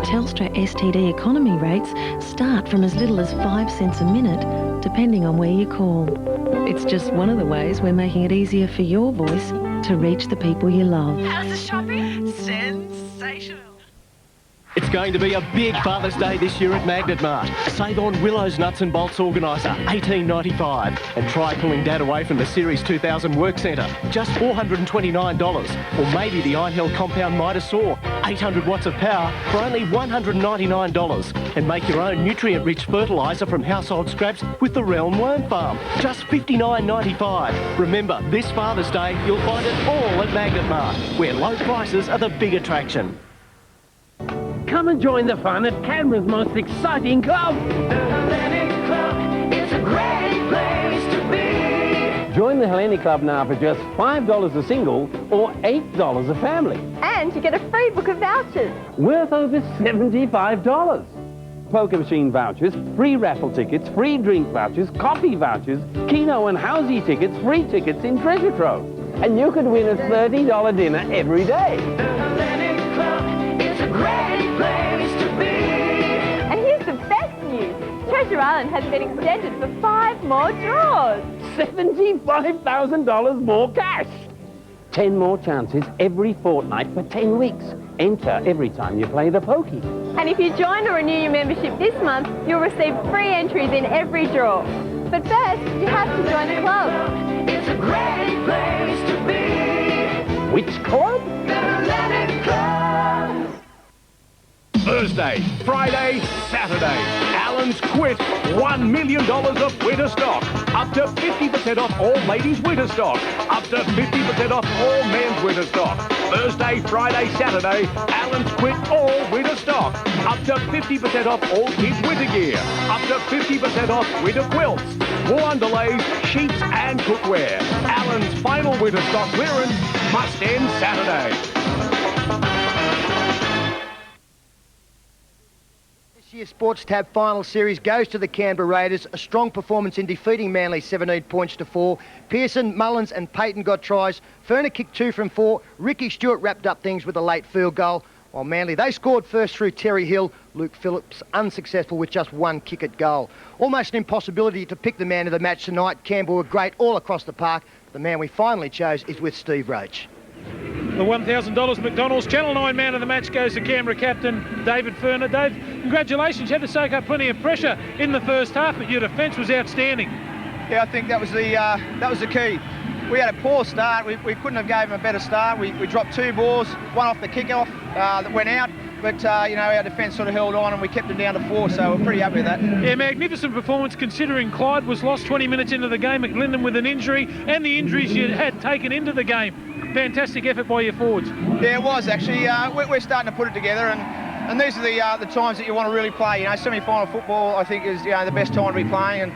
Telstra STD economy rates start from as little as 5 cents a minute, depending on where you call. It's just one of the ways we're making it easier for your voice to reach the people you love. How's the shopping? Sensational. It's going to be a big Father's Day this year at Magnet Mart. Save on Willow's Nuts and Bolts Organiser, $18.95. And try pulling Dad away from the Series 2000 Work Centre, just $429. Or maybe the Einhell Compound Mitre Saw, 800 watts of power for only $199. And make your own nutrient-rich fertiliser from household scraps with the Realm Worm Farm, just $59.95. Remember, this Father's Day, you'll find it all at Magnet Mart, where low prices are the big attraction. Come and join the fun at Canberra's most exciting club. The Hellenic Club is a great place to be. Join the Hellenic Club now for just $5 a single or $8 a family. And you get a free book of vouchers. Worth over $75. Poker machine vouchers, free raffle tickets, free drink vouchers, coffee vouchers, Keno and Housey tickets, free tickets in Treasure Trove. And you could win a $30 dinner every day. The Hellenic Club is a great place to be. And here's the best news. Treasure Island has been extended for 5 more draws. $75,000 more cash. 10 more chances every fortnight for 10 weeks. Enter every time you play the pokey. And if you join or renew your membership this month, you'll receive free entries in every draw. But first, you have to join the club. It's a great place to be. Which club? The Hellenic Club. Thursday, Friday, Saturday. Allen's Quit, $1 million of winter stock. Up to 50% off all ladies' winter stock. Up to 50% off all men's winter stock. Thursday, Friday, Saturday, Allen's Quit all winter stock. Up to 50% off all kids' winter gear. Up to 50% off winter quilts, wool underlays, sheets and cookware. Allen's final winter stock clearance must end Saturday. This year's Sports Tab final series goes to the Canberra Raiders. A strong performance in defeating Manly 17 points to 4. Pearson, Mullins and Payton got tries. Ferner kicked 2 from 4. Ricky Stewart wrapped up things with a late field goal. While Manly, they scored first through Terry Hill. Luke Phillips unsuccessful with just 1 kick at goal. Almost an impossibility to pick the man of the match tonight. Canberra were great all across the park. The man we finally chose is with Steve Roach. The $1,000 McDonald's Channel 9 man of the match goes to Canberra captain David Ferner. Dave, congratulations. You had to soak up plenty of pressure in the first half, but your defence was outstanding. Yeah, I think that was the key. We had a poor start. We couldn't have gave them a better start. We dropped 2 balls, one off the kickoff that went out. But, our defence sort of held on and we kept them down to 4, so we're pretty happy with that. Yeah, magnificent performance considering Clyde was lost 20 minutes into the game, McLindon with an injury, and the injuries you had taken into the game. Fantastic effort by your forwards. Yeah, it was actually. We're starting to put it together, and these are the times that you want to really play. Semi-final football, I think, is the best time to be playing.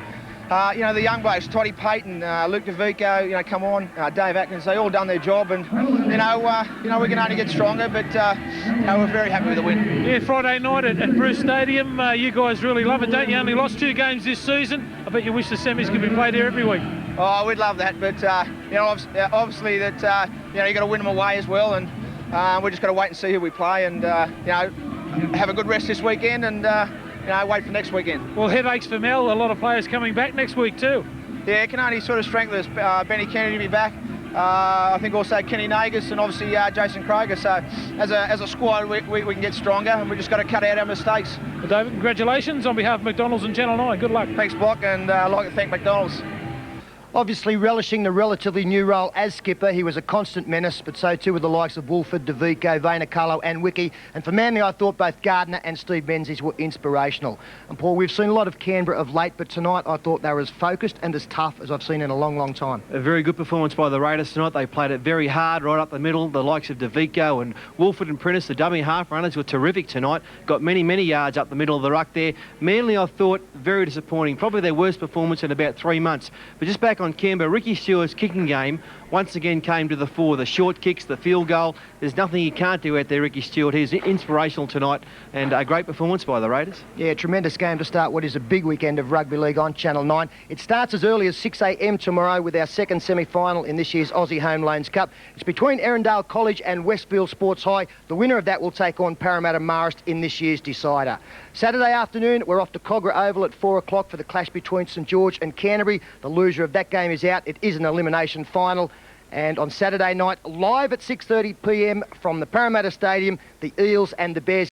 And the young blokes, Toddy Payton, Luke DeVico, come on, Dave Atkins, they all done their job, and we can only get stronger. But we're very happy with the win. Yeah, Friday night at Bruce Stadium, you guys really love it, don't you? Only lost 2 games this season. I bet you wish the semis could be played there every week. Oh, we'd love that, but obviously that you got to win them away as well, and we just got to wait and see who we play, and have a good rest this weekend, and wait for next weekend. Well, headaches for Mel. A lot of players coming back next week too. Yeah, it can only sort of strengthen us. Benny Kennedy to be back. I think also Kenny Nagus and obviously Jason Kroger. So as a squad, we can get stronger, and we just got to cut out our mistakes. Well, David, congratulations on behalf of McDonald's and Channel 9. Good luck. Thanks, Block, and I'd like to thank McDonald's. Obviously relishing the relatively new role as skipper, he was a constant menace, but so too were the likes of Woolford, DeVico, Vainicalo and Wiki. And for Manly, I thought both Gardner and Steve Menzies were inspirational. And Paul, we've seen a lot of Canberra of late, but tonight I thought they were as focused and as tough as I've seen in a long, long time. A very good performance by the Raiders tonight. They played it very hard right up the middle. The likes of DeVico and Woolford and Prentice, the dummy half runners, were terrific tonight. Got many, many yards up the middle of the ruck there. Manly, I thought, very disappointing. Probably their worst performance in about 3 months. But just back on Canberra, Ricky Stewart's kicking game once again came to the fore. The short kicks, the field goal. There's nothing he can't do out there, Ricky Stewart. He's inspirational tonight, and a great performance by the Raiders. Yeah, tremendous game to start what is a big weekend of rugby league on Channel 9. It starts as early as 6 a.m. tomorrow with our second semi-final in this year's Aussie Home Loans Cup. It's between Erindale College and Westfield Sports High. The winner of that will take on Parramatta Marist in this year's decider. Saturday afternoon, we're off to Cogra Oval at 4 o'clock for the clash between St George and Canterbury. The loser of that game is out. It is an elimination final. And on Saturday night, live at 6:30 p.m. from the Parramatta Stadium, the Eels and the Bears